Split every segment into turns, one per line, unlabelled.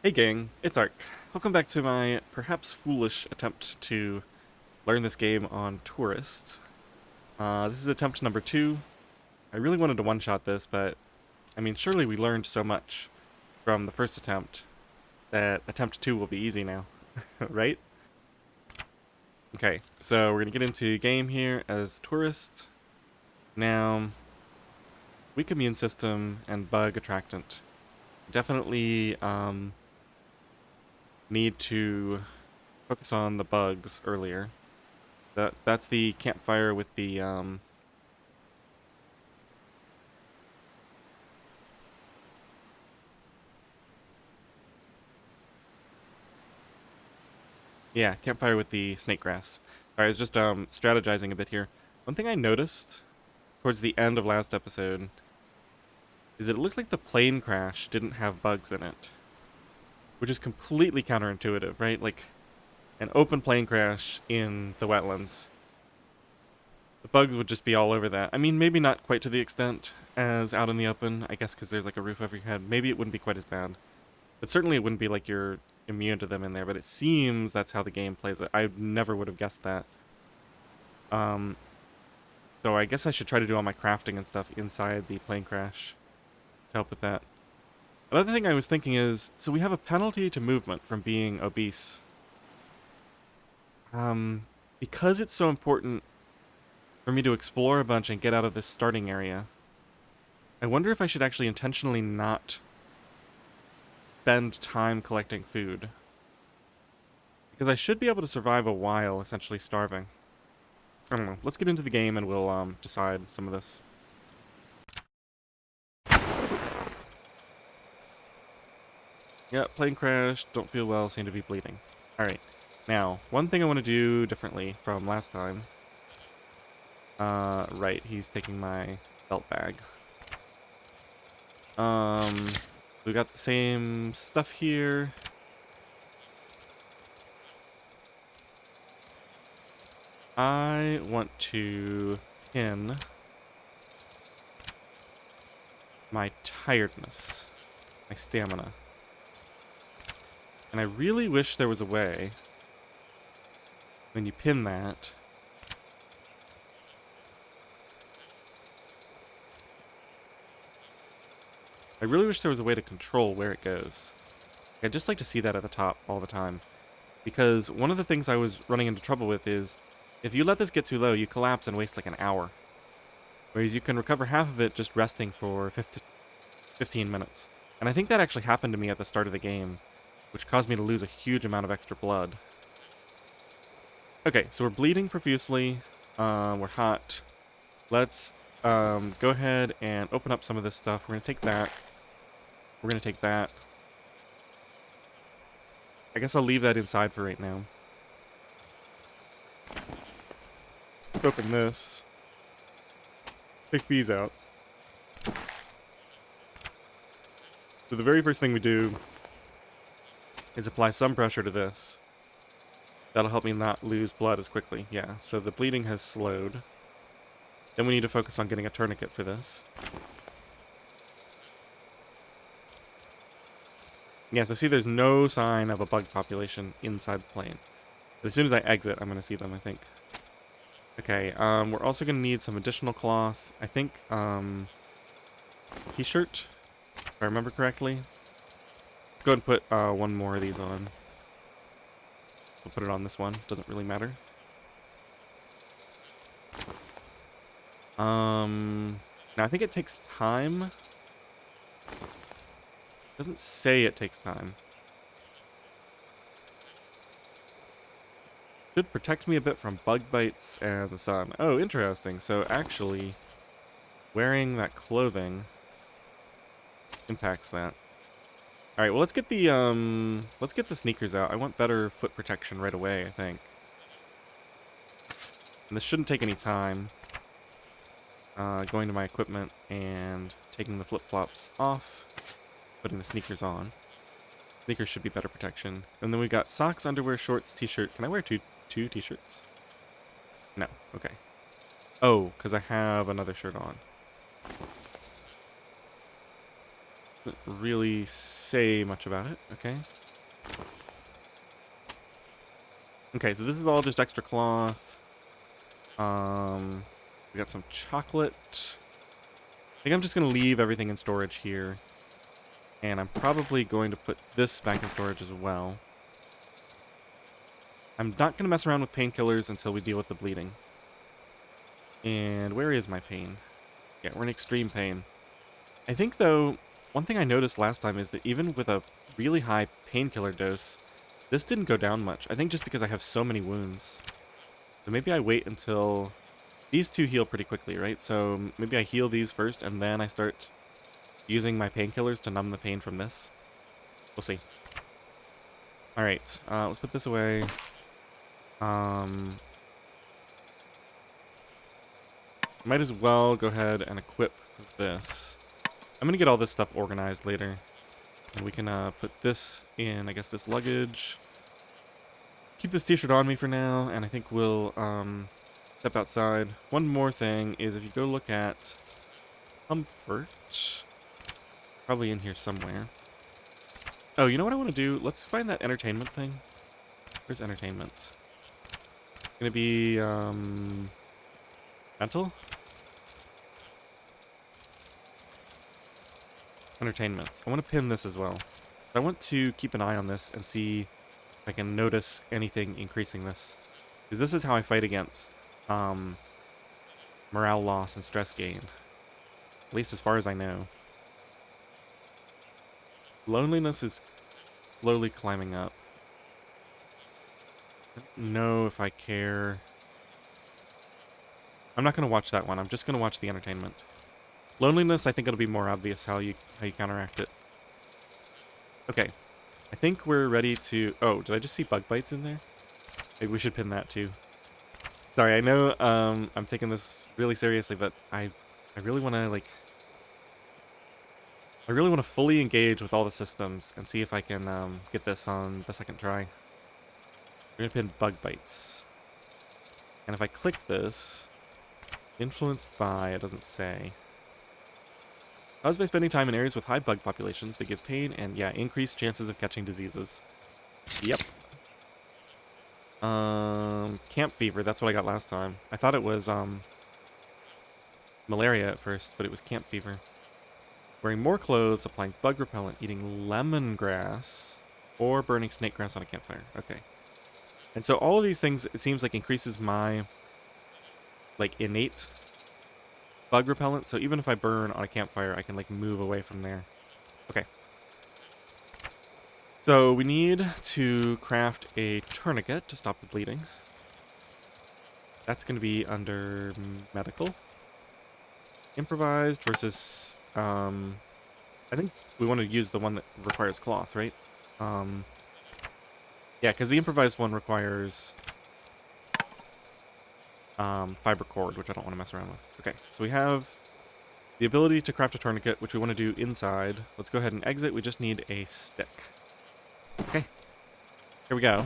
Hey gang, it's Ark. Welcome back to my perhaps foolish attempt to learn this game on Tourist. This is attempt number 2. I really wanted to one-shot this, but I mean, surely we learned so much from the first attempt that attempt 2 will be easy now, right? Okay, so we're gonna get into game here as Tourist. Now, weak immune system and bug attractant. Definitely need to focus on the bugs earlier. That's the campfire with the yeah, campfire with the snake grass. I was just strategizing a bit here. One thing I noticed towards the end of last episode is that it looked like the plane crash didn't have bugs in it, which is completely counterintuitive, right? Like an open plane crash in the wetlands. The bugs would just be all over that. I mean, maybe not quite to the extent as out in the open, I guess because there's like a roof over your head. Maybe it wouldn't be quite as bad. But certainly it wouldn't be like you're immune to them in there, but it seems that's how the game plays it. I never would have guessed that. Um, so I guess I should try to do all my crafting and stuff inside the plane crash to help with that. Another thing I was thinking is, so we have a penalty to movement from being obese. Because it's so important for me to explore a bunch and get out of this starting area, I wonder if I should actually intentionally not spend time collecting food. Because I should be able to survive a while essentially starving. I don't know. Let's get into the game and we'll decide some of this. Yeah, plane crash, don't feel well, seem to be bleeding. Alright. Now, one thing I want to do differently from last time. Right, he's taking my belt bag. We got the same stuff here. I want to pin my tiredness, my stamina. And I really wish there was a way, when you pin that, I really wish there was a way to control where it goes. I'd just like to see that at the top all the time. Because one of the things I was running into trouble with is, if you let this get too low, you collapse and waste like an hour. Whereas you can recover half of it just resting for 15 minutes. And I think that actually happened to me at the start of the game, which caused me to lose a huge amount of extra blood. Okay, so we're bleeding profusely. We're hot. Let's go ahead and open up some of this stuff. We're going to take that. We're going to take that. I guess I'll leave that inside for right now. Let's open this. Take these out. So the very first thing we do is apply some pressure to this. That'll help me not lose blood as quickly. Yeah, so the bleeding has slowed. Then we need to focus on getting a tourniquet for this. Yeah, so see there's no sign of a bug population inside the plane. But as soon as I exit, I'm going to see them, I think. Okay, we're also going to need some additional cloth. I think, t-shirt, if I remember correctly. Let's go ahead and put one more of these on. We'll put it on this one. Doesn't really matter. Now I think it takes time. Doesn't say it takes time. Should protect me a bit from bug bites and the sun. Oh, interesting. So actually, wearing that clothing impacts that. All right, well let's get the sneakers out. I want better foot protection right away, I think. And this shouldn't take any time. Going to my equipment and taking the flip-flops off, putting the sneakers on. Sneakers should be better protection. And then we got socks, underwear, shorts, t-shirt. Can I wear two t-shirts? No. Okay. Oh, because I have another shirt on. Doesn't really say much about it. Okay. Okay, so this is all just extra cloth. We got some chocolate. I think I'm just going to leave everything in storage here. And I'm probably going to put this back in storage as well. I'm not going to mess around with painkillers until we deal with the bleeding. And where is my pain? Yeah, we're in extreme pain. I think, though, one thing I noticed last time is that even with a really high painkiller dose, this didn't go down much. I think just because I have so many wounds. So maybe I wait until... These two heal pretty quickly, right? So maybe I heal these first, and then I start using my painkillers to numb the pain from this. We'll see. Alright, let's put this away. Might as well go ahead and equip this. I'm gonna get all this stuff organized later. And we can put this in, I guess, this luggage. Keep this t-shirt on me for now, and I think we'll step outside. One more thing is if you go look at comfort, probably in here somewhere. Oh, you know what I want to do? Let's find that entertainment thing. Where's entertainment? Gonna be mental? Entertainment. I want to pin this as well. I want to keep an eye on this and see if I can notice anything increasing this. Because this is how I fight against morale loss and stress gain. At least as far as I know. Loneliness is slowly climbing up. I don't know if I care. I'm not going to watch that one. I'm just going to watch the entertainment. Loneliness, I think it'll be more obvious how you counteract it. Okay. I think we're ready to... Oh, did I just see bug bites in there? Maybe we should pin that too. Sorry, I know I'm taking this really seriously, but I really want to, like... I really want to fully engage with all the systems and see if I can get this on the second try. We're going to pin bug bites. And if I click this... Influenced by... It doesn't say... Caused by spending time in areas with high bug populations, they give pain and, yeah, increased chances of catching diseases. Yep. Camp fever, that's what I got last time. I thought it was, malaria at first, but it was camp fever. Wearing more clothes, applying bug repellent, eating lemongrass, or burning snake grass on a campfire. Okay. And so all of these things, it seems like increases my, like, innate bug repellent, so even if I burn on a campfire, I can, like, move away from there. Okay. So we need to craft a tourniquet to stop the bleeding. That's going to be under medical. Improvised versus, I think we want to use the one that requires cloth, right? Yeah, because the improvised one requires fiber cord, which I don't want to mess around with. Okay, so we have the ability to craft a tourniquet, which we want to do inside. Let's go ahead and exit. We just need a stick. Okay, here we go.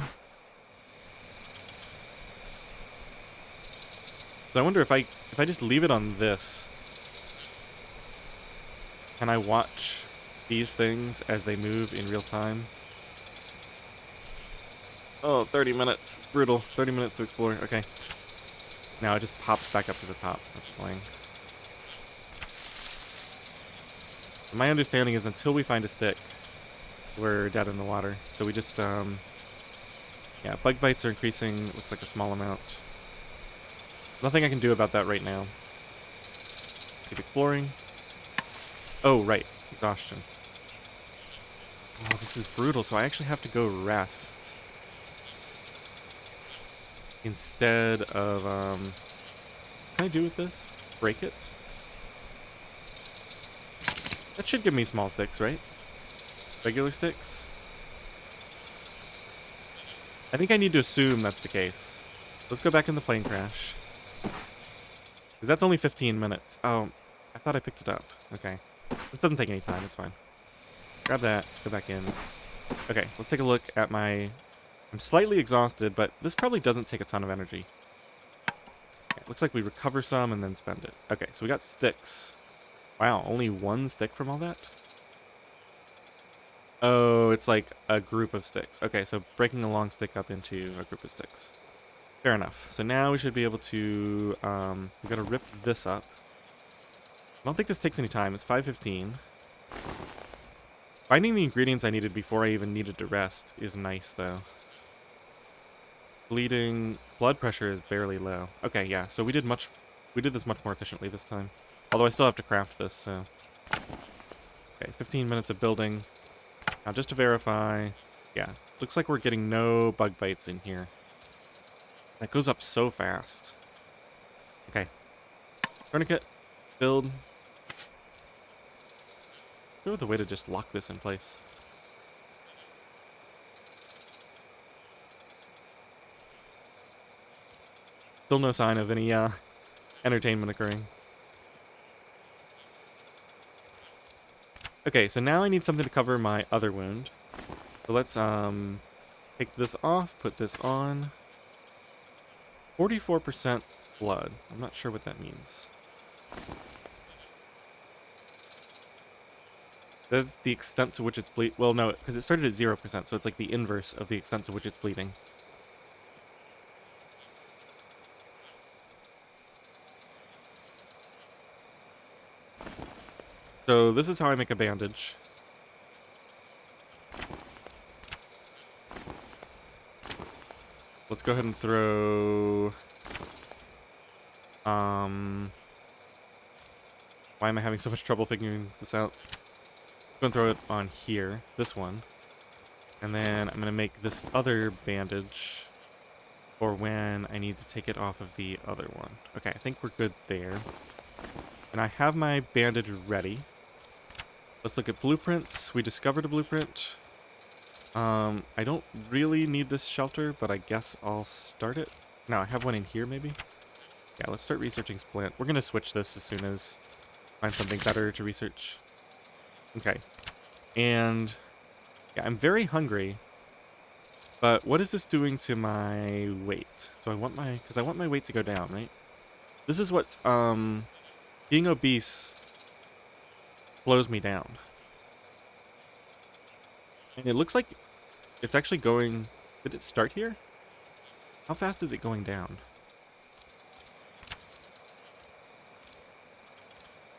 So I wonder if I just leave it on this, can I watch these things as they move in real time? Oh, 30 minutes. It's brutal. 30 minutes to explore. Okay. Now it just pops back up to the top. That's fine. My understanding is until we find a stick, we're dead in the water. So we just, yeah, bug bites are increasing. Looks like a small amount. Nothing I can do about that right now. Keep exploring. Oh, right. Exhaustion. Oh, this is brutal. So I actually have to go rest. Instead of, what can I do with this? Break it? That should give me small sticks, right? Regular sticks? I think I need to assume that's the case. Let's go back in the plane crash. Because that's only 15 minutes. Oh, I thought I picked it up. Okay. This doesn't take any time, it's fine. Grab that, go back in. Okay, let's take a look at my... I'm slightly exhausted, but this probably doesn't take a ton of energy. Okay, looks like we recover some and then spend it. Okay, so we got sticks. Wow, only one stick from all that? Oh, it's like a group of sticks. Okay, so breaking a long stick up into a group of sticks. Fair enough. So now we should be able to, we gotta rip this up. I don't think this takes any time. It's 5:15. Finding the ingredients I needed before I even needed to rest is nice, though. Bleeding, blood pressure is barely low. Okay, yeah, so we did this much more efficiently this time. Although I still have to craft this, so. Okay, 15 minutes of building. Now just to verify, yeah, looks like we're getting no bug bites in here. That goes up so fast. Okay. Tourniquet, build. There was a way to just lock this in place. Still no sign of any entertainment occurring. Okay, so now I need something to cover my other wound. So let's take this off, put this on. 44% blood. I'm not sure what that means. The extent to which it's bleed. Well, no, because it started at 0%, so it's like the inverse of the extent to which it's bleeding. So this is how I make a bandage. Let's go ahead and throw... Why am I having so much trouble figuring this out? I'm going to throw it on here, this one. And then I'm going to make this other bandage for when I need to take it off of the other one. Okay, I think we're good there. And I have my bandage ready. Let's look at blueprints. We discovered a blueprint. I don't really need this shelter, but I guess I'll start it. No, I have one in here, maybe? Yeah, let's start researching Splint. We're going to switch this as soon as I find something better to research. Okay. And, yeah, I'm very hungry. But what is this doing to my weight? So I want my... Because I want my weight to go down, right? This is what, being obese slows me down. And it looks like it's actually going... Did it start here? How fast is it going down?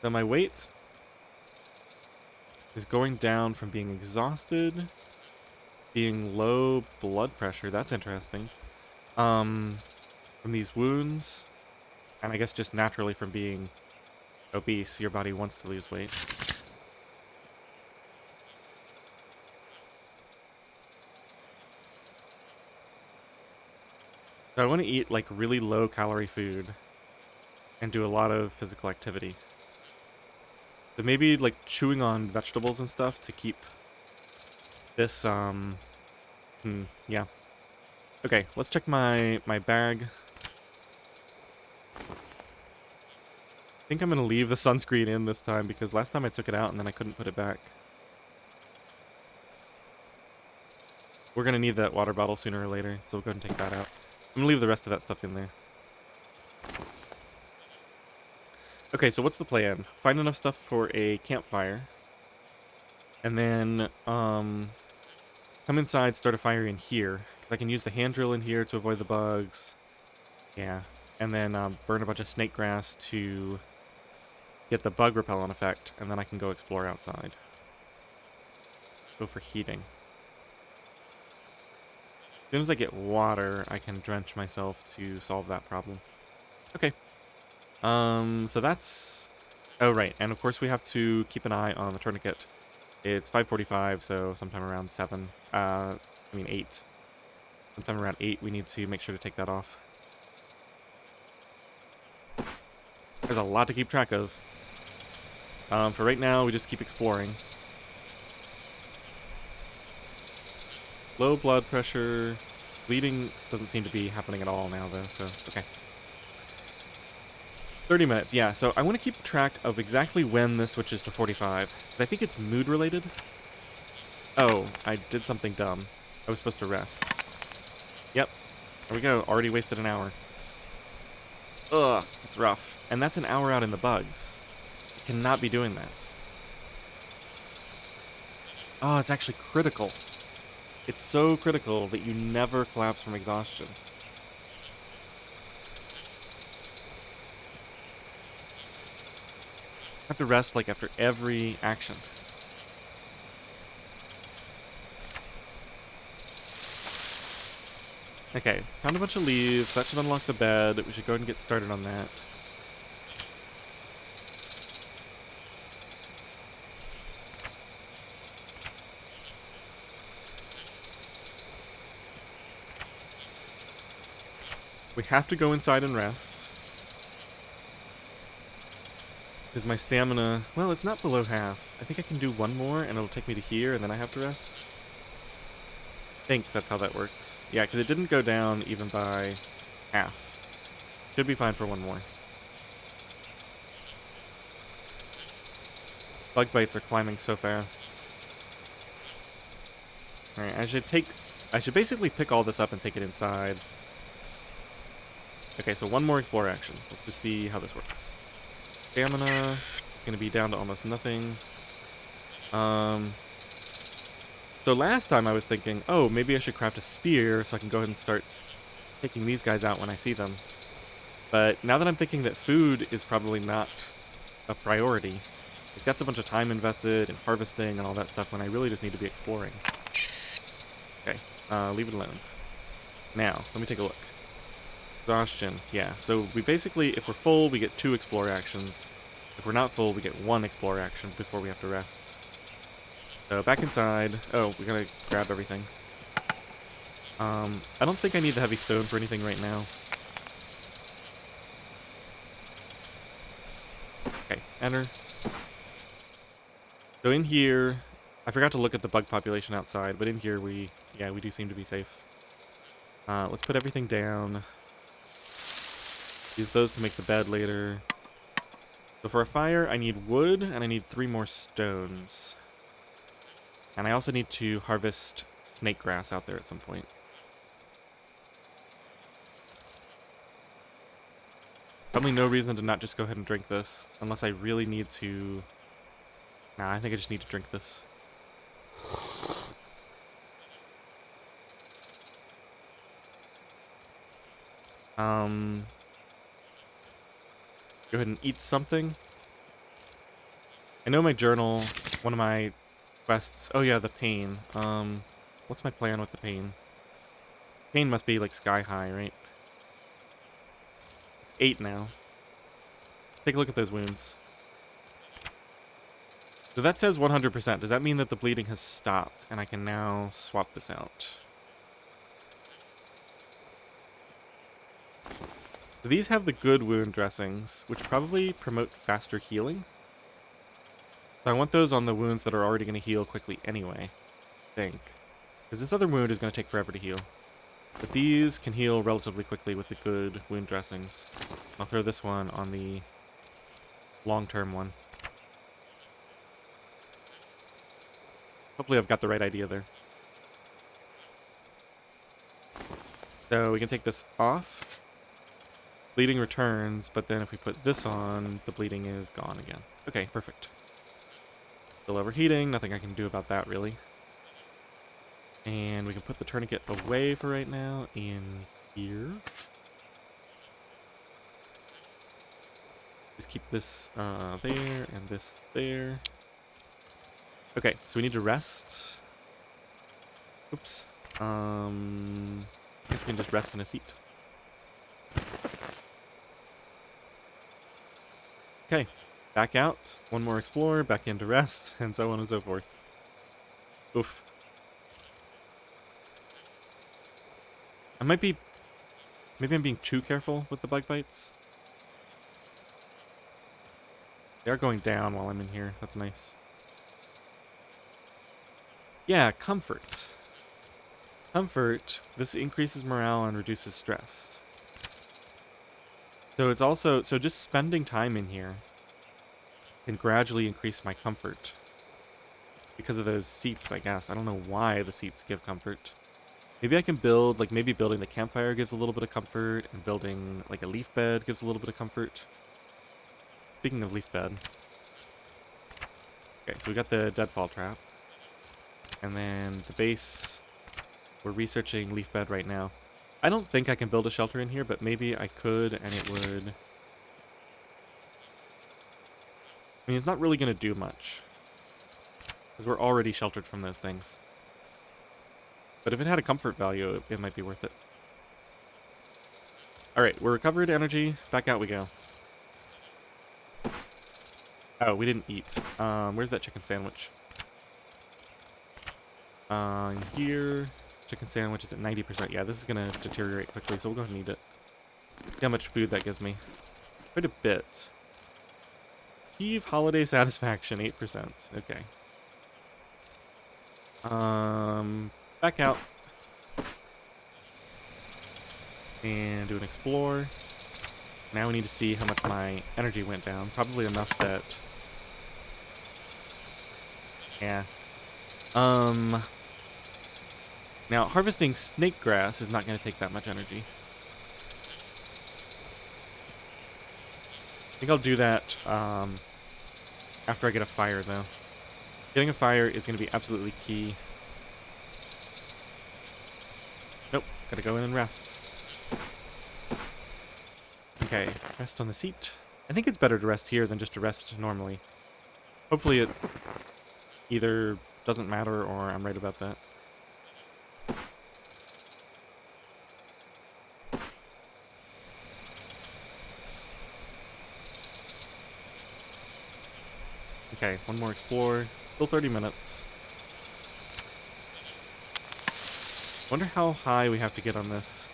So my weight is going down from being exhausted, being low blood pressure. That's interesting. From these wounds, and I guess just naturally from being obese, your body wants to lose weight. So I want to eat like really low calorie food and do a lot of physical activity. So maybe like chewing on vegetables and stuff to keep this, yeah. Okay, let's check my bag. I think I'm going to leave the sunscreen in this time because last time I took it out and then I couldn't put it back. We're going to need that water bottle sooner or later, so we'll go ahead and take that out. I'm going to leave the rest of that stuff in there. Okay, so what's the plan? Find enough stuff for a campfire. And then, come inside, start a fire in here. Because I can use the hand drill in here to avoid the bugs. Yeah. And then, burn a bunch of snake grass to get the bug repellent effect. And then I can go explore outside. Go for heating. As soon as I get water, I can drench myself to solve that problem. Okay. So that's... Oh, right. And of course we have to keep an eye on the tourniquet. It's 5:45, so sometime around 7. 8. Sometime around 8, we need to make sure to take that off. There's a lot to keep track of. For right now, we just keep exploring. Low blood pressure. Bleeding doesn't seem to be happening at all now, though, so okay. 30 minutes, yeah, so I want to keep track of exactly when this switches to 45, because I think it's mood related. Oh, I did something dumb. I was supposed to rest. Yep, there we go, already wasted an hour. Ugh, it's rough. And that's an hour out in the bugs. I cannot be doing that. Oh, it's actually critical. It's so critical that you never collapse from exhaustion. I have to rest like after every action. Okay, found a bunch of leaves. That should unlock the bed. We should go ahead and get started on that. We have to go inside and rest. Because my stamina... Well, it's not below half. I think I can do one more, and it'll take me to here, and then I have to rest. I think that's how that works. Yeah, because it didn't go down even by half. Should be fine for one more. Bug bites are climbing so fast. Alright, I should basically pick all this up and take it inside. Okay, so one more explore action. Let's just see how this works. Stamina is going to be down to almost nothing. So last time I was thinking, oh, maybe I should craft a spear so I can go ahead and start taking these guys out when I see them. But now that I'm thinking that food is probably not a priority, like that's a bunch of time invested in harvesting and all that stuff when I really just need to be exploring. Okay, leave it alone. Now, let me take a look. Exhaustion, yeah. So we basically, if we're full, we get 2 explore actions. If we're not full, we get 1 explore action before we have to rest. So back inside. Oh, we gotta grab everything. I don't think I need the heavy stone for anything right now. Okay, enter. So in here, I forgot to look at the bug population outside, but in here we do seem to be safe. Let's put everything down. Use those to make the bed later. So for a fire, I need wood, and I need 3 more stones. And I also need to harvest snake grass out there at some point. Probably no reason to not just go ahead and drink this, unless I really need to... Nah, I think I just need to drink this. Go ahead and eat something. I know my journal, one of my quests... Oh yeah, the pain. What's my plan with the pain? Pain must be like sky high, right? It's 8 now. Take a look at those wounds. So that says 100%. Does that mean that the bleeding has stopped and I can now swap this out? So these have the good wound dressings, which probably promote faster healing. So I want those on the wounds that are already going to heal quickly anyway, I think. Because this other wound is going to take forever to heal. But these can heal relatively quickly with the good wound dressings. I'll throw this one on the long-term one. Hopefully I've got the right idea there. So we can take this off. Bleeding returns, but then if we put this on, the bleeding is gone again. Okay, perfect. Still overheating, nothing I can do about that really. And we can put the tourniquet away for right now in here. Just keep this there and this there. Okay, so we need to rest. Oops. I guess we can just rest in a seat. Okay, back out. One more explore, back into rest, and so on and so forth. Oof. Maybe I'm being too careful with the bug bites. They are going down while I'm in here. That's nice. Yeah, comfort. Comfort. This increases morale and reduces stress. So it's also... So just spending time in here can gradually increase my comfort. Because of those seats, I guess. I don't know why the seats give comfort. Maybe I can build... Like, maybe building the campfire gives a little bit of comfort. And building, like, a leaf bed gives a little bit of comfort. Speaking of leaf bed. Okay, so we got the deadfall trap. And then the base, we're researching leaf bed right now. I don't think I can build a shelter in here, but maybe I could and it would... I mean, it's not really going to do much, because we're already sheltered from those things. But if it had a comfort value, it might be worth it. Alright, we're recovered energy. Back out we go. Oh, we didn't eat. Where's that chicken sandwich? Here. Chicken sandwich is at 90%. Yeah, this is going to deteriorate quickly, so we'll go ahead and eat it. See how much food that gives me. Quite a bit. Achieve holiday satisfaction, 8%. Okay. Back out. And do an explore. Now we need to see how much my energy went down. Probably enough that... Yeah. Now, harvesting snake grass is not going to take that much energy. I think I'll do that after I get a fire, though. Getting a fire is going to be absolutely key. Nope, gotta go in and rest. Okay, rest on the seat. I think it's better to rest here than just to rest normally. Hopefully it either doesn't matter or I'm right about that. Okay, one more explore. Still 30 minutes. Wonder how high we have to get on this.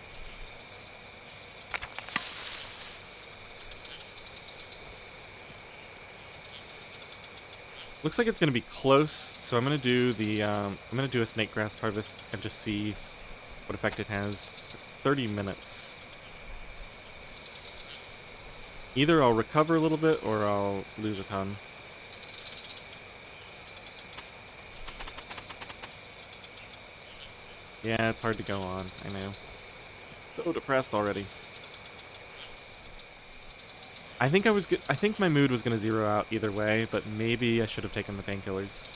Looks like it's gonna be close, so I'm gonna do the I'm gonna do a snake grass harvest and just see what effect it has. It's 30 minutes. Either I'll recover a little bit or I'll lose a ton. Yeah, it's hard to go on, I know. So depressed already. I think my mood was gonna zero out either way, but maybe I should have taken the painkillers.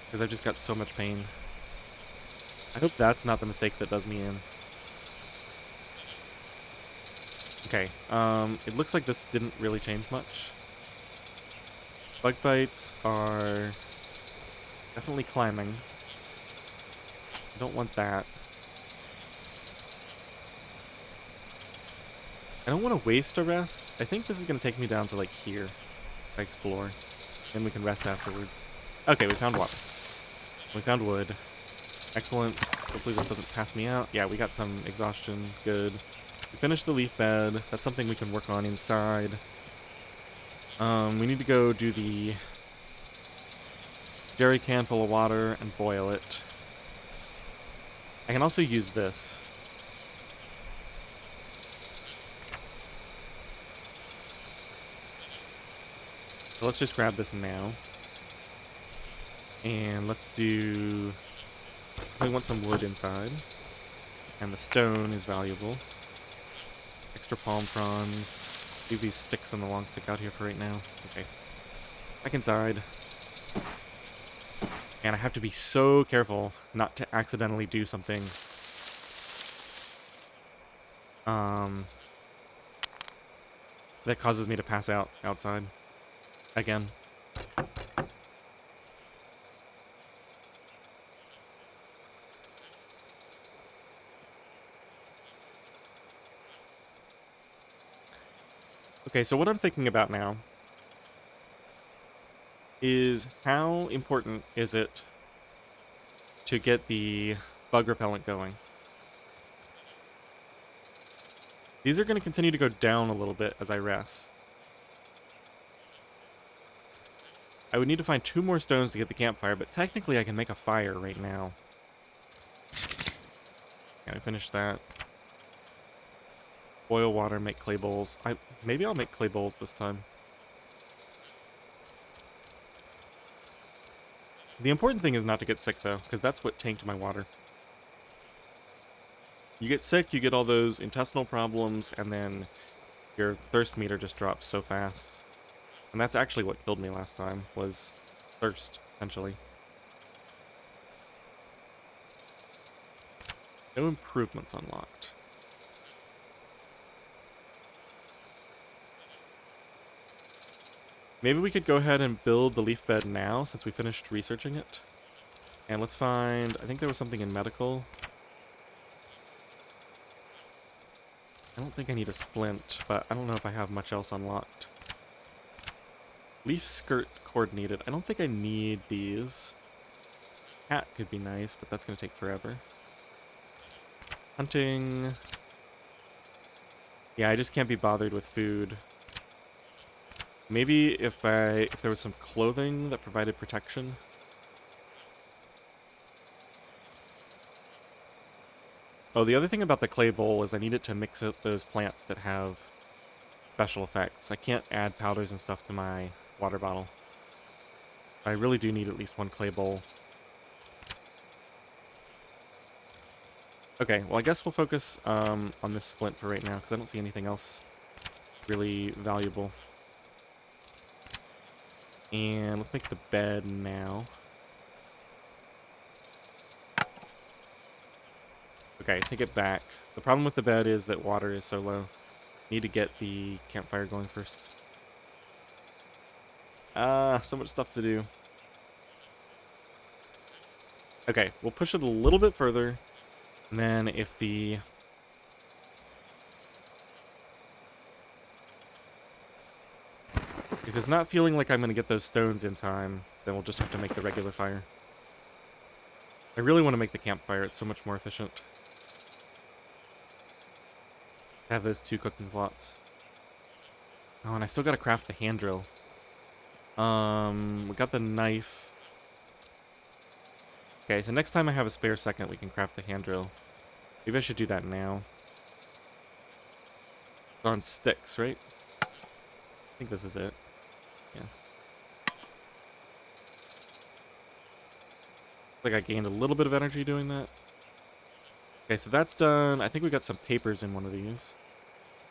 Because I've just got so much pain. I hope that's not the mistake that does me in. Okay, it looks like this didn't really change much. Bug bites are definitely climbing. I don't want that. I don't want to waste a rest. I think this is going to take me down to like here. If I explore. Then we can rest afterwards. Okay, we found water. We found wood. Excellent. Hopefully this doesn't pass me out. Yeah, we got some exhaustion. Good. We finished the leaf bed. That's something we can work on inside. We need to go do the jerry can full of water and boil it. I can also use this. So let's just grab this now. And let's do... I want some wood inside. And the stone is valuable. Extra palm fronds. Leave these sticks and the long stick out here for right now. Okay. Back inside. And I have to be so careful not to accidentally do something that causes me to pass out outside again. Okay, so what I'm thinking about now is how important is it to get the bug repellent going. These are going to continue to go down a little bit as I rest. I would need to find 2 more stones to get the campfire, but technically I can make a fire right now. Can I finish that? Boil water, make clay bowls. Maybe I'll make clay bowls this time. The important thing is not to get sick, though, because that's what tanked my water. You get sick, you get all those intestinal problems, and then your thirst meter just drops so fast. And that's actually what killed me last time, was thirst, essentially. No improvements unlocked. Maybe we could go ahead and build the leaf bed now since we finished researching it. And let's find, I think there was something in medical. I don't think I need a splint, but I don't know if I have much else unlocked. Leaf skirt coordinated. I don't think I need these. Hat could be nice, but that's going to take forever. Hunting. Yeah, I just can't be bothered with food. Maybe if there was some clothing that provided protection. Oh, the other thing about the clay bowl is I need it to mix out those plants that have special effects. I can't add powders and stuff to my water bottle. I really do need at least one clay bowl. Okay, well I guess we'll focus on this splint for right now, because I don't see anything else really valuable. And let's make the bed now. Okay, take it back. The problem with the bed is that water is so low. Need to get the campfire going first. So much stuff to do. Okay, we'll push it a little bit further. And then if it's not feeling like I'm going to get those stones in time, then we'll just have to make the regular fire. I really want to make the campfire. It's so much more efficient. Have those 2 cooking slots. Oh, and I still got to craft the hand drill. We got the knife. Okay, so next time I have a spare second, we can craft the hand drill. Maybe I should do that now. It's on sticks, right? I think this is it. Yeah. Like I gained a little bit of energy doing that. Okay, so that's done. I think we got some papers in one of these.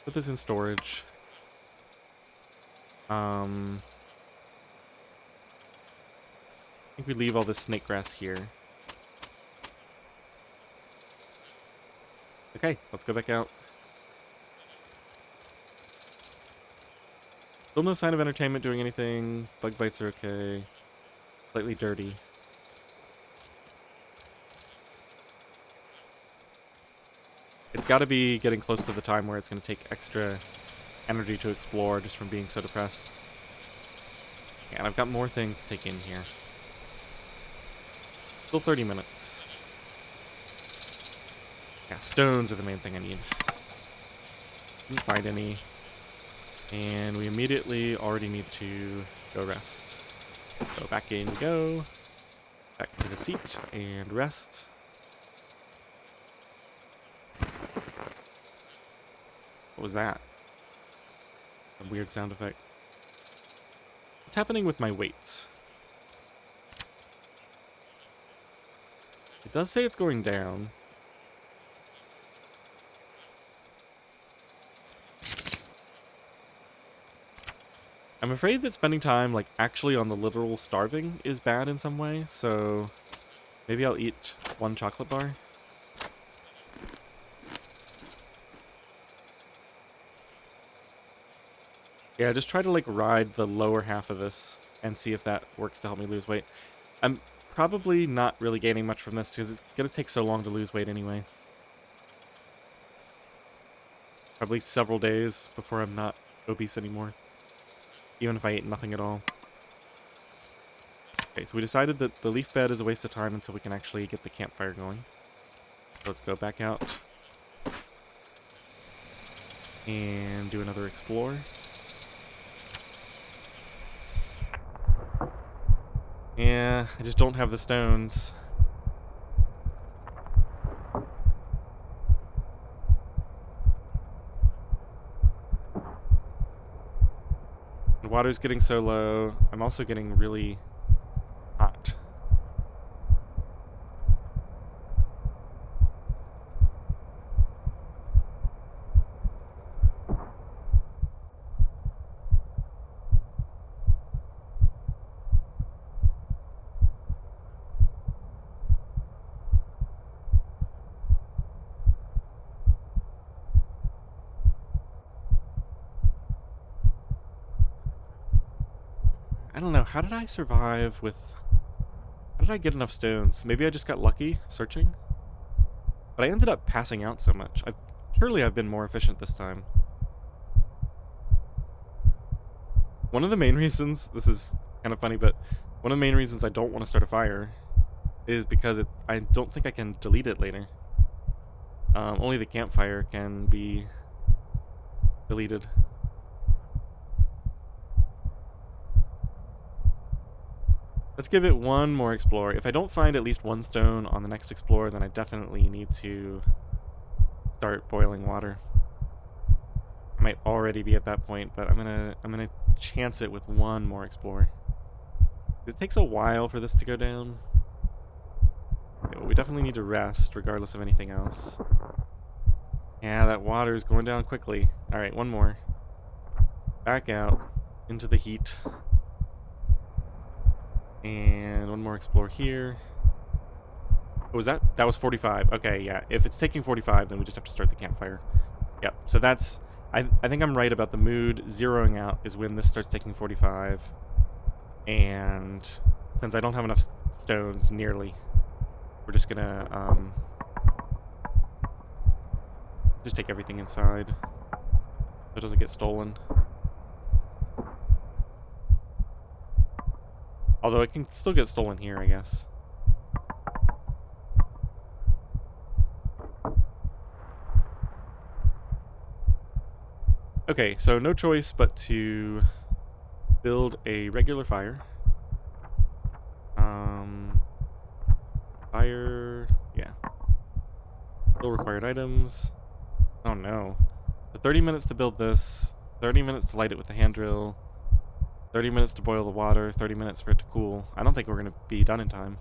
Put this in storage. I think we leave all this snake grass here. Okay, let's go back out. Still no sign of entertainment doing anything. Bug bites are okay. Slightly dirty. It's got to be getting close to the time where it's going to take extra energy to explore just from being so depressed. Yeah, and I've got more things to take in here. Still 30 minutes. Yeah, stones are the main thing I need. Didn't find any. And we immediately already need to go rest. So back in we go. Back to the seat and rest. What was that? A weird sound effect. What's happening with my weights? It does say it's going down. I'm afraid that spending time, like, actually on the literal starving is bad in some way, so maybe I'll eat 1 chocolate bar. Yeah, just try to, like, ride the lower half of this and see if that works to help me lose weight. I'm probably not really gaining much from this because it's going to take so long to lose weight anyway. Probably several days before I'm not obese anymore. Even if I ate nothing at all. Okay, so we decided that the leaf bed is a waste of time until we can actually get the campfire going. So let's go back out. And do another explore. Yeah, I just don't have the stones. The water's getting so low. I'm also getting really hot. I don't know. How did I survive with... How did I get enough stones? Maybe I just got lucky searching? But I ended up passing out so much. Surely I've been more efficient this time. One of the main reasons... This is kind of funny, but one of the main reasons I don't want to start a fire is because I don't think I can delete it later. Only the campfire can be deleted. Let's give it one more explore. If I don't find at least one stone on the next explore, then I definitely need to start boiling water. I might already be at that point, but I'm gonna chance it with one more explore. It takes a while for this to go down. Okay, well, we definitely need to rest, regardless of anything else. Yeah, that water is going down quickly. Alright, one more. Back out into the heat. And one more explore here. What was that? That was 45. Okay, yeah. If it's taking 45, then we just have to start the campfire. Yep. So that's... I think I'm right about the mood. Zeroing out is when this starts taking 45. And since I don't have enough stones, nearly, we're just gonna just take everything inside so it doesn't get stolen. Although it can still get stolen here, I guess. Okay, so no choice but to build a regular fire. Fire... yeah. Still required items. Oh no. So 30 minutes to build this, 30 minutes to light it with the hand drill, 30 minutes to boil the water, 30 minutes for it to cool. I don't think we're going to be done in time.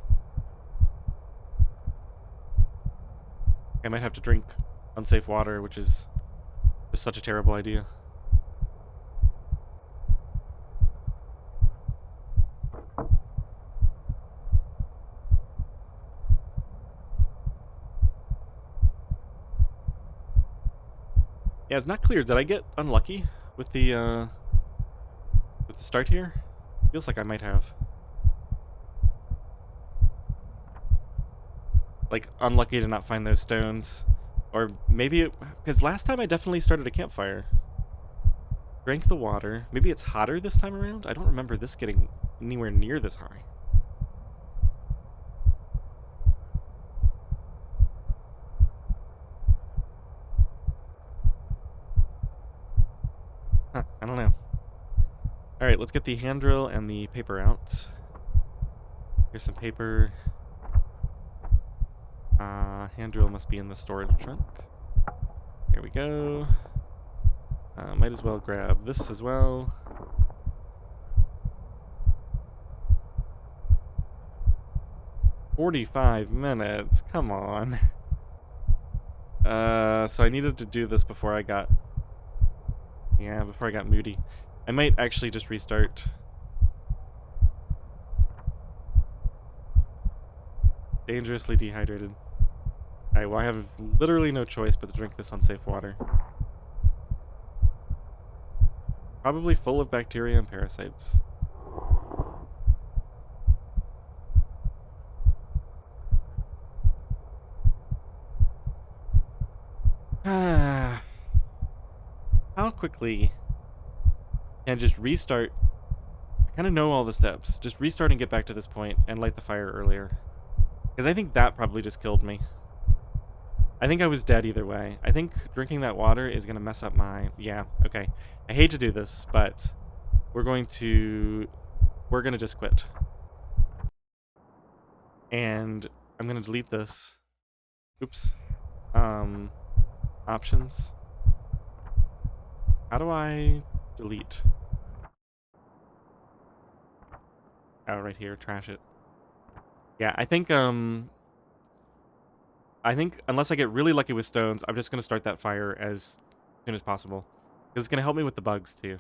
I might have to drink unsafe water, which is just such a terrible idea. Yeah, it's not clear. Did I get unlucky with the start here? Feels like I might have. Like, unlucky to not find those stones. Or maybe because last time I definitely started a campfire. Drank the water. Maybe it's hotter this time around? I don't remember this getting anywhere near this high. Huh, I don't know. Alright, let's get the hand drill and the paper out. Here's some paper. Hand drill must be in the storage trunk. Here we go. Might as well grab this as well. "45 minutes, come on." So I needed to do this before I got... yeah, before I got moody. I might actually just restart. Dangerously dehydrated. Alright, well I have literally no choice but to drink this unsafe water. Probably full of bacteria and parasites. How quickly can I just restart? I kind of know all the steps. Just restart and get back to this point and light the fire earlier. Because I think that probably just killed me. I think I was dead either way. I think drinking that water is going to mess up my... yeah, okay. I hate to do this, but we're going to just quit. And I'm going to delete this. Oops. Options. How do I delete? Oh, right here. Trash it. Yeah, I think unless I get really lucky with stones, I'm just going to start that fire as soon as possible. Because it's going to help me with the bugs, too.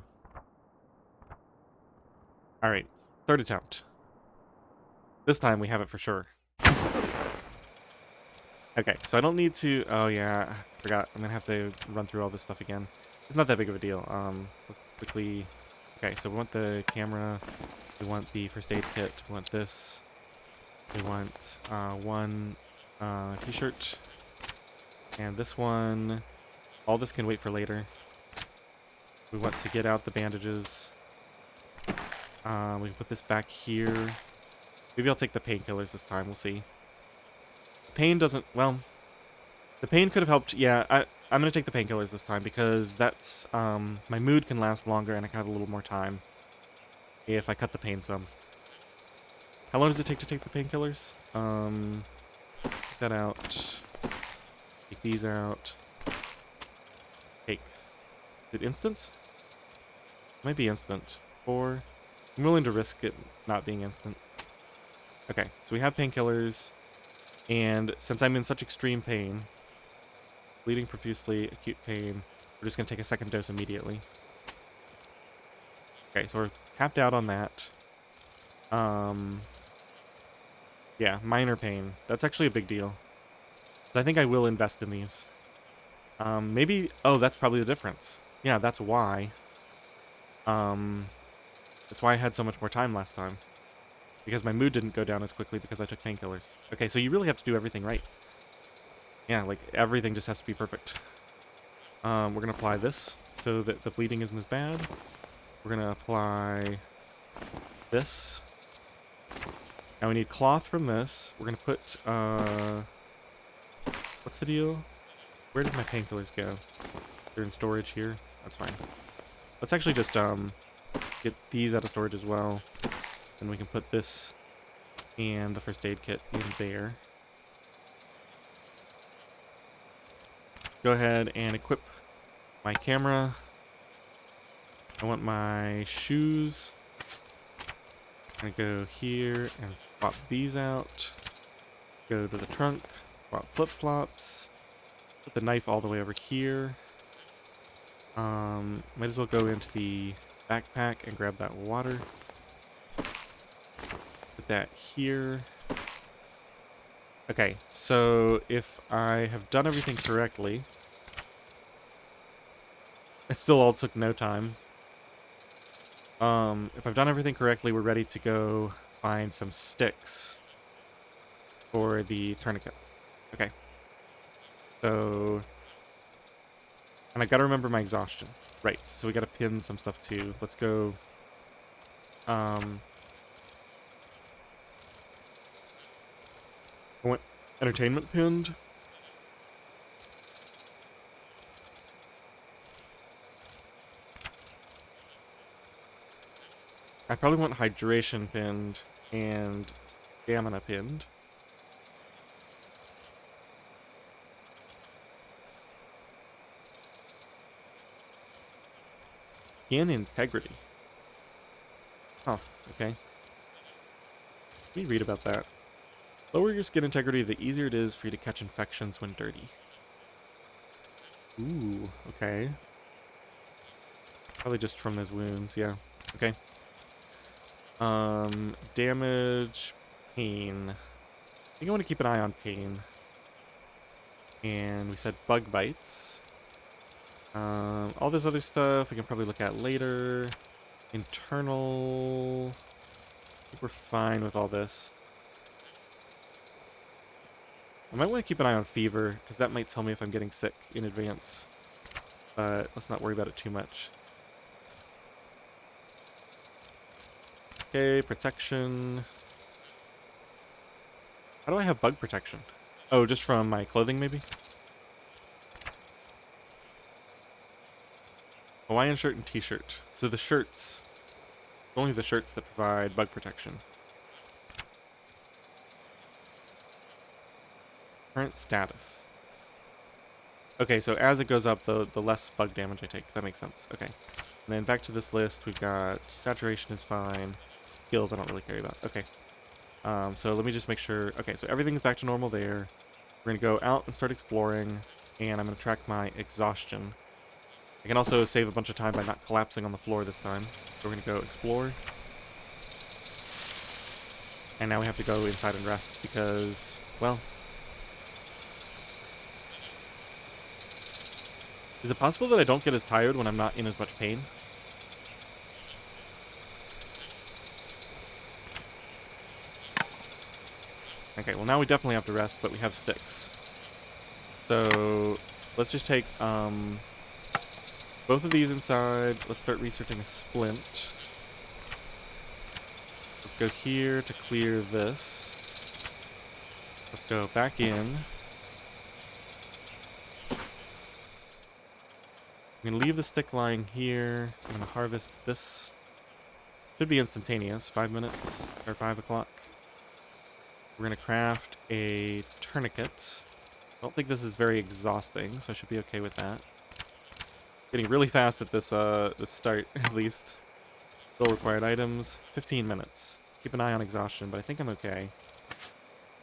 Alright, third attempt. This time we have it for sure. Okay, so I don't need to... oh, yeah, I forgot. I'm going to have to run through all this stuff again. It's not that big of a deal. Let's quickly... okay, so we want the camera We want the first aid kit. We want this. We want one t-shirt. And this one. All this can wait for later. We want to get out the bandages. We can put this back here. Maybe I'll take the painkillers this time. We'll see. The pain doesn't... Well, the pain could have helped. Yeah, I'm going to take the painkillers this time because that's... my mood can last longer and I can have a little more time if I cut the pain some. How long does it take to take the painkillers? Take that out. Take these out. Take. Is it instant? It might be instant. Or... I'm willing to risk it not being instant. Okay, so we have painkillers, and since I'm in such extreme pain, bleeding profusely, acute pain, we're just going to take a second dose immediately. Okay, so we're capped out on that. Yeah, minor pain. That's actually a big deal. So I think I will invest in these. Maybe... Oh, that's probably the difference. Yeah, that's why. That's why I had so much more time last time. Because my mood didn't go down as quickly because I took painkillers. Okay, so you really have to do everything right. Yeah, like, everything just has to be perfect. We're going to apply this so that the bleeding isn't as bad. We're going to apply this. Now we need cloth from this. We're going to put, what's the deal? Where did my painkillers go? They're in storage here. That's fine. Let's actually just, get these out of storage as well. Then we can put this and the first aid kit in there. Go ahead and equip my camera. I want my shoes. I'm gonna go here and swap these out. Go to the trunk, swap flip-flops. Put the knife all the way over here. Might as well go into the backpack and grab that water. Put that here. Okay, so if I have done everything correctly, it still all took no time. If I've done everything correctly, we're ready to go find some sticks for the tourniquet. Okay. So, and I gotta remember my exhaustion. Right, so we gotta pin some stuff too. Let's go, I want entertainment pinned. I probably want hydration pinned and stamina pinned. Skin integrity. Oh, okay. Let me read about that. Lower your skin integrity, the easier it is for you to catch infections when dirty. Ooh, okay. Probably just from those wounds, yeah. Okay. Damage, pain. I think I want to keep an eye on pain. And we said bug bites. All this other stuff we can probably look at later. Internal. I think we're fine with all this. I might want to keep an eye on fever, because that might tell me if I'm getting sick in advance. But let's not worry about it too much. Okay, protection. How do I have bug protection? Oh, just from my clothing, maybe? Hawaiian shirt and t-shirt. So the shirts, only the shirts that provide bug protection. Current status. Okay, so as it goes up, the less bug damage I take. That makes sense. Okay. And then back to this list, we've got saturation is fine. Skills I don't really care about. Okay. So let me just make sure. Okay, so everything's back to normal there. We're going to go out and start exploring, and I'm going to track my exhaustion. I can also save a bunch of time by not collapsing on the floor this time. So we're going to go explore. And now we have to go inside and rest because, well... Is it possible that I don't get as tired when I'm not in as much pain? Okay, well now we definitely have to rest, but we have sticks. So let's just take both of these inside. Let's start researching a splint. Let's go here to clear this. Let's go back in. I'm going to leave the stick lying here. I'm going to harvest this. Should be instantaneous, 5 minutes, or 5 o'clock. We're going to craft a tourniquet. I don't think this is very exhausting, so I should be okay with that. Getting really fast at this this start, at least. Still required items, 15 minutes. Keep an eye on exhaustion, but I think I'm okay.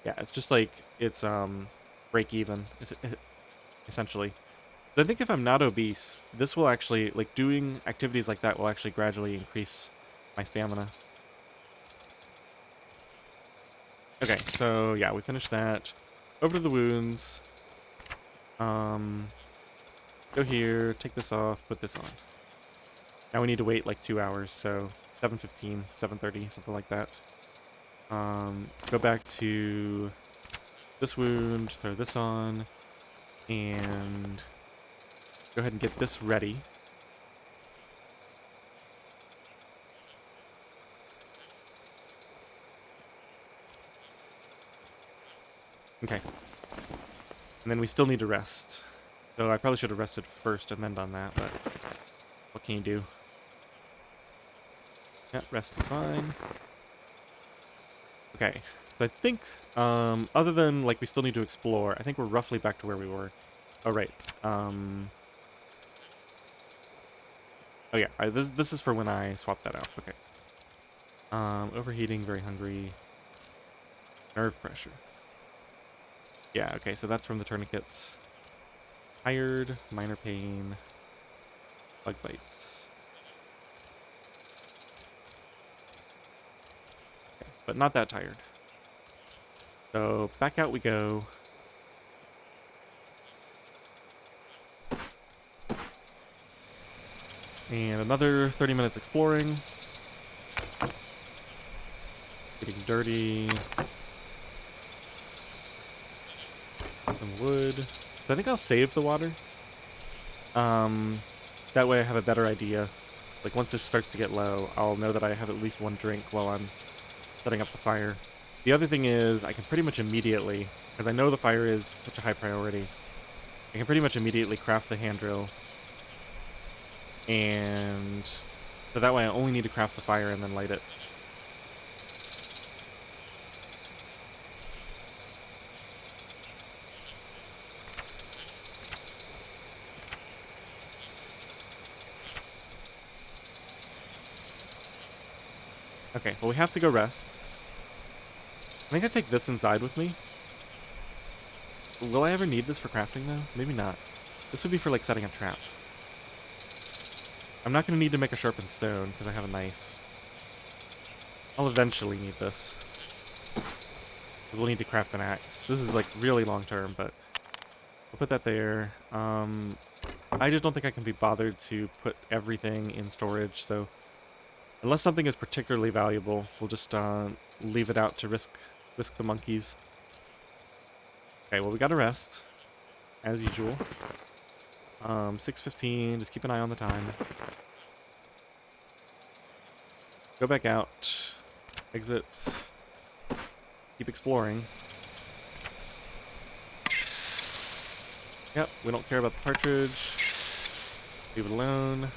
Yeah, it's just like, it's break even, essentially. But I think if I'm not obese, this will actually, like, doing activities like that will actually gradually increase my stamina. Okay, so yeah, we finished that. Over to the wounds. Go here, take this off, put this on. Now we need to wait like 2 hours, so 7:15, 7:30, something like that. Go back to this wound, throw this on, and go ahead and get this ready. Okay. And then we still need to rest. So I probably should have rested first and then done that, but what can you do? Yeah, rest is fine. Okay, so I think, other than, like, we still need to explore, I think we're roughly back to where we were. Oh, right. Oh, yeah, this is for when I swap that out. Okay. Overheating, very hungry. Nerve pressure. Yeah, okay, so that's from the tourniquets. Tired, minor pain, bug bites. Okay, but not that tired. So back out we go. And another 30 minutes exploring. Getting dirty. Some wood. So I think I'll save the water. That way I have a better idea. Like, once this starts to get low, I'll know that I have at least one drink while I'm setting up the fire. The other thing is, I can pretty much immediately, because I know the fire is such a high priority, I can pretty much immediately craft the hand drill. And so that way I only need to craft the fire and then light it. Okay, well we have to go rest. I think I take this inside with me. Will I ever need this for crafting though? Maybe not. This would be for like setting a trap. I'm not going to need to make a sharpened stone because I have a knife. I'll eventually need this. Because we'll need to craft an axe. This is like really long term, but we'll put that there. I just don't think I can be bothered to put everything in storage, so unless something is particularly valuable, we'll just leave it out to risk the monkeys. Okay, well we gotta rest, as usual. 6:15, just keep an eye on the time. Go back out, exit, keep exploring. Yep, we don't care about the partridge. Leave it alone.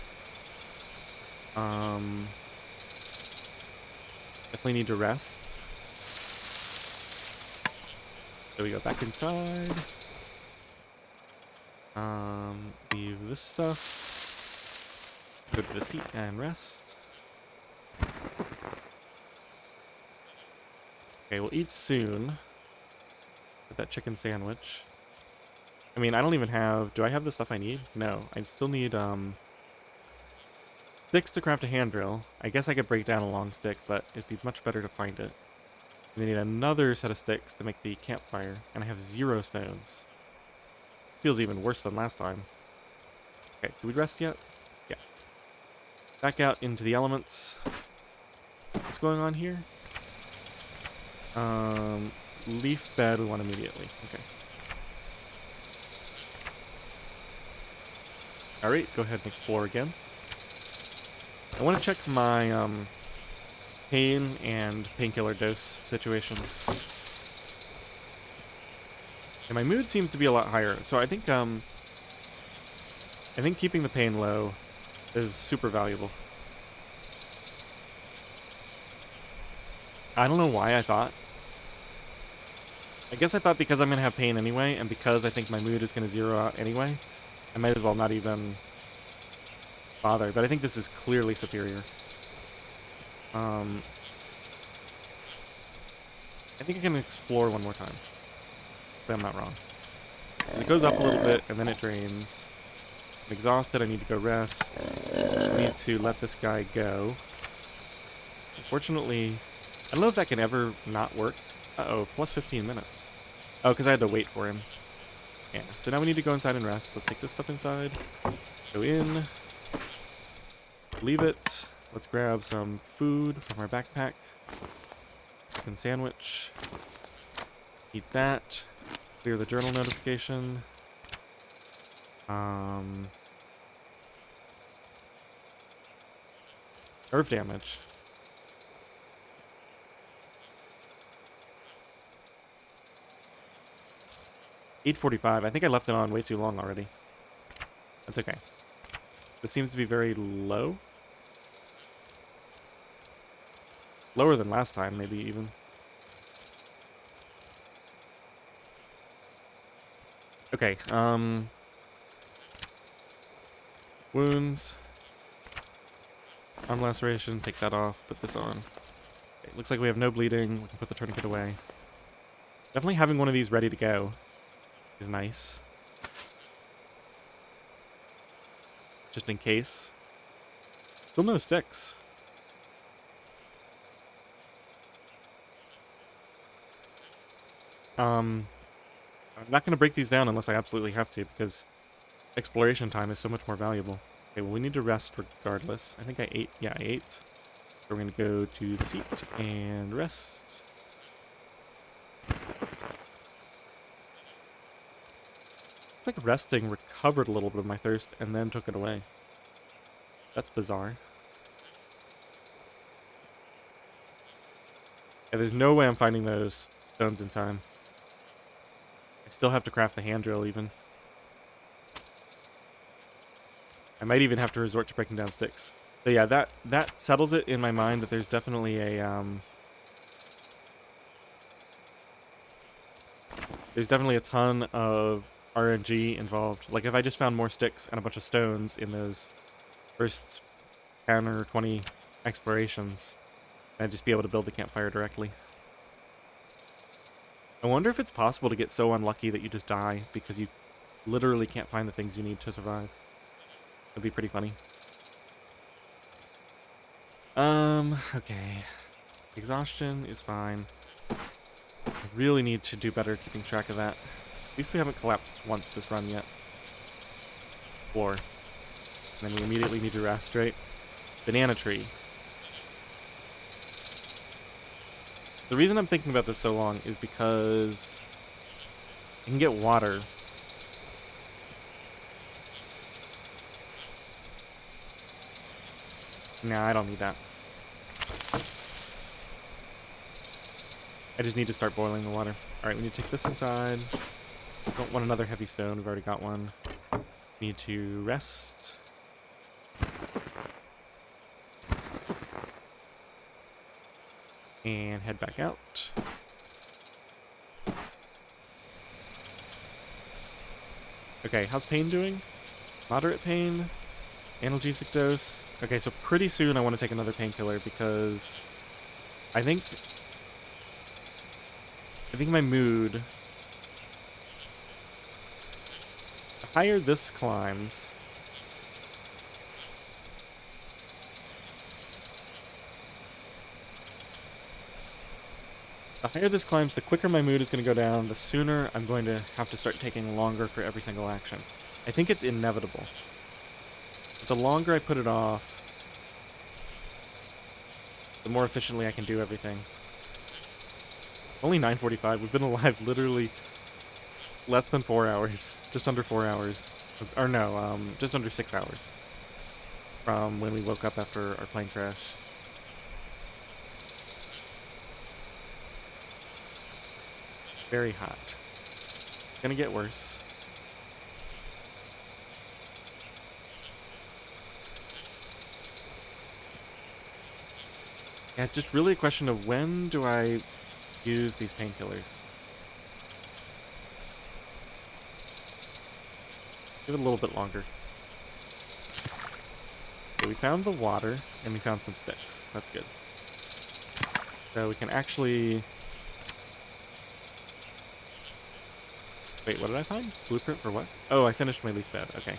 Definitely need to rest. So we go back inside. Leave this stuff. Go to the seat and rest. Okay, we'll eat soon. Get that chicken sandwich. I mean, I don't even have... Do I have the stuff I need? No. I still need, sticks to craft a hand drill. I guess I could break down a long stick, but it'd be much better to find it. And I need another set of sticks to make the campfire, and I have 0 stones. This feels even worse than last time. Okay, did we rest yet? Yeah. Back out into the elements. What's going on here? leaf bed we want immediately. Okay. Alright, go ahead and explore again. I want to check my pain and painkiller dose situation. And my mood seems to be a lot higher, so I think keeping the pain low is super valuable. I don't know why I thought. I guess I thought because I'm going to have pain anyway, and because I think my mood is going to zero out anyway, I might as well not even bother. But I think this is clearly superior. I think I can explore one more time. If I'm not wrong. It goes up a little bit, and then it drains. I'm exhausted, I need to go rest. I need to let this guy go. Unfortunately, I don't know if that can ever not work. Uh-oh, plus 15 minutes. Oh, because I had to wait for him. Yeah, so now we need to go inside and rest. Let's take this stuff inside. Go in. Leave it. Let's grab some food from our backpack. Chicken sandwich. Eat that. Clear the journal notification. Nerve damage. $8:45. I think I left it on way too long already. That's okay. This seems to be very low. Lower than last time, maybe even. Okay, wounds. Arm laceration, take that off, put this on. Okay, looks like we have no bleeding. We can put the tourniquet away. Definitely having one of these ready to go is nice. Just in case. Still no sticks. I'm not going to break these down unless I absolutely have to, because exploration time is so much more valuable. Okay, well, we need to rest regardless. I think I ate. Yeah, I ate. So we're going to go to the seat and rest. It's like resting recovered a little bit of my thirst and then took it away. That's bizarre. Yeah, there's no way I'm finding those stones in time. I still have to craft the hand drill even. I might even have to resort to breaking down sticks. So yeah, that settles it in my mind that there's definitely a there's definitely a ton of RNG involved. Like if I just found more sticks and a bunch of stones in those first 10 or 20 explorations, I'd just be able to build the campfire directly. I wonder if it's possible to get so unlucky that you just die because you literally can't find the things you need to survive. That'd be pretty funny. Okay. Exhaustion is fine. I really need to do better keeping track of that. At least we haven't collapsed once this run yet. Floor. And then we immediately need to rest, right? Banana tree. The reason I'm thinking about this so long is because I can get water. Nah, I don't need that. I just need to start boiling the water. Alright, we need to take this inside. Don't want another heavy stone. We've already got one. Need to rest. And head back out. Okay, how's pain doing? Moderate pain. Analgesic dose. Okay, so pretty soon I want to take another painkiller because I think my mood, the higher this climbs, the quicker my mood is going to go down, the sooner I'm going to have to start taking longer for every single action. I think it's inevitable. But the longer I put it off, the more efficiently I can do everything. Only 9:45. We've been alive literally less than 4 hours. Just under 4 hours. Or no, just under 6 hours. From when we woke up after our plane crash. Very hot. Gonna get worse. Yeah, it's just really a question of when do I use these painkillers. Give it a little bit longer. Okay, we found the water, and we found some sticks. That's good. So we can actually... Wait, what did I find? Blueprint for what? Oh, I finished my leaf bed. Okay.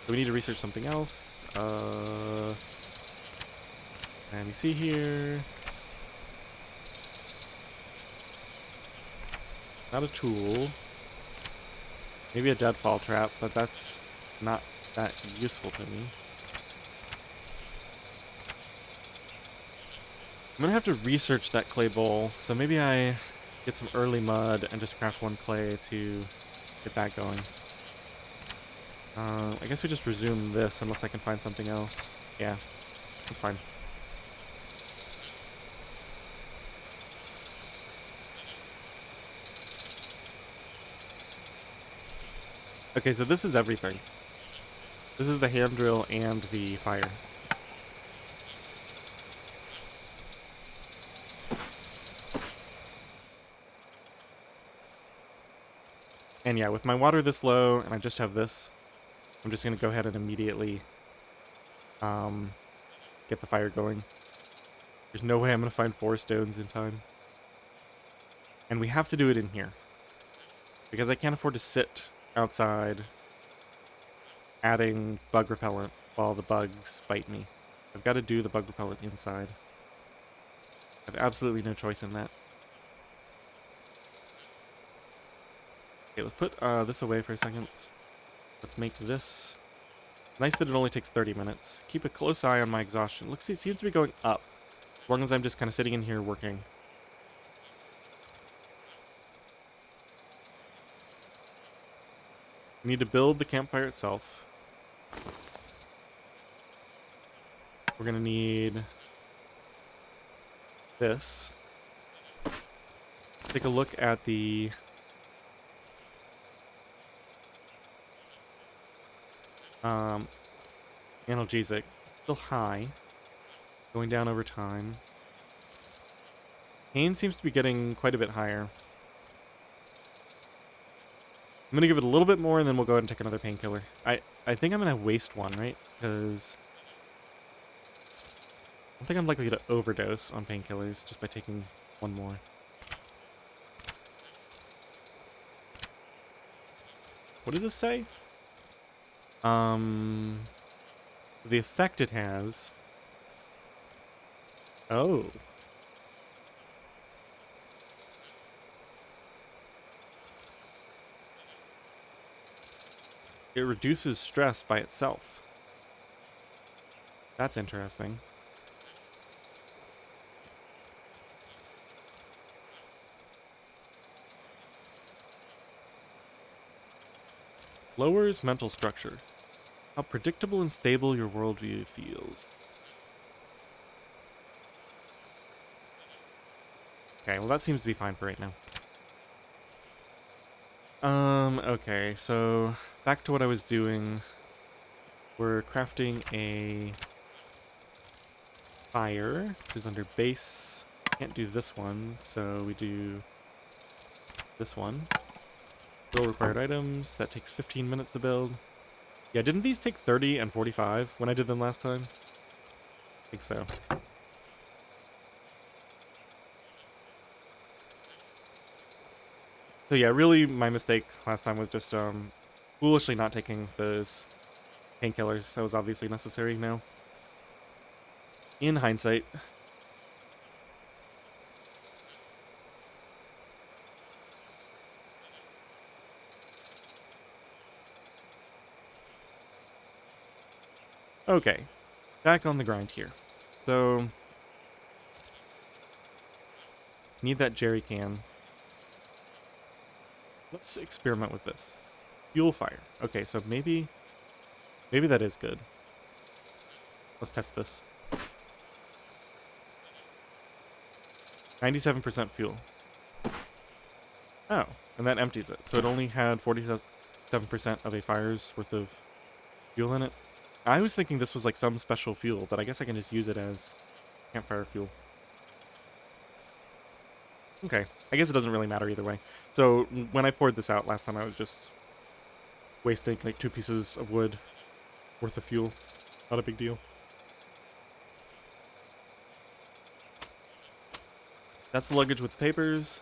So we need to research something else. And you see here... Not a tool. Maybe a deadfall trap, but that's not that useful to me. I'm gonna have to research that clay bowl, so maybe I get some early mud and just craft one clay to get that going. I guess we just resume this unless I can find something else. Yeah, that's fine. Okay, so this is everything. This is the hand drill and the fire. And yeah, with my water this low, and I just have this, I'm just going to go ahead and immediately get the fire going. There's no way I'm going to find 4 stones in time. And we have to do it in here. Because I can't afford to sit outside adding bug repellent while the bugs bite me. I've got to do the bug repellent inside. I have absolutely no choice in that. Okay, let's put this away for a second. Let's make this. Nice that it only takes 30 minutes. Keep a close eye on my exhaustion. Looks, it seems to be going up. As long as I'm just kind of sitting in here working. We need to build the campfire itself. We're going to need this. Take a look at the analgesic. Still high. Going down over time. Pain seems to be getting quite a bit higher. I'm going to give it a little bit more, and then we'll go ahead and take another painkiller. I think I'm going to waste one, right? Because I don't think I'm likely to overdose on painkillers just by taking one more. What does this say? The effect it has... Oh. It reduces stress by itself. That's interesting. Lowers mental structure. How predictable and stable your worldview feels. Okay, well that seems to be fine for right now. Okay, so back to what I was doing. We're crafting a fire, which is under base. Can't do this one, so we do this one. Build required items. That takes 15 minutes to build. Yeah, didn't these take 30 and 45 when I did them last time? I think so. So yeah, really my mistake last time was just foolishly not taking those painkillers. That was obviously necessary now. In hindsight. Okay, back on the grind here. So, need that jerry can. Let's experiment with this. Fuel fire. Okay, so maybe that is good. Let's test this. 97% fuel. Oh, and that empties it. So it only had 47% of a fire's worth of fuel in it. I was thinking this was like some special fuel, but I guess I can just use it as campfire fuel. Okay, I guess it doesn't really matter either way. So when I poured this out last time, I was just wasting like 2 pieces of wood worth of fuel. Not a big deal. That's the luggage with the papers.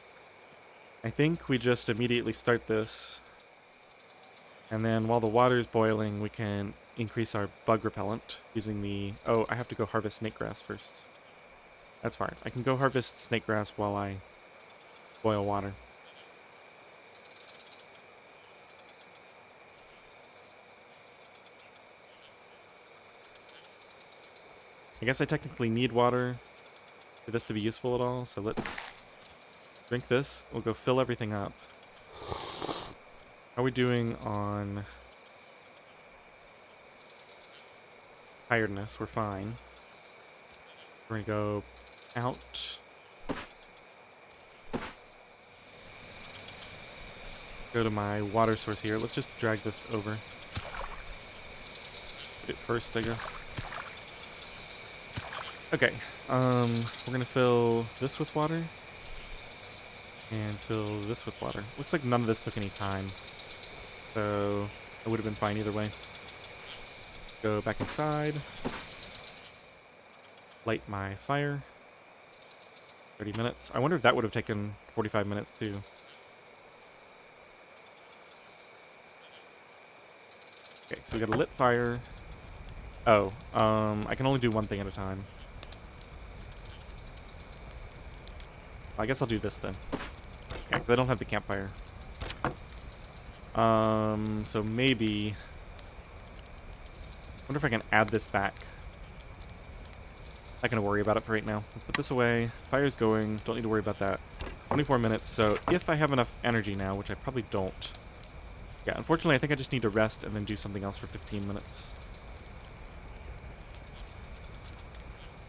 I think we just immediately start this. And then while the water is boiling, we can increase our bug repellent using the... Oh, I have to go harvest snake grass first. That's fine. I can go harvest snake grass while I boil water. I guess I technically need water for this to be useful at all, so let's drink this. We'll go fill everything up. How are we doing on tiredness? We're fine. We're gonna go out. Go to my water source here. Let's just drag this over. Put it first, I guess. Okay, we're gonna fill this with water. And fill this with water. Looks like none of this took any time. So, it would have been fine either way. Go back inside. Light my fire. 30 minutes. I wonder if that would have taken 45 minutes too. Okay, so we got a lit fire. Oh, I can only do one thing at a time. I guess I'll do this then. Okay, 'cause I don't have the campfire. So maybe... I wonder if I can add this back. Not gonna worry about it for right now. Let's put this away. Fire's going. Don't need to worry about that. 24 minutes, so if I have enough energy now, which I probably don't. Yeah, unfortunately, I think I just need to rest and then do something else for 15 minutes.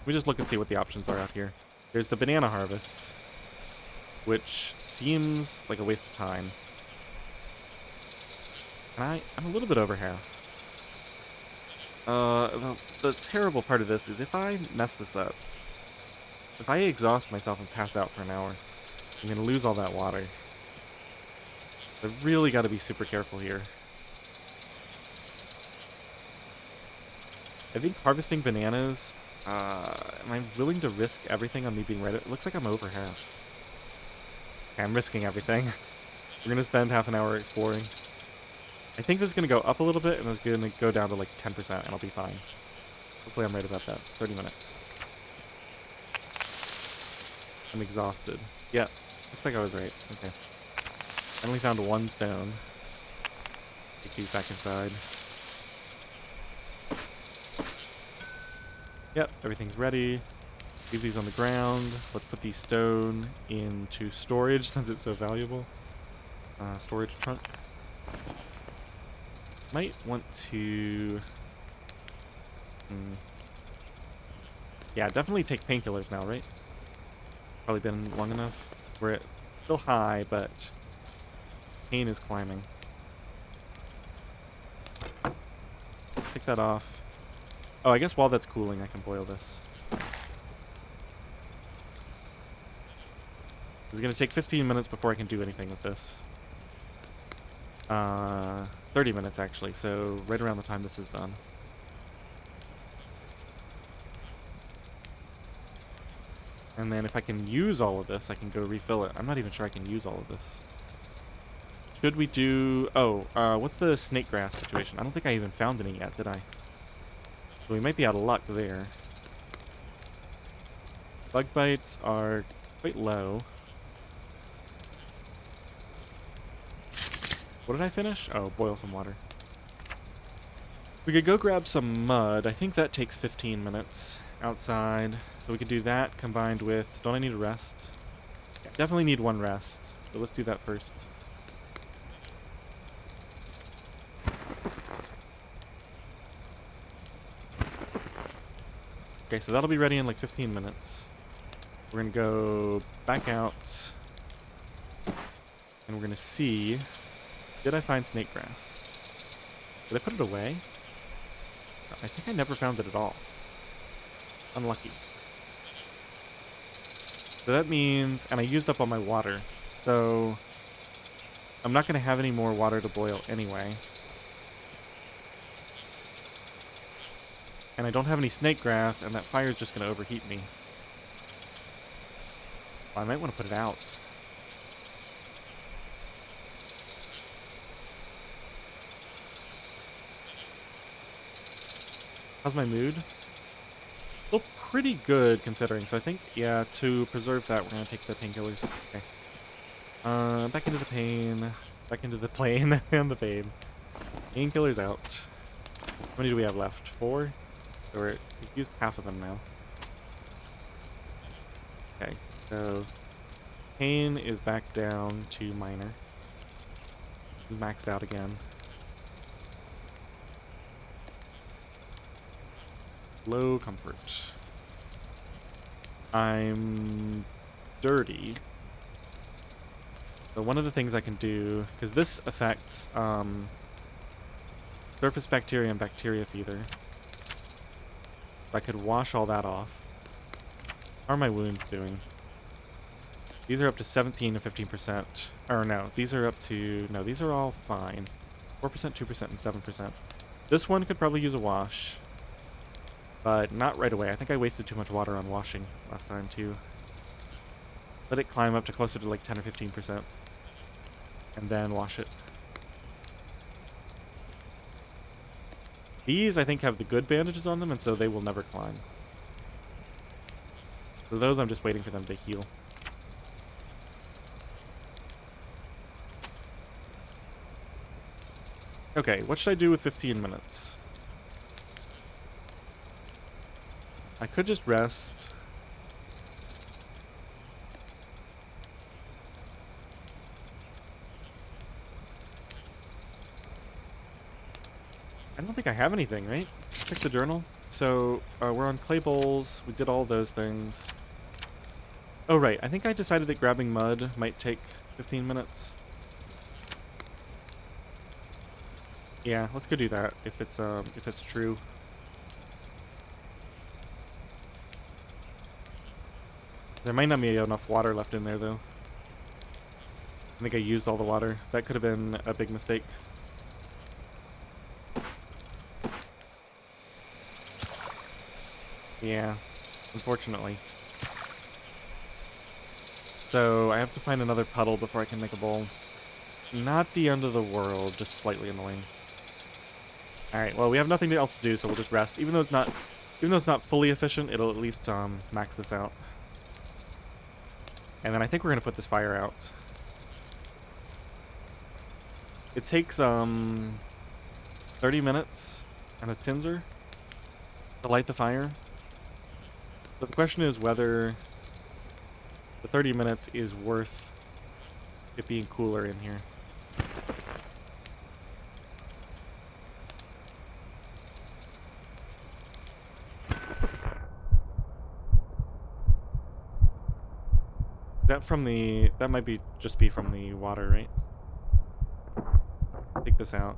We just look and see what the options are out here. There's the banana harvest, which seems like a waste of time. And I'm a little bit over half. The terrible part of this is if I mess this up, if I exhaust myself and pass out for an hour, I'm gonna lose all that water. I really gotta be super careful here. I think harvesting bananas, am I willing to risk everything on me being right? It looks like I'm over half. Okay, I'm risking everything. We're gonna spend half an hour exploring. I think this is gonna go up a little bit, and it's gonna go down to like 10%, and I'll be fine. Hopefully I'm right about that. 30 minutes. I'm exhausted. Yeah, looks like I was right. Okay. I only found 1 stone. Take these back inside. Yep, everything's ready. Leave these on the ground. Let's put the stone into storage since it's so valuable. Storage trunk. Might want to... Yeah, definitely take painkillers now, right? Probably been long enough. We're at still high, but pain is climbing. Take that off. Oh, I guess while that's cooling, I can boil this. It's gonna take 15 minutes before I can do anything with this. 30 minutes actually, so right around the time this is done. And then if I can use all of this, I can go refill it. I'm not even sure I can use all of this. Should we do... Oh, what's the snake grass situation? I don't think I even found any yet, did I? So we might be out of luck there. Bug bites are quite low. What did I finish? Oh, boil some water. We could go grab some mud. I think that takes 15 minutes outside. So we could do that combined with... Don't I need a rest? Yeah, definitely need 1 rest. So let's do that first. Okay, so that'll be ready in like 15 minutes. We're gonna go back out, and we're gonna see, did I find snake grass? Did I put it away? I think I never found it at all. Unlucky. So that means, and I used up all my water, so I'm not gonna have any more water to boil anyway. And I don't have any snake grass, and that fire is just gonna overheat me. Well, I might want to put it out. How's my mood? Still pretty good considering. So I think, yeah, to preserve that, we're gonna take the painkillers. Okay. Back into the pain. Back into the plane and the pain. Painkillers out. How many do we have left? 4? So we've used half of them now. Okay, so pain is back down to minor. It's maxed out again. Low comfort. I'm dirty. So one of the things I can do, because this affects surface bacteria and bacteria fever. I could wash all that off. How are my wounds doing? These are up to 17 to 15%. Or no, these are up to... No, these are all fine. 4%, 2%, and 7%. This one could probably use a wash. But not right away. I think I wasted too much water on washing last time, too. Let it climb up to closer to like 10 or 15%. And then wash it. These, I think, have the good bandages on them, and so they will never climb. So those, I'm just waiting for them to heal. Okay, what should I do with 15 minutes? I could just rest. I don't think I have anything, right? Check the journal. So, we're on clay bowls. We did all those things. Oh, right. I think I decided that grabbing mud might take 15 minutes. Yeah, let's go do that if it's true. There might not be enough water left in there, though. I think I used all the water. That could have been a big mistake. Yeah, unfortunately. So I have to find another puddle before I can make a bowl. Not the end of the world, just slightly annoying. Alright, well, we have nothing else to do, so we'll just rest. Even though it's not fully efficient, it'll at least max this out. And then I think we're gonna put this fire out. It takes 30 minutes and a tinsel to light the fire. But the question is whether the 30 minutes is worth it being cooler in here. That might be just be from the water, right? Take this out.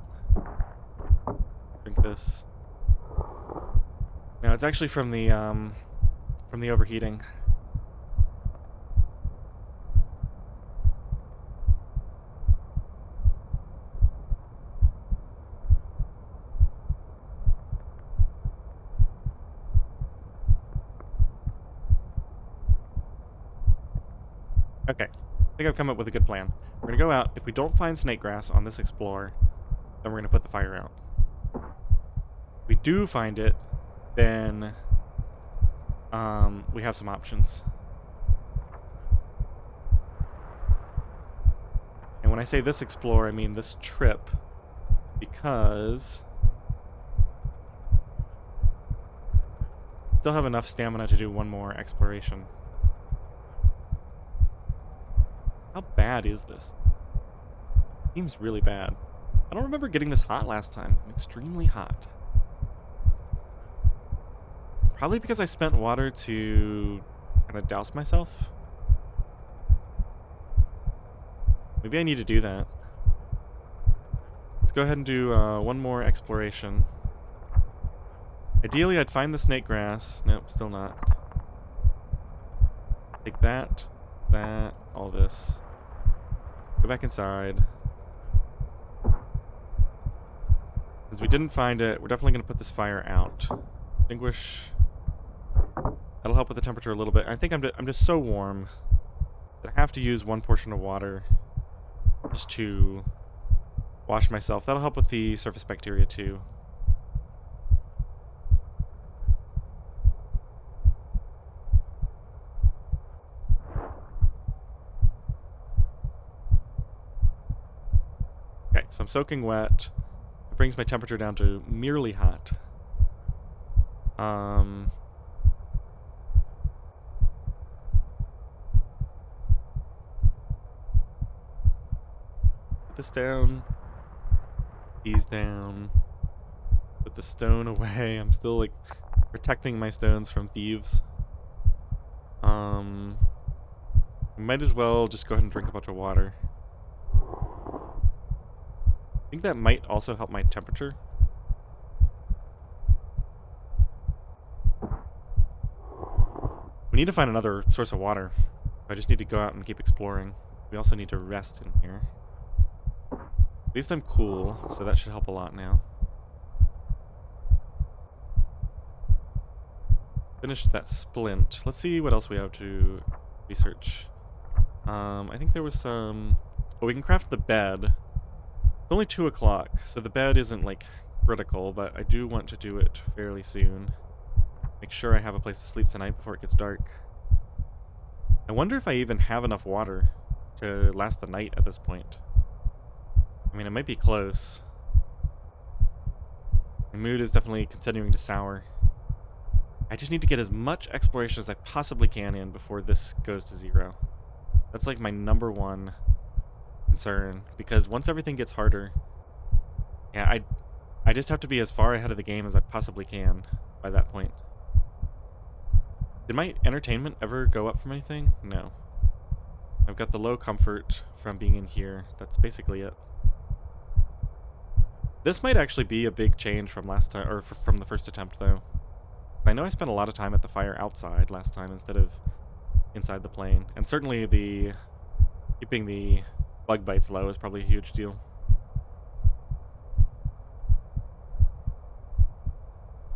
Drink this. No, it's actually from the overheating. Okay, I think I've come up with a good plan. We're gonna go out. If we don't find snake grass on this explorer, then we're gonna put the fire out. If we do find it, then we have some options. And when I say this explorer, I mean this trip, because I still have enough stamina to do one more exploration. How bad is this? Seems really bad. I don't remember getting this hot last time. I'm extremely hot. Probably because I spent water to kind of douse myself. Maybe I need to do that. Let's go ahead and do one more exploration. Ideally, I'd find the snake grass. Nope, still not. Take that, all this. Go back inside. Since we didn't find it, we're definitely going to put this fire out. Extinguish. That'll help with the temperature a little bit. I think I'm just so warm that I have to use one portion of water just to wash myself. That'll help with the surface bacteria too. Okay, so I'm soaking wet. It brings my temperature down to merely hot. Put this down. These down. Put the stone away. I'm still like protecting my stones from thieves. Might as well just go ahead and drink a bunch of water. I think that might also help my temperature. We need to find another source of water. I just need to go out and keep exploring. We also need to rest in here. At least I'm cool, so that should help a lot now. Finish that splint. Let's see what else we have to research. I think there was some... Well, we can craft the bed. It's only 2 o'clock, so the bed isn't, like, critical, but I do want to do it fairly soon. Make sure I have a place to sleep tonight before it gets dark. I wonder if I even have enough water to last the night at this point. I mean, it might be close. My mood is definitely continuing to sour. I just need to get as much exploration as I possibly can in before this goes to 0. That's like my #1 concern, because once everything gets harder, yeah, I just have to be as far ahead of the game as I possibly can by that point. Did my entertainment ever go up from anything? No. I've got the low comfort from being in here. That's basically it. This might actually be a big change from last time, or from the first attempt, though. I know I spent a lot of time at the fire outside last time instead of inside the plane. And certainly keeping the bug bites low is probably a huge deal.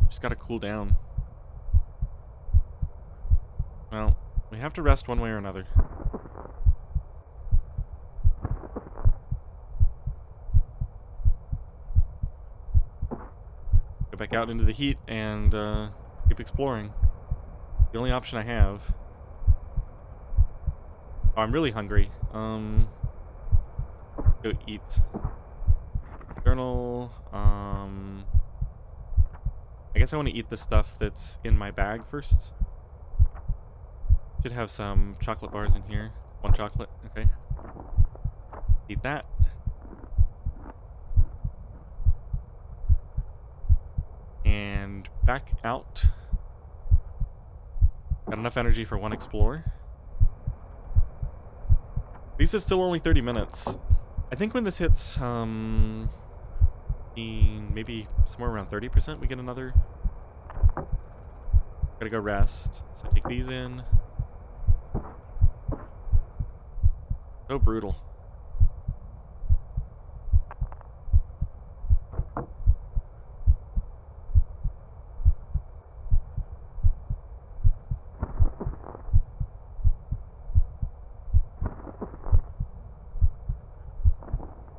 Just gotta cool down. Well, we have to rest one way or another. Go back out into the heat and keep exploring. The only option I have. Oh, I'm really hungry. Go eat. Journal. I guess I want to eat the stuff that's in my bag first. Should have some chocolate bars in here. 1 chocolate. Okay. Eat that. And back out. Got enough energy for 1 explore. At least it's still only 30 minutes. I think when this hits, maybe somewhere around 30%, we get another. Gotta go rest. So take these in. So brutal.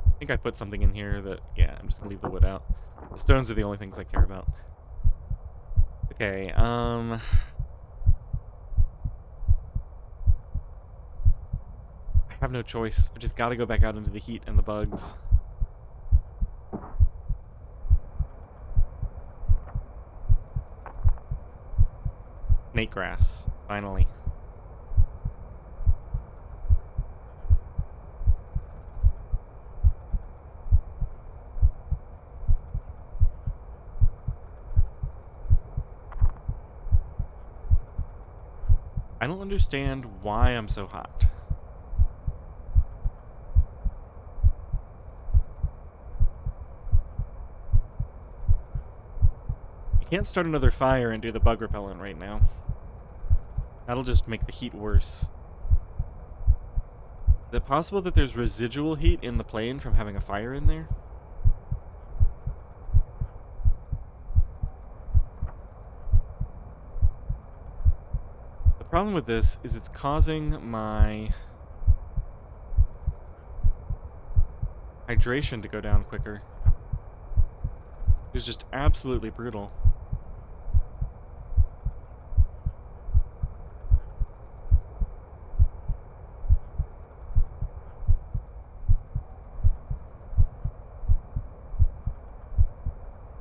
I think I put something in here that, yeah, I'm just gonna leave the wood out. The stones are the only things I care about. Okay, I have no choice. I just gotta go back out into the heat and the bugs. Snake grass, finally. I don't understand why I'm so hot. I can't start another fire and do the bug repellent right now. That'll just make the heat worse. Is it possible that there's residual heat in the plane from having a fire in there? The problem with this is it's causing my hydration to go down quicker. It's just absolutely brutal.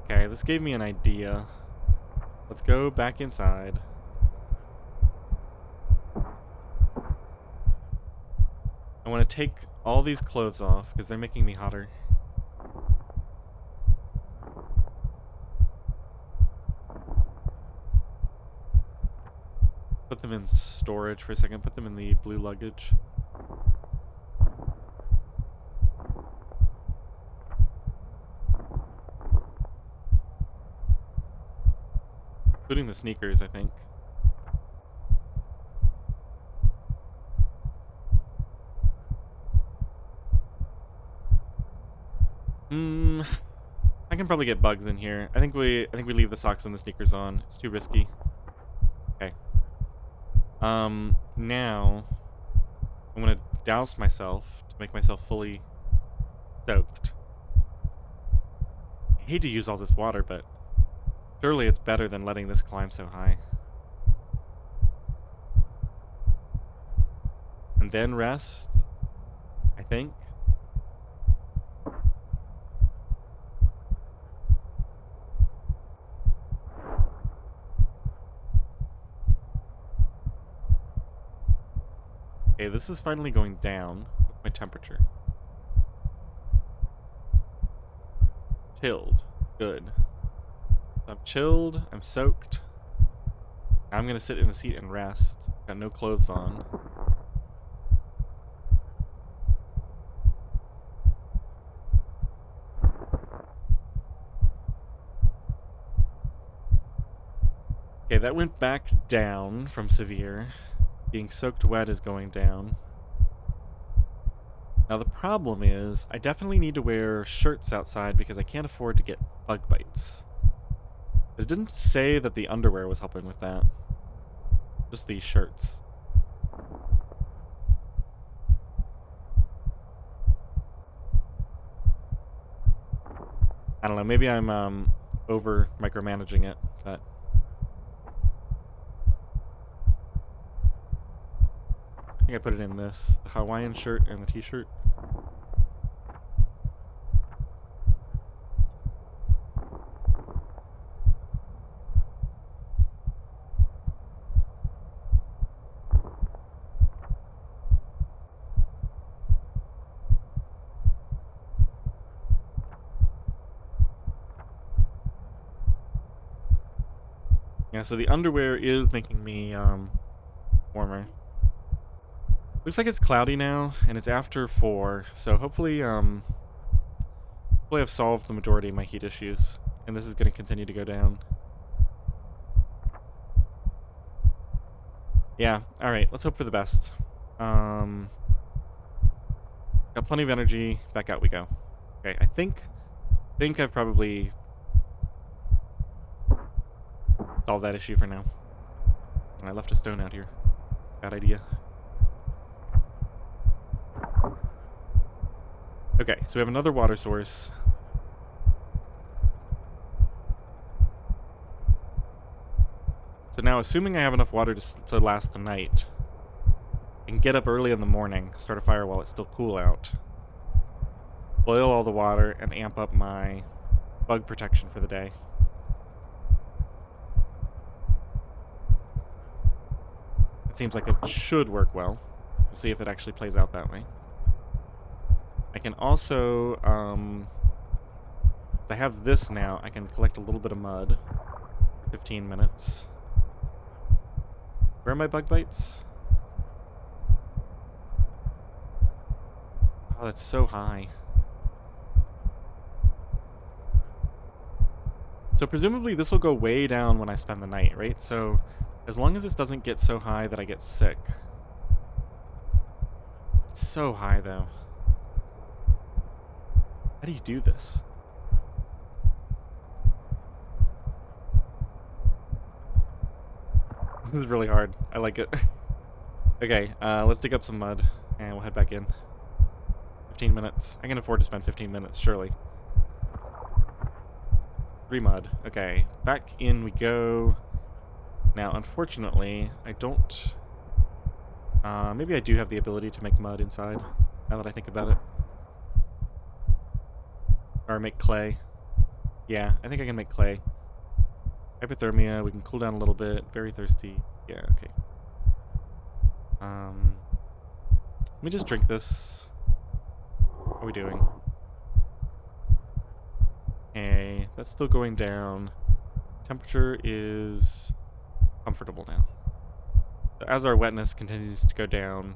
Okay, this gave me an idea. Let's go back inside. I want to take all these clothes off because they're making me hotter. Put them in storage for a second. Put them in the blue luggage. Including the sneakers, I think. I can probably get bugs in here. I think we leave the socks and the sneakers on. It's too risky. Okay. Now I'm gonna douse myself to make myself fully soaked. I hate to use all this water, but surely it's better than letting this climb so high. And then rest, I think. Okay, this is finally going down with my temperature. Chilled. Good. I'm chilled. I'm soaked. Now I'm gonna sit in the seat and rest. Got no clothes on. Okay, that went back down from severe. Being soaked wet is going down. Now the problem is, I definitely need to wear shirts outside because I can't afford to get bug bites. It didn't say that the underwear was helping with that. Just these shirts. I don't know, maybe I'm over micromanaging it, but I think I put it in this Hawaiian shirt and the t-shirt. Yeah, so the underwear is making me warmer. Looks like it's cloudy now, and it's after 4, so hopefully I've solved the majority of my heat issues, and this is going to continue to go down. Yeah, alright, let's hope for the best. Got plenty of energy, back out we go. Okay, I think I've probably solved that issue for now. I left a stone out here. Bad idea. Okay, so we have another water source. So now, assuming I have enough water to last the night, I can get up early in the morning, start a fire while it's still cool out, boil all the water, and amp up my bug protection for the day. It seems like it should work well. We'll see if it actually plays out that way. I can also, if I have this now, I can collect a little bit of mud for 15 minutes. Where are my bug bites? Oh, that's so high. So presumably this will go way down when I spend the night, right? So as long as this doesn't get so high that I get sick. It's so high though. How do you do this? This is really hard. I like it. Okay, let's dig up some mud and we'll head back in. 15 minutes. I can afford to spend 15 minutes, surely. 3 mud. Okay, back in we go. Now, unfortunately, I don't... maybe I do have the ability to make mud inside, now that I think about it. Or make clay. Yeah, I think I can make clay. Hypothermia, we can cool down a little bit. Very thirsty. Yeah, okay. Let me just drink this. How are we doing? Okay, that's still going down. Temperature is comfortable now. So as our wetness continues to go down,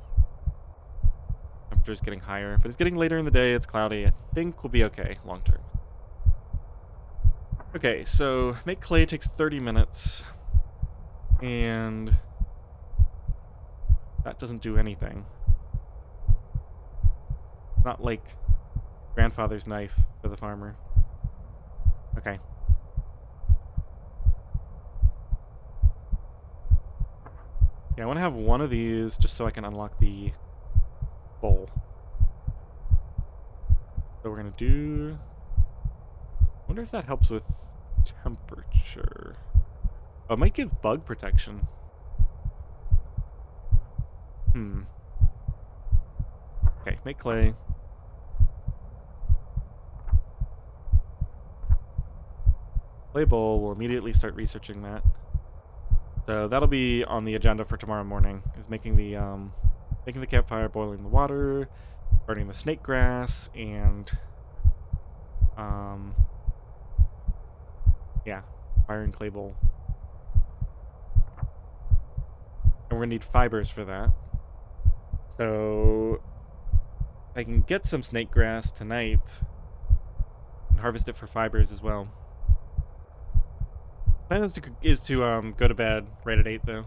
temperature is getting higher, but it's getting later in the day. It's cloudy. I think we'll be okay long term. Okay, so make clay takes 30 minutes, and that doesn't do anything. Not like grandfather's knife for the farmer. Okay. Yeah, I want to have one of these just so I can unlock the bowl. So we're going to do... I wonder if that helps with temperature. Oh, it might give bug protection. Okay, make clay. Clay bowl, we'll immediately start researching that. So that'll be on the agenda for tomorrow morning, is making the campfire, boiling the water, burning the snake grass, and yeah, firing clay bowl. And we're gonna need fibers for that. So I can get some snake grass tonight and harvest it for fibers as well. Plan is to go to bed right at 8 though.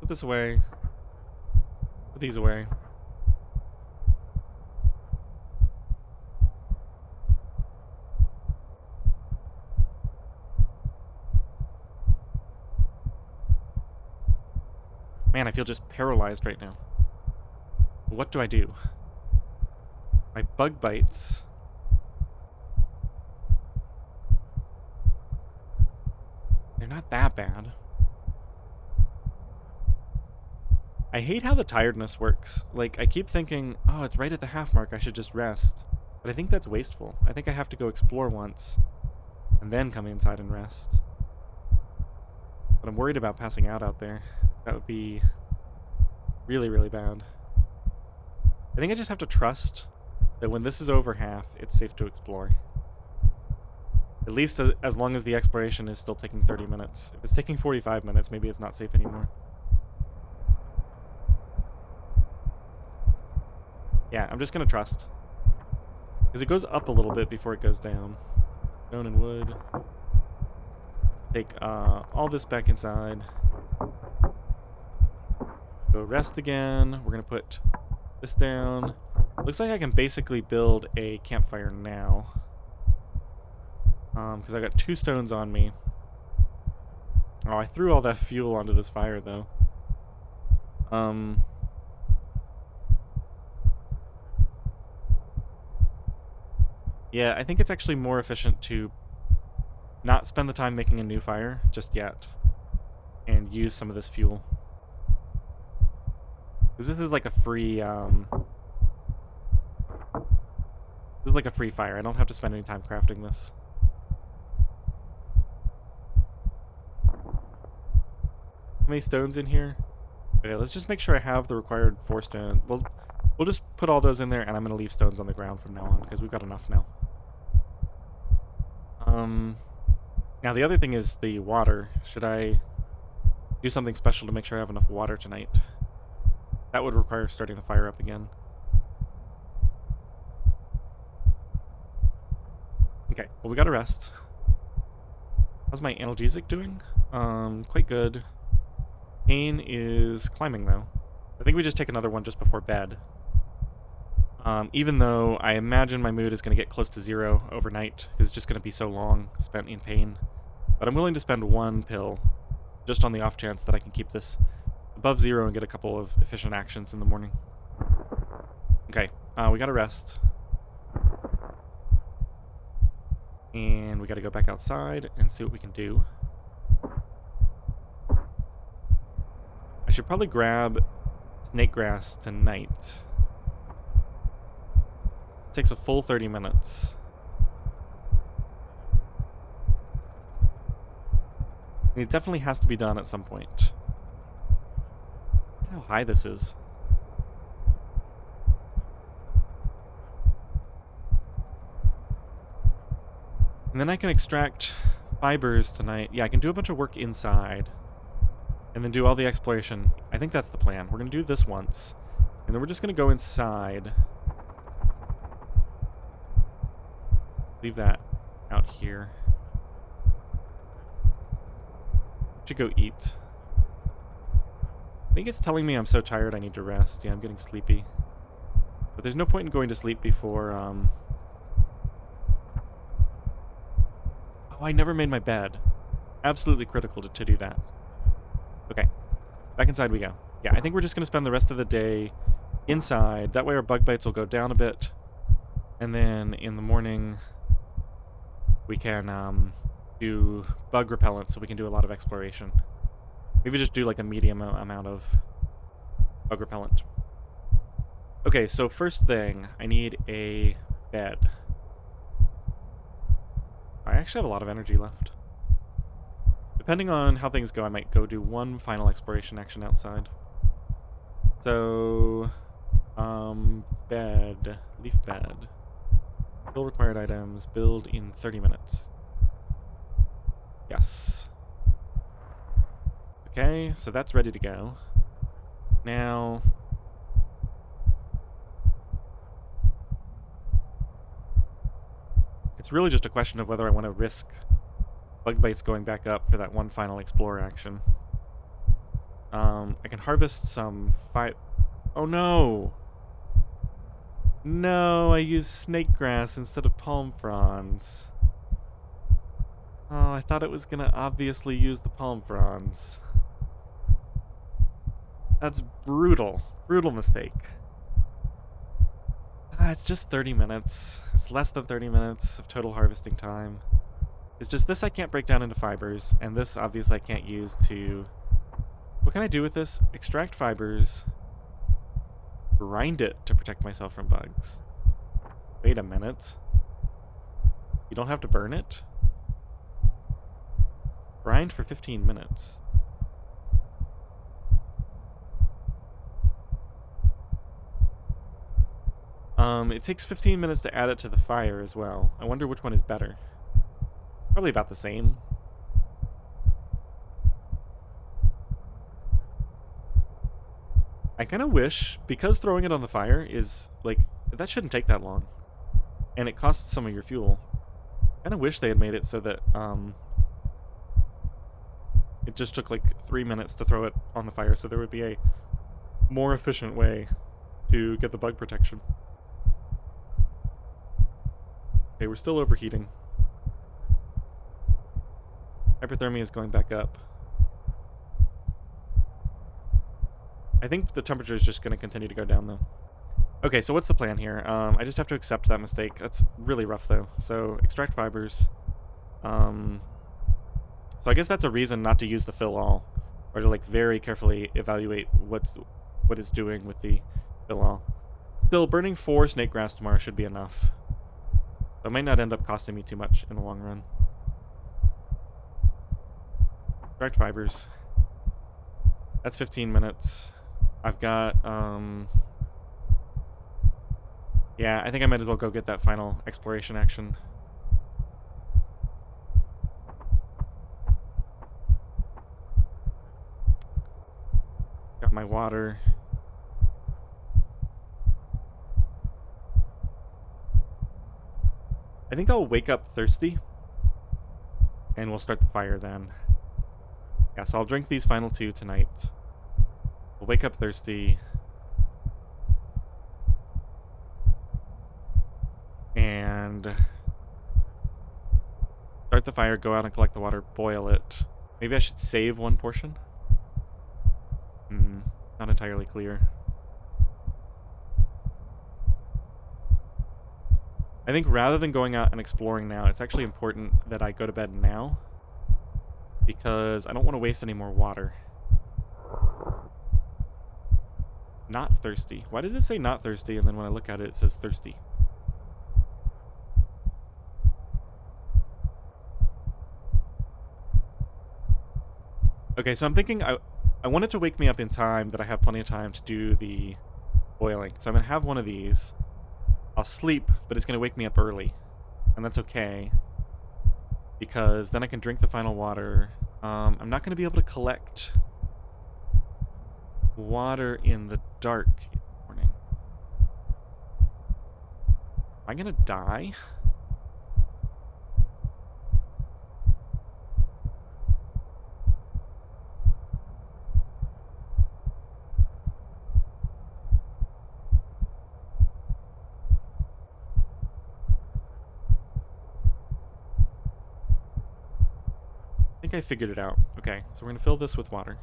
Put this away. Put these away. Man, I feel just paralyzed right now. What do I do? My bug bites. They're not that bad. I hate how the tiredness works. Like, I keep thinking, oh, it's right at the half mark, I should just rest. But I think that's wasteful. I think I have to go explore once, and then come inside and rest. But I'm worried about passing out there. That would be really, really bad. I think I just have to trust that when this is over half, it's safe to explore. At least as long as the exploration is still taking 30 minutes. If it's taking 45 minutes, maybe it's not safe anymore. Yeah, I'm just gonna trust. Because it goes up a little bit before it goes down. Stone and wood. Take all this back inside. Go rest again. We're gonna put this down. Looks like I can basically build a campfire now. Because I got 2 stones on me. Oh, I threw all that fuel onto this fire, though. Yeah, I think it's actually more efficient to not spend the time making a new fire just yet. And use some of this fuel. Because this is like a free, this is like a free fire. I don't have to spend any time crafting this. How many stones in here? Okay, let's just make sure I have the required 4 stones. We'll just put all those in there, and I'm going to leave stones on the ground from now on, because we've got enough now. Now the other thing is the water. Should I do something special to make sure I have enough water tonight. That would require starting the fire up again. Okay, well, we gotta rest. How's my analgesic doing? Quite good. Pain is climbing, though. I think we just take another one just before bed. Even though I imagine my mood is going to get close to 0 overnight, because it's just going to be so long spent in pain. But I'm willing to spend one pill, just on the off chance that I can keep this above 0 and get a couple of efficient actions in the morning. Okay, we gotta rest. And we gotta go back outside and see what we can do. I should probably grab snake grass tonight. It takes a full 30 minutes. It definitely has to be done at some point. Look how high this is. And then I can extract fibers tonight. Yeah, I can do a bunch of work inside. And then do all the exploration. I think that's the plan. We're going to do this once. And then we're just going to go inside. Leave that out here. Should go eat. I think it's telling me I'm so tired I need to rest. Yeah, I'm getting sleepy. But there's no point in going to sleep before, Oh, I never made my bed. Absolutely critical to do that. Okay. Back inside we go. Yeah, I think we're just going to spend the rest of the day inside. That way our bug bites will go down a bit. And then in the morning, we can do bug repellent so we can do a lot of exploration. Maybe just do like a medium amount of bug repellent. Okay, so first thing, I need a bed. I actually have a lot of energy left. Depending on how things go, I might go do one final exploration action outside. So, bed, leaf bed. Build required items, build in 30 minutes. Yes. Okay, so that's ready to go. Now, it's really just a question of whether I want to risk bug bites going back up for that one final explore action. I can harvest some Oh no! No, I used snake grass instead of palm fronds. Oh, I thought it was gonna obviously use the palm fronds. That's brutal. Brutal mistake. It's just 30 minutes. It's less than 30 minutes of total harvesting time. It's just this I can't break down into fibers, and this obviously I can't use to... What can I do with this? Extract fibers. Grind it to protect myself from bugs. Wait a minute. You don't have to burn it? Grind for 15 minutes. It takes 15 minutes to add it to the fire as well. I wonder which one is better. Probably about the same. I kind of wish, because throwing it on the fire is, like, that shouldn't take that long. And it costs some of your fuel. I kind of wish they had made it so that, it just took, like, 3 minutes to throw it on the fire, so there would be a more efficient way to get the bug protection. Okay, we're still overheating. Hyperthermia is going back up. I think the temperature is just going to continue to go down, though. Okay, so what's the plan here? I just have to accept that mistake. That's really rough, though. So, extract fibers. So I guess that's a reason not to use the fill all, or to, like, very carefully evaluate what it's doing with the fill all. Still, burning 4 snake grass tomorrow should be enough. It might not end up costing me too much in the long run. Extract fibers. That's 15 minutes. I've got, yeah, I think I might as well go get that final exploration action. my water. I think I'll wake up thirsty, and we'll start the fire then. Yeah, so I'll drink these final 2 tonight. We'll wake up thirsty. And start the fire, go out and collect the water, boil it. Maybe I should save 1 portion? Not entirely clear. I think rather than going out and exploring now, it's actually important that I go to bed now, because I don't want to waste any more water. Not thirsty. Why does it say not thirsty, and then when I look at it, it says thirsty? Okay, so I'm thinking I want it to wake me up in time that I have plenty of time to do the boiling. So I'm going to have one of these. I'll sleep, but it's going to wake me up early. And that's okay, because then I can drink the final water. I'm not going to be able to collect water in the dark in the morning. Am I going to die? I think I figured it out. Okay, so we're going to fill this with water.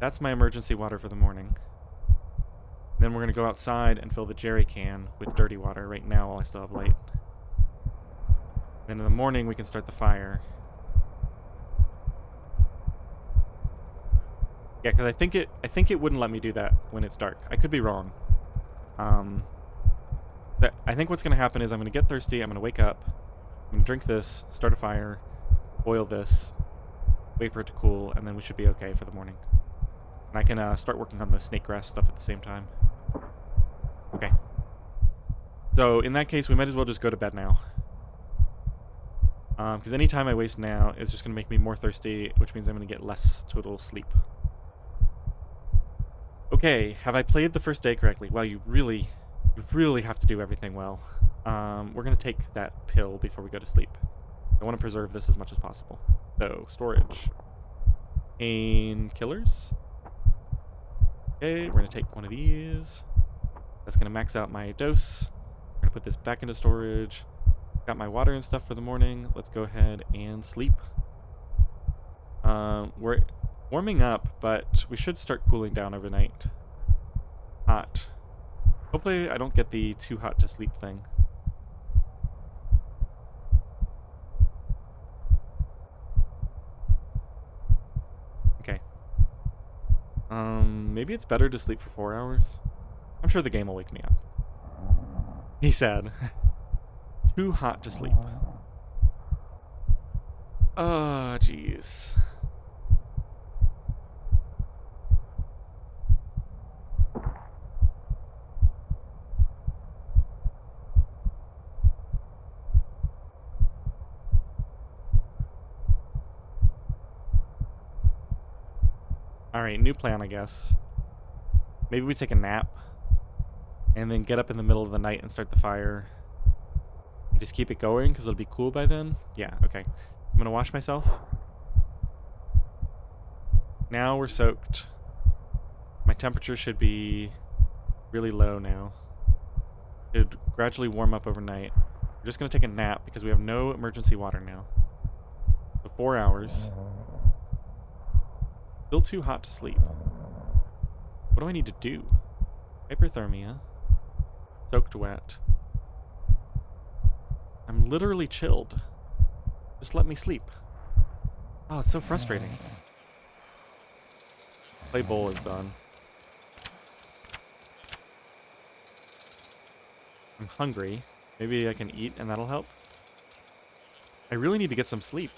That's my emergency water for the morning. Then we're going to go outside and fill the jerry can with dirty water right now while I still have light. Then in the morning we can start the fire. Yeah, because I think it wouldn't let me do that when it's dark. I could be wrong. I think what's going to happen is I'm going to get thirsty, I'm going to wake up, I'm going to drink this, start a fire, boil this, wait for it to cool, and then we should be okay for the morning. And I can start working on the snake grass stuff at the same time. Okay. So in that case, we might as well just go to bed now. Because any time I waste now is just going to make me more thirsty, which means I'm going to get less total sleep. Okay, have I played the first day correctly? Wow, you really have to do everything well. We're going to take that pill before we go to sleep. I want to preserve this as much as possible. So, storage. Painkillers. Okay, we're going to take one of these. That's going to max out my dose. We're going to put this back into storage. Got my water and stuff for the morning. Let's go ahead and sleep. We're warming up, but we should start cooling down overnight. Hot. Hopefully I don't get the too hot to sleep thing. Okay. Maybe it's better to sleep for 4 hours. I'm sure the game will wake me up. He said. Too hot to sleep. Oh, jeez. Alright, new plan, I guess. Maybe we take a nap and then get up in the middle of the night and start the fire. And just keep it going because it'll be cool by then. Yeah, okay. I'm going to wash myself. Now we're soaked. My temperature should be really low now. It should gradually warm up overnight. We're just going to take a nap because we have no emergency water now. So 4 hours. Still too hot to sleep. What do I need to do? Hyperthermia. Soaked wet. I'm literally chilled. Just let me sleep. Oh, it's so frustrating. Play bowl is done. I'm hungry. Maybe I can eat and that'll help. I really need to get some sleep.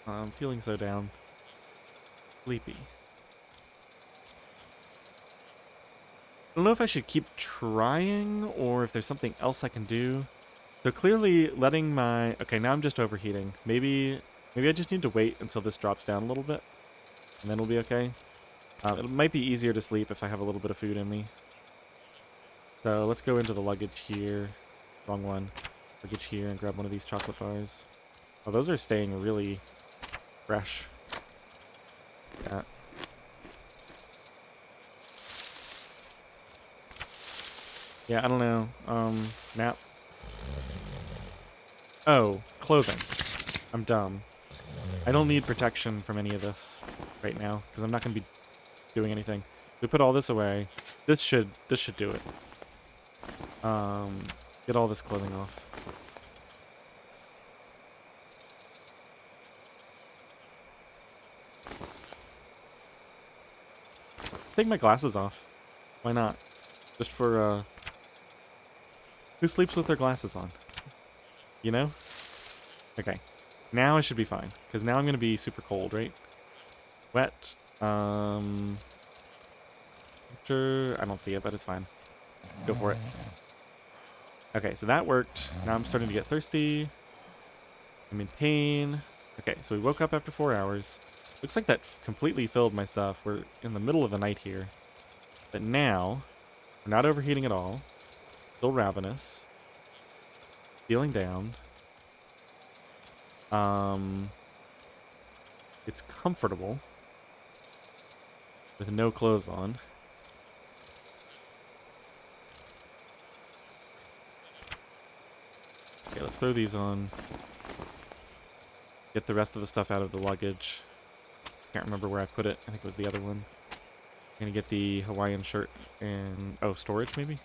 I'm feeling so down. Sleepy. I don't know if I should keep trying or if there's something else I can do. So clearly letting my... Okay, now I'm just overheating. Maybe I just need to wait until this drops down a little bit. And then we'll be okay. It might be easier to sleep if I have a little bit of food in me. So let's go into the luggage here. Wrong one. Luggage here and grab one of these chocolate bars. Oh, those are staying really fresh. Yeah. Yeah, I don't know. Nap. Oh, clothing. I'm dumb. I don't need protection from any of this right now because I'm not going to be doing anything. We put all this away. This should do it. Get all this clothing off. Take my glasses off. Why not? Just for who sleeps with their glasses on? You know? Okay. Now I should be fine because now I'm going to be super cold, right? Wet. Sure, I don't see it, but it's fine. Go for it. Okay, so that worked. Now I'm starting to get thirsty. I'm in pain. Okay, so we woke up after 4 hours. Looks like that completely filled my stuff. We're in the middle of the night here. But now, we're not overheating at all. Still ravenous. Feeling down. It's comfortable. With no clothes on. Okay, let's throw these on. Get the rest of the stuff out of the luggage. Can't remember where I put it. I think it was the other one. I'm gonna get the Hawaiian shirt and... oh, storage maybe?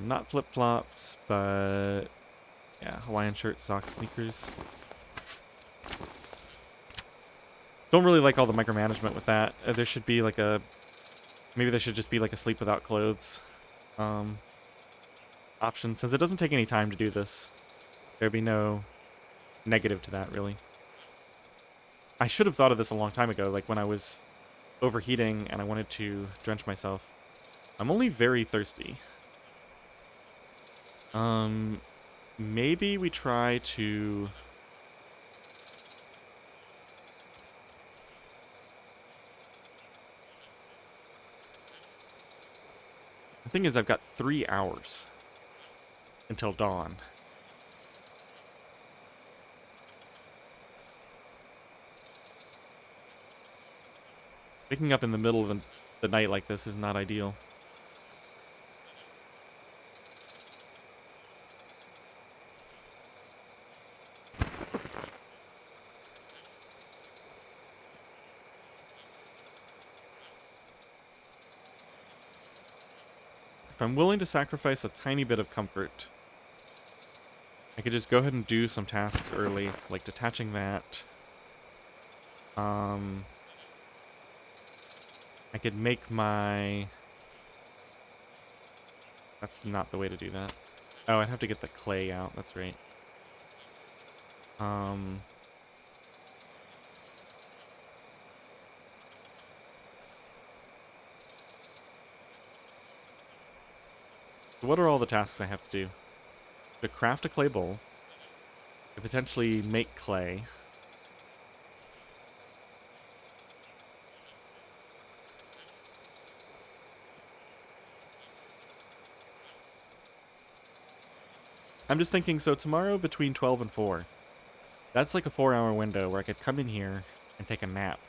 Not flip-flops, but... yeah, Hawaiian shirt, socks, sneakers. Don't really like all the micromanagement with that. There should be like a... maybe there should just be like a sleep without clothes option. Since it doesn't take any time to do this, there'd be no negative to that, really. I should have thought of this a long time ago, like when I was overheating and I wanted to drench myself. I'm only very thirsty. Maybe we try to... the thing is, I've got 3 hours until dawn. Waking up in the middle of the night like this is not ideal. If I'm willing to sacrifice a tiny bit of comfort, I could just go ahead and do some tasks early, like detaching that. I could make my... that's not the way to do that. Oh, I'd have to get the clay out, that's right. What are all the tasks I have to do? To craft a clay bowl. To potentially make clay. I'm just thinking, so tomorrow between 12 and 4. That's like a 4-hour window where I could come in here and take a nap.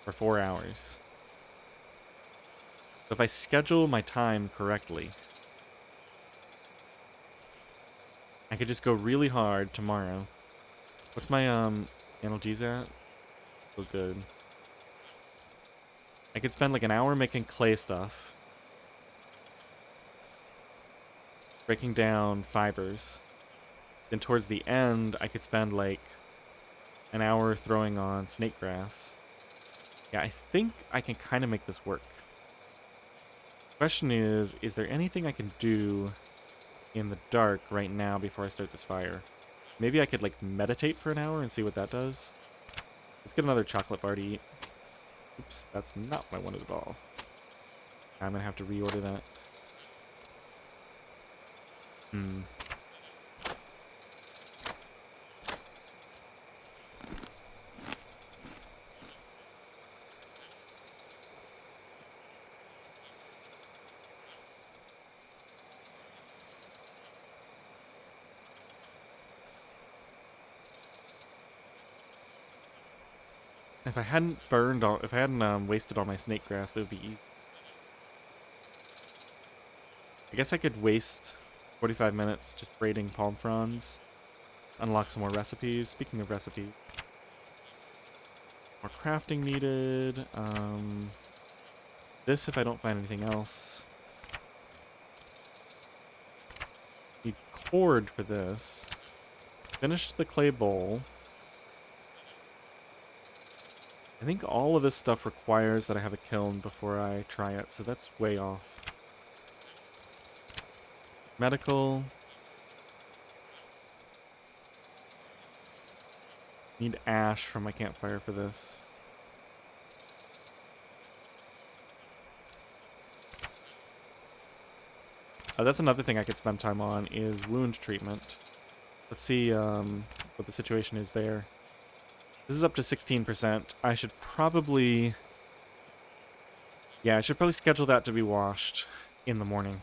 For 4 hours. So if I schedule my time correctly, I could just go really hard tomorrow. What's my analgesic at? So good. I could spend like an hour making clay stuff. Breaking down fibers. Then towards the end, I could spend like an hour throwing on snake grass. Yeah, I think I can kind of make this work. Question is there anything I can do in the dark right now before I start this fire? Maybe I could like meditate for an hour and see what that does. Let's get another chocolate bar to eat. Oops, that's not what I wanted at all. I'm gonna have to reorder that. If I hadn't burned all, if I hadn't wasted all my snake grass, that would be easy. I guess I could waste 45 minutes just braiding palm fronds, unlock some more recipes. Speaking of recipes, more crafting needed. This if I don't find anything else. Need cord for this. Finished the clay bowl. I think all of this stuff requires that I have a kiln before I try it, so that's way off. Medical. Need ash from my campfire for this. That's another thing I could spend time on is wound treatment. Let's see what the situation is there. This is up to 16%. I should probably... Yeah, I should probably schedule that to be washed in the morning.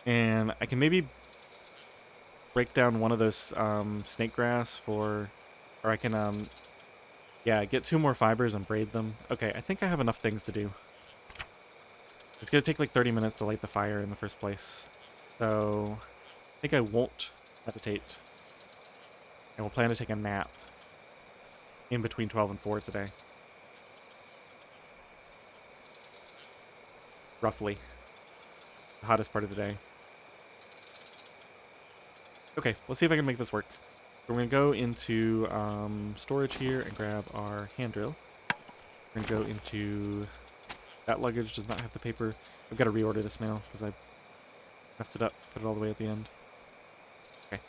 And I can maybe break down one of those snake grass for... Or I can, yeah, get 2 more fibers and braid them. Okay, I think I have enough things to do. It's going to take like 30 minutes to light the fire in the first place. So, I think I won't meditate. And we'll plan to take a nap in between 12 and 4 today. Roughly. The hottest part of the day. Okay, let's see if I can make this work. So we're going to go into storage here and grab our hand drill. We're going to go into... That luggage does not have the paper. I've got to reorder this now because I messed it up. Put it all the way at the end. Okay.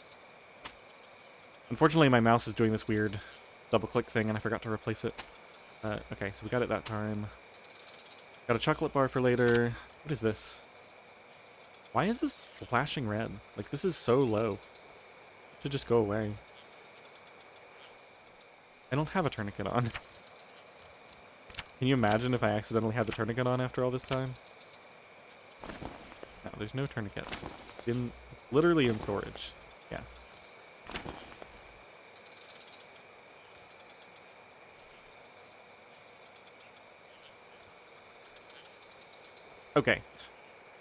Unfortunately, my mouse is doing this weird double-click thing and I forgot to replace it. Okay, so we got it that time. Got a chocolate bar for later. What is this? Why is this flashing red? Like, this is so low. It should just go away. I don't have a tourniquet on. Can you imagine if I accidentally had the tourniquet on after all this time? No, there's no tourniquet. It's literally in storage. Yeah. Okay.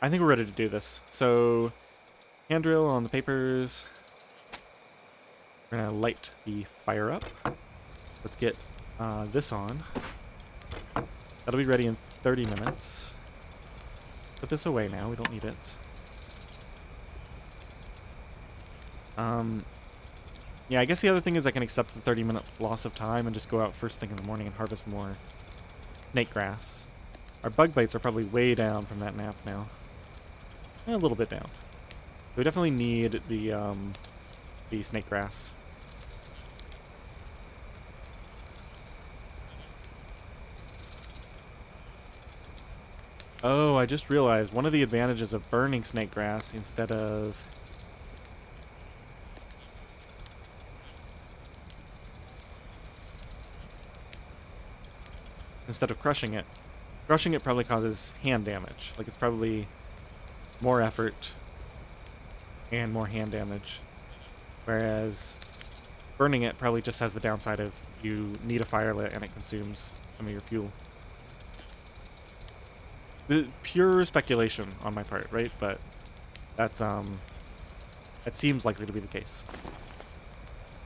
I think we're ready to do this. So, hand drill on the papers. We're going to light the fire up. Let's get this on. That'll be ready in 30 minutes. Put this away now, we don't need it. Yeah, I guess the other thing is I can accept the 30-minute loss of time and just go out first thing in the morning and harvest more snake grass. Our bug bites are probably way down from that nap now. A little bit down. We definitely need the snake grass. Oh, I just realized one of the advantages of burning snake grass instead of crushing it. Crushing it probably causes hand damage. Like, it's probably more effort and more hand damage. Whereas burning it probably just has the downside of you need a fire lit and it consumes some of your fuel. The pure speculation on my part, right? But that's that seems likely to be the case.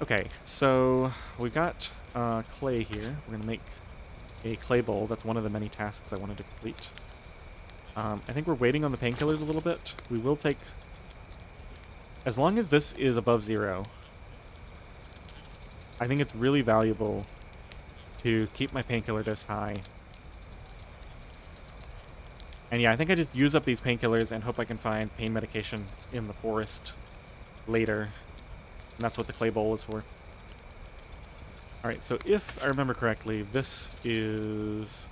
Okay, so we've got clay here. We're gonna make a clay bowl. That's one of the many tasks I wanted to complete. I think we're waiting on the painkillers a little bit. We will take, as long as this is above 0, I think it's really valuable to keep my painkiller dose high. And yeah, I think I just use up these painkillers and hope I can find pain medication in the forest later. And that's what the clay bowl is for. Alright, so if I remember correctly, this is...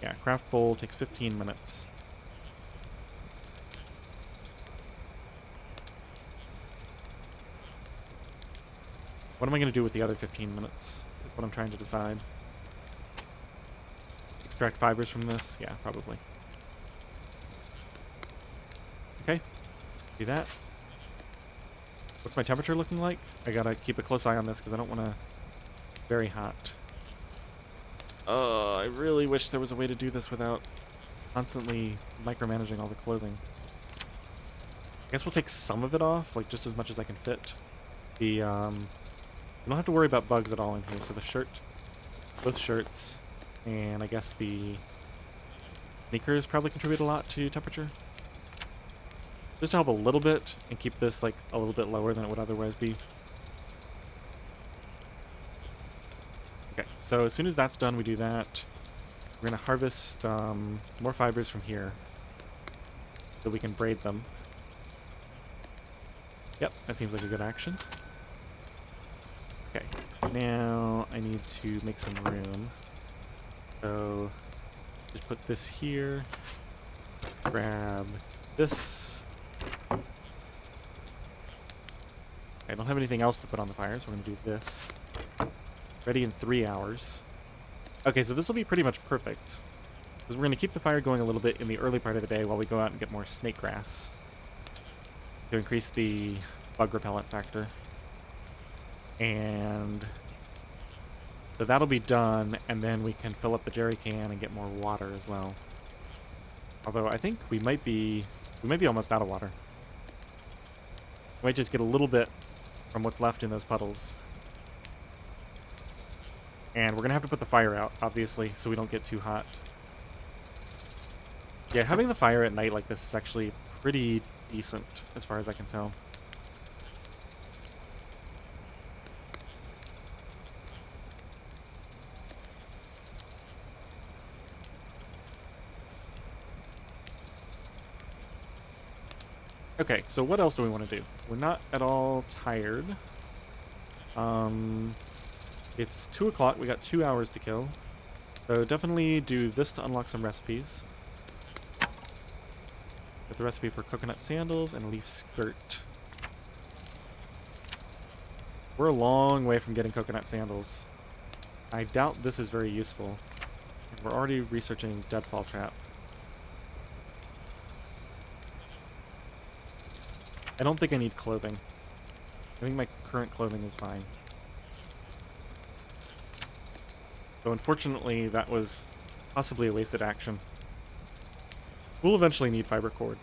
Yeah, craft bowl takes 15 minutes. What am I going to do with the other 15 minutes? Is what I'm trying to decide. Extract fibers from this? Yeah, probably. Okay. Do that. What's my temperature looking like? I gotta keep a close eye on this because I don't want to... Very hot. I really wish there was a way to do this without constantly micromanaging all the clothing. I guess we'll take some of it off, like just as much as I can fit. We don't have to worry about bugs at all in here. So the shirt, both shirts, and I guess the sneakers probably contribute a lot to temperature. Just to help a little bit and keep this like a little bit lower than it would otherwise be. Okay, so as soon as that's done, we do that. We're going to harvest more fibers from here so we can braid them. Yep, that seems like a good action. Okay, now I need to make some room. So just put this here, grab this. I don't have anything else to put on the fire, so we're going to do this. Ready in 3 hours. Okay, so this will be pretty much perfect. Because we're going to keep the fire going a little bit in the early part of the day while we go out and get more snake grass to increase the bug repellent factor. And so that'll be done, and then we can fill up the jerry can and get more water as well. Although I think we might be almost out of water. We might just get a little bit from what's left in those puddles. And we're going to have to put the fire out, obviously, so we don't get too hot. Yeah, having the fire at night like this is actually pretty decent, as far as I can tell. Okay, so what else do we want to do? We're not at all tired. It's 2 o'clock. We got 2 hours to kill. So definitely do this to unlock some recipes. Get the recipe for coconut sandals and leaf skirt. We're a long way from getting coconut sandals. I doubt this is very useful. And we're already researching deadfall trap. I don't think I need clothing. I think my current clothing is fine. So unfortunately, that was possibly a wasted action. We'll eventually need fiber cord.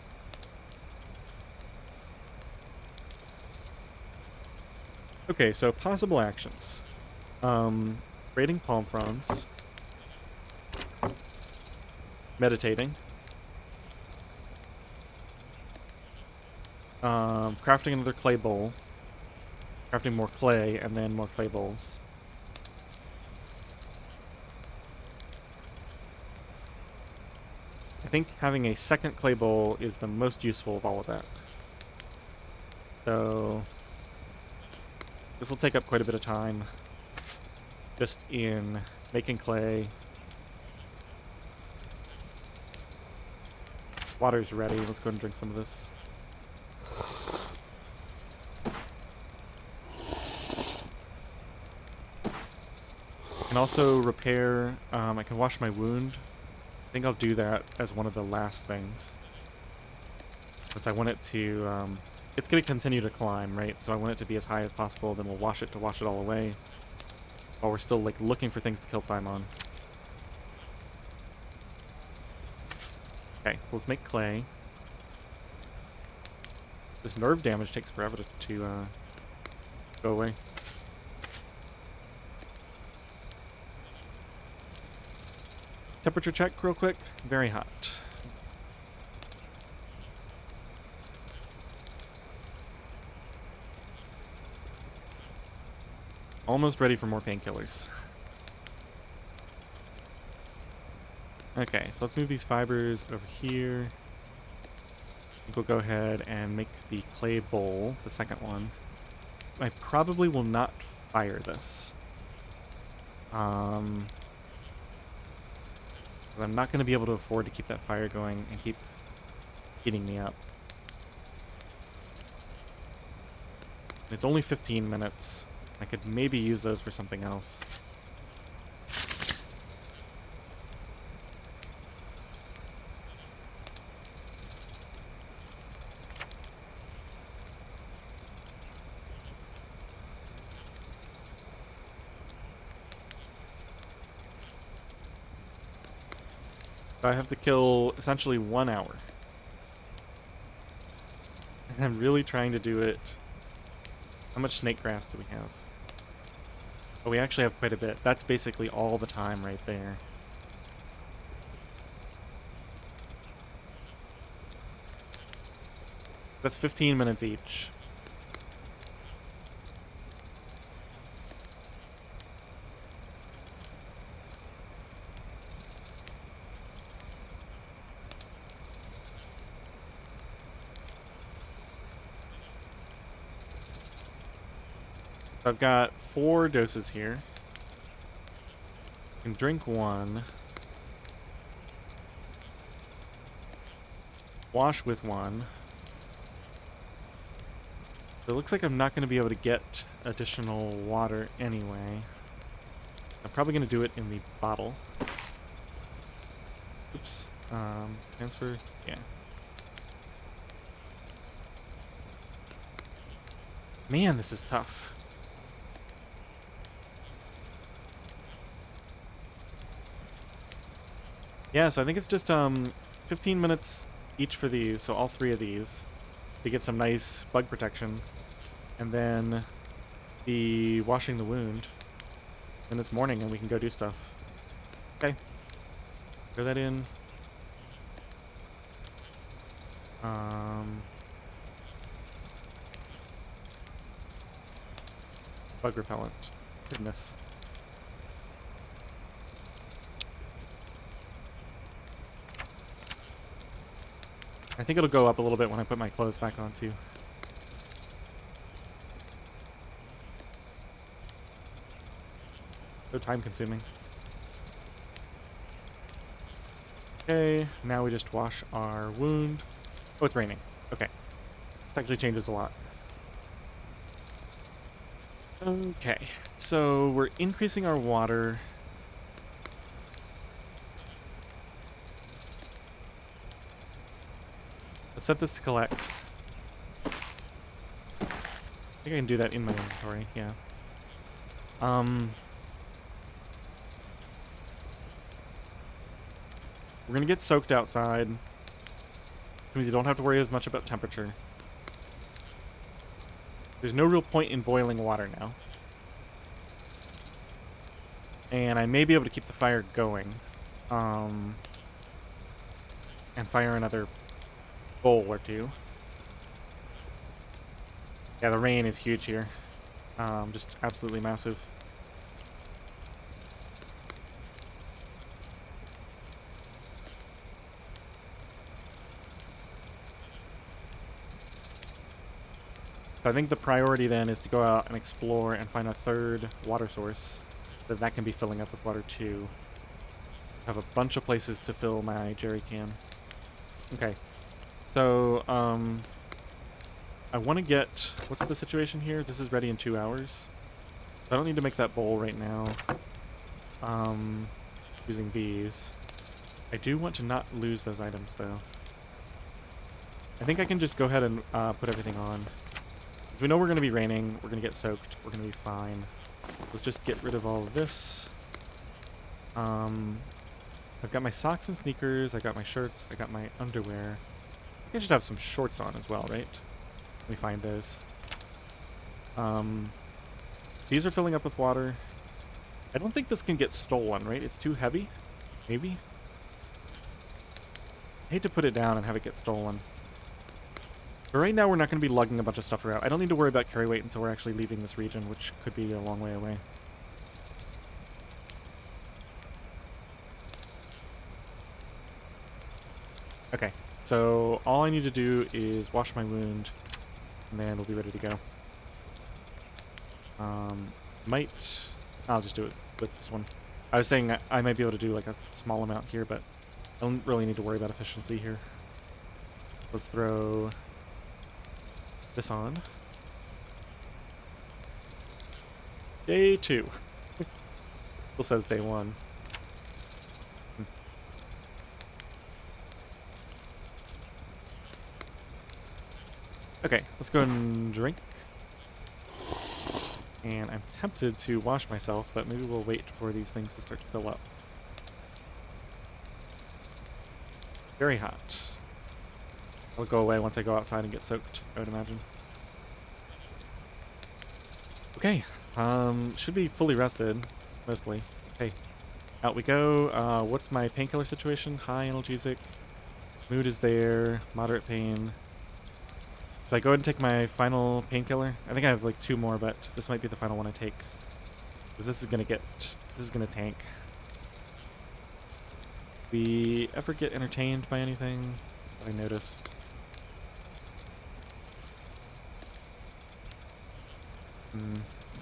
Okay, so possible actions. Braiding palm fronds. Meditating. Crafting another clay bowl. Crafting more clay, and then more clay bowls. I think having a second clay bowl is the most useful of all of that. So this will take up quite a bit of time just in making clay. Water's ready. Let's go ahead and drink some of this. I can also repair, I can wash my wound. I think I'll do that as one of the last things. Since I want it to, it's going to continue to climb, right? So I want it to be as high as possible, then we'll wash it to wash it all away. While we're still, like, looking for things to kill time on. Okay, so let's make clay. This nerve damage takes forever to go away. Temperature check real quick. Very hot. Almost ready for more painkillers. Okay, so let's move these fibers over here. I think we'll go ahead and make the clay bowl, the second one. I probably will not fire this. I'm not going to be able to afford to keep that fire going and keep heating me up. It's only 15 minutes. I could maybe use those for something else. I have to kill essentially 1 hour. And I'm really trying to do it. How much snake grass do we have? Oh, we actually have quite a bit. That's basically all the time right there. That's 15 minutes each. I've got 4 doses here. I can drink 1. Wash with 1. It looks like I'm not going to be able to get additional water anyway. I'm probably going to do it in the bottle. Oops. Transfer. Yeah. Man, this is tough. Yeah, so I think it's just 15 minutes each for these, so all 3 of these, to get some nice bug protection. And then the washing the wound. Then it's morning and we can go do stuff. Okay. Throw that in. Bug repellent. Goodness. I think it'll go up a little bit when I put my clothes back on too. So time consuming. Okay, now we just wash our wound. Oh, it's raining. Okay. This actually changes a lot. Okay, so we're increasing our water. Let's set this to collect. I think I can do that in my inventory, yeah. We're gonna get soaked outside. Which means you don't have to worry as much about temperature. There's no real point in boiling water now. And I may be able to keep the fire going. And fire another bowl or 2. Yeah, the rain is huge here. Just absolutely massive. So I think the priority then is to go out and explore and find a 3rd water source. That can be filling up with water too. I have a bunch of places to fill my jerry can. Okay. So, I want to get... What's the situation here? This is ready in 2 hours. I don't need to make that bowl right now. Using these. I do want to not lose those items, though. I think I can just go ahead and put everything on. We know we're going to be raining. We're going to get soaked. We're going to be fine. Let's just get rid of all of this. I've got my socks and sneakers. I got my shirts. I got my underwear. I think I should have some shorts on as well, right? Let me find those. These are filling up with water. I don't think this can get stolen, right? It's too heavy? Maybe? I hate to put it down and have it get stolen. But right now we're not going to be lugging a bunch of stuff around. I don't need to worry about carry weight until we're actually leaving this region, which could be a long way away. Okay, so all I need to do is wash my wound, and then we'll be ready to go. I'll just do it with this one. I was saying I might be able to do like a small amount here, but I don't really need to worry about efficiency here. Let's throw this on. Day 2. Still says day 1. Okay, let's go and drink. And I'm tempted to wash myself, but maybe we'll wait for these things to start to fill up. Very hot. It'll go away once I go outside and get soaked, I would imagine. Okay. Should be fully rested, mostly. Okay. Out we go. What's my painkiller situation? High analgesic. Mood is there. Moderate pain. Should I go ahead and take my final painkiller? I think I have like 2 more, but this might be the final one I take. Because this is gonna tank. We ever get entertained by anything that I noticed?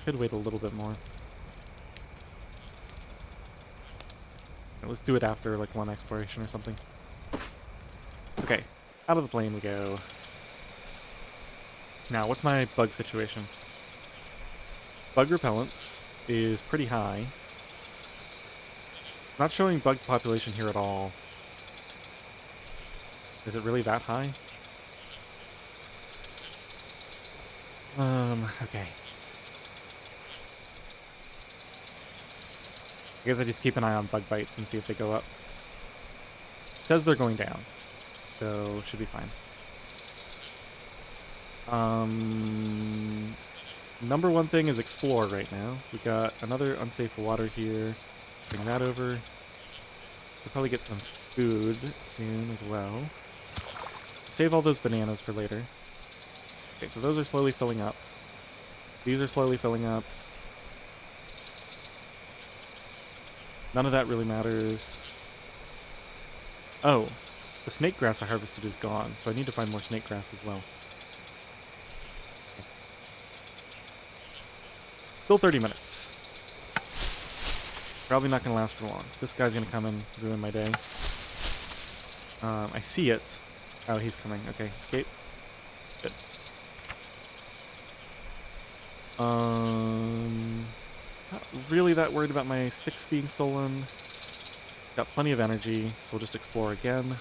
Could wait a little bit more. Let's do it after like 1 exploration or something. Okay, out of the plane we go. Now, what's my bug situation? Bug repellents is pretty high. Not showing bug population here at all. Is it really that high? Okay. I guess I just keep an eye on bug bites and see if they go up. It says they're going down, so should be fine. Number 1 thing is explore right now. We got another unsafe water here. Bring that over. We'll probably get some food soon as well. Save all those bananas for later. Okay, so those are slowly filling up. These are slowly filling up. None of that really matters. Oh, the snake grass I harvested is gone, so I need to find more snake grass as well. Still 30 minutes. Probably not going to last for long. This guy's going to come and ruin my day. I see it. Oh, he's coming. Okay, escape. Good. Not really that worried about my sticks being stolen. Got plenty of energy, so we'll just explore again.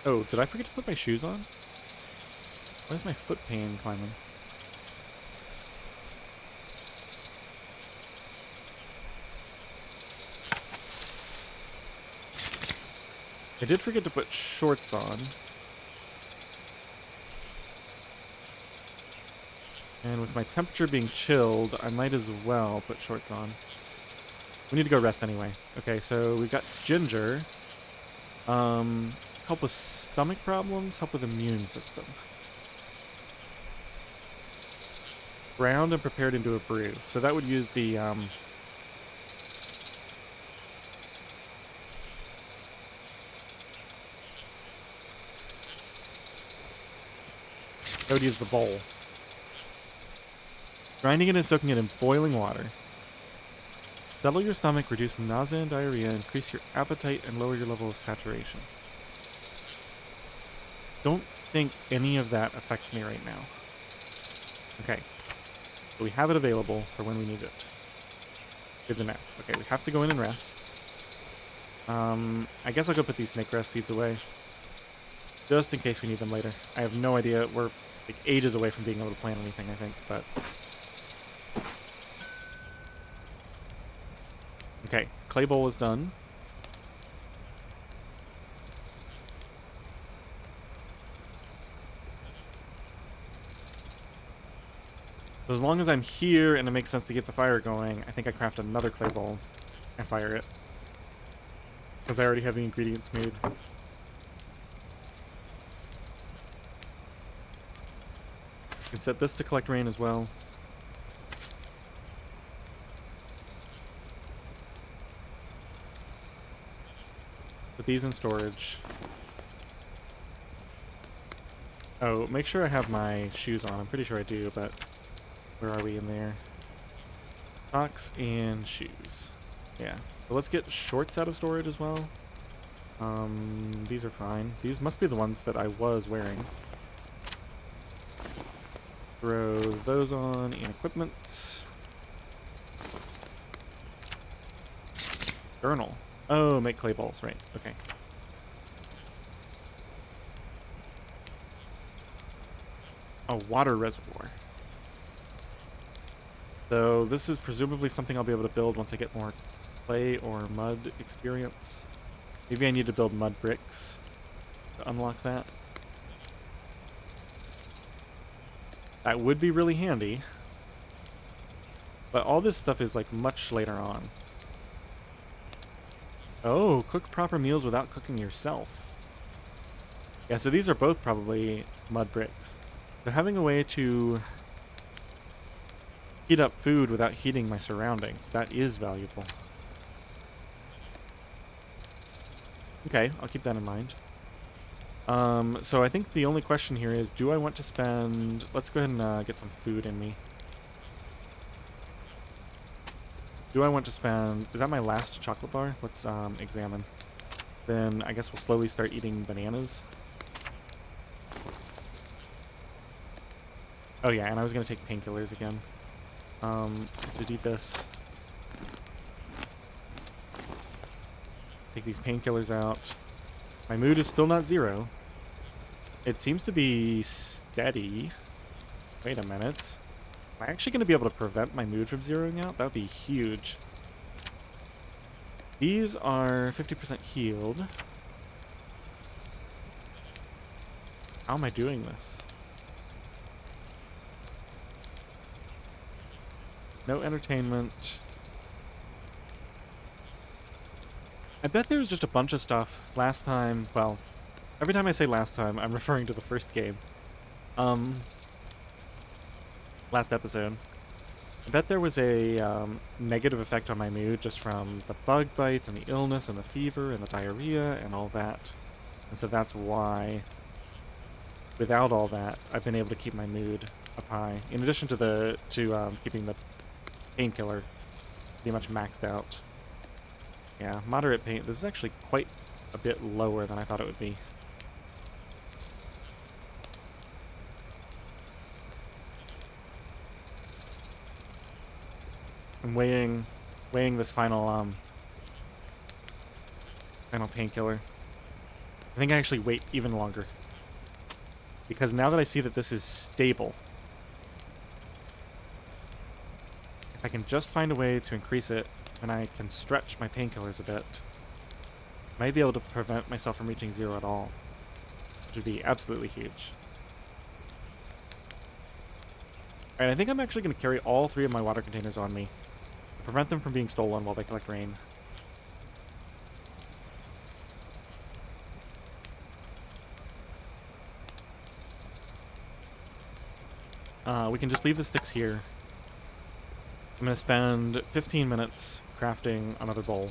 Oh, did I forget to put my shoes on? Why is my foot pain climbing? I did forget to put shorts on. And with my temperature being chilled, I might as well put shorts on. We need to go rest anyway. Okay, so we've got ginger. Help with stomach problems, help with immune system. Ground and prepared into a brew. So that would use the that would use the bowl. Grinding it and soaking it in boiling water. Settle your stomach, reduce nausea and diarrhea, increase your appetite, and lower your level of saturation. Don't think any of that affects me right now. Okay. So we have it available for when we need it. Good to know. Okay, we have to go in and rest. I guess I'll go put these snake grass seeds away. Just in case we need them later. I have no idea. We're like ages away from being able to plant anything, I think, but... Okay, clay bowl is done. So as long as I'm here and it makes sense to get the fire going, I think I craft another clay bowl and fire it. Because I already have the ingredients made. You can set this to collect rain as well. Put these in storage. Oh, make sure I have my shoes on. I'm pretty sure I do, but where are we in there? Socks and shoes. Yeah. So let's get shorts out of storage as well. These are fine. These must be the ones that I was wearing. Throw those on and equipment. Journal. Oh, make clay balls, right. Okay. A water reservoir. So this is presumably something I'll be able to build once I get more clay or mud experience. Maybe I need to build mud bricks to unlock that. That would be really handy. But all this stuff is like much later on. Oh, cook proper meals without cooking yourself. Yeah, so these are both probably mud bricks. So having a way to heat up food without heating my surroundings, that is valuable. Okay, I'll keep that in mind. So I think the only question here is, do I want to spend... Let's go ahead and get some food in me. Do I want to spend... Is that my last chocolate bar? Let's examine. Then I guess we'll slowly start eating bananas. Oh yeah, and I was going to take painkillers again. Let's eat this. Take these painkillers out. My mood is still not 0. It seems to be steady. Wait a minute. Am I actually going to be able to prevent my mood from zeroing out? That would be huge. These are 50% healed. How am I doing this? No entertainment. I bet there was just a bunch of stuff last time. Well, every time I say last time, I'm referring to the first game. Last episode. I bet there was a negative effect on my mood just from the bug bites and the illness and the fever and the diarrhea and all that. And so that's why, without all that, I've been able to keep my mood up high. In addition to keeping the painkiller pretty much maxed out. Yeah, moderate pain. This is actually quite a bit lower than I thought it would be. I'm weighing this final painkiller. I think I actually wait even longer. Because now that I see that this is stable, if I can just find a way to increase it, then I can stretch my painkillers a bit. I might be able to prevent myself from reaching 0 at all, which would be absolutely huge. Alright, I think I'm actually going to carry all 3 of my water containers on me to prevent them from being stolen while they collect rain. We can just leave the sticks here. I'm going to spend 15 minutes crafting another bowl.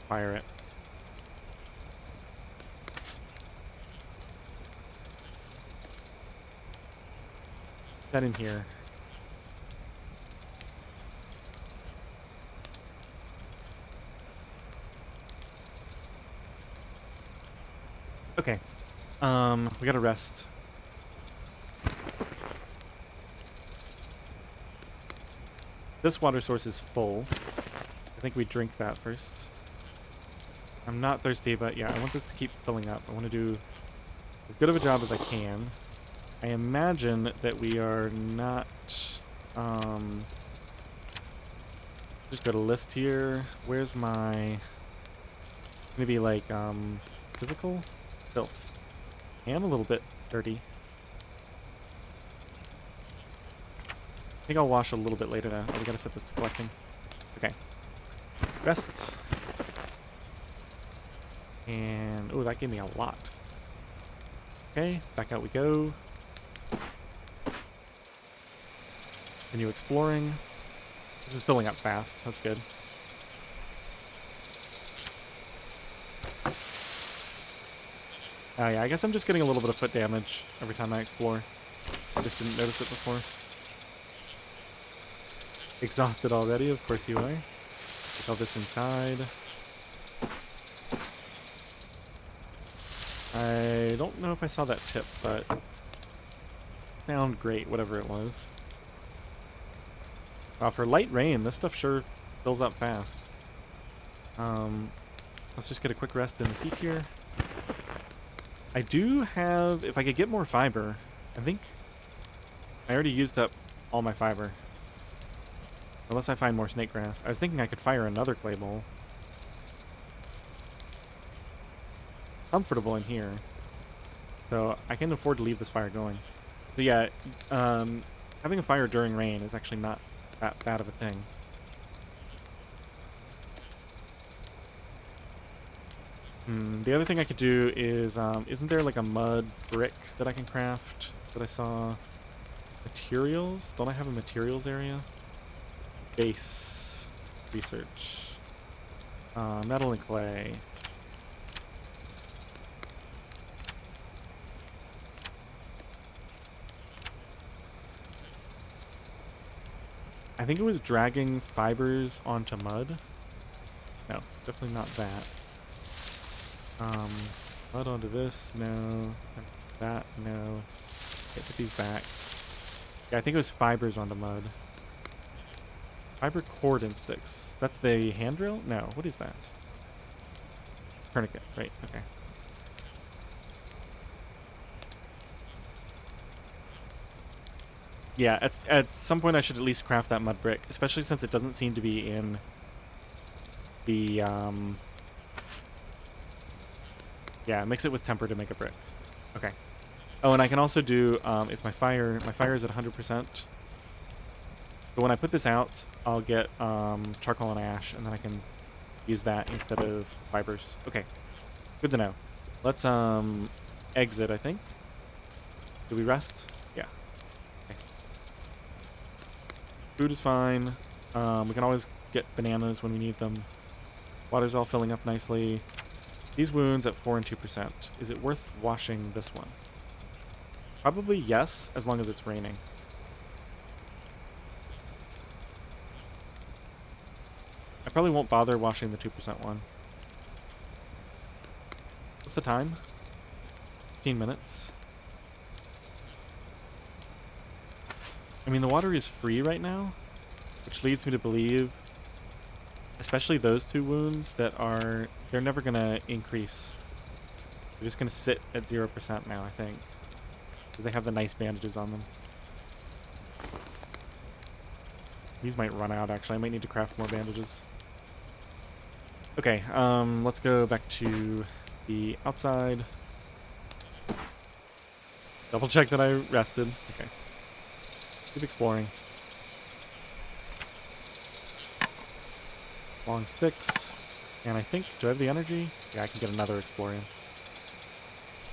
Fire it. Put that in here. Okay. We gotta rest. This water source is full. I think we drink that first. I'm not thirsty, but yeah, I want this to keep filling up. I want to do as good of a job as I can. I imagine that we are not... just go to list here. Where's my... Maybe like, physical? Filth. I am a little bit dirty. I think I'll wash a little bit later now. Oh, we gotta set this to collecting. Okay. Rest. And, oh, that gave me a lot. Okay, back out we go. Continue exploring. This is filling up fast. That's good. Oh yeah, I guess I'm just getting a little bit of foot damage every time I explore. I just didn't notice it before. Exhausted already? Of course you are. Take all this inside. I don't know if I saw that tip, but sound great, whatever it was. For light rain, this stuff sure fills up fast. Let's just get a quick rest in the seat here. I do have, if I could get more fiber, I think I already used up all my fiber. Unless I find more snake grass. I was thinking I could fire another clay bowl. Comfortable in here. So I can afford to leave this fire going. So yeah, having a fire during rain is actually not that bad of a thing. The other thing I could do is, isn't there like a mud brick that I can craft that I saw? Materials? Don't I have a materials area? Base. Research. Metal and clay. I think it was dragging fibers onto mud. No, definitely not that. Mud onto this, no. That, no. Okay, put these back. Yeah, I think it was fibers onto mud. Fiber cord and sticks. That's the hand drill? No, what is that? Tourniquet, right, okay. Yeah, at some point I should at least craft that mud brick, especially since it doesn't seem to be in the, yeah, mix it with temper to make a brick. Okay. Oh, and I can also do, if my fire is at 100%. But when I put this out, I'll get charcoal and ash, and then I can use that instead of fibers. Okay, good to know. Let's exit, I think. Do we rest? Yeah. Okay. Food is fine. We can always get bananas when we need them. Water's all filling up nicely. These wounds at 4 and 2%. Is it worth washing this one? Probably yes, as long as it's raining. I probably won't bother washing the 2% one. What's the time? 15 minutes. I mean, the water is free right now, which leads me to believe, especially those 2 wounds, they're never going to increase. They're just going to sit at 0% now, I think. Because they have the nice bandages on them. These might run out, actually. I might need to craft more bandages. Okay, let's go back to the outside. Double check that I rested. Okay. Keep exploring. Long sticks. And I think, do I have the energy? Yeah, I can get another exploring.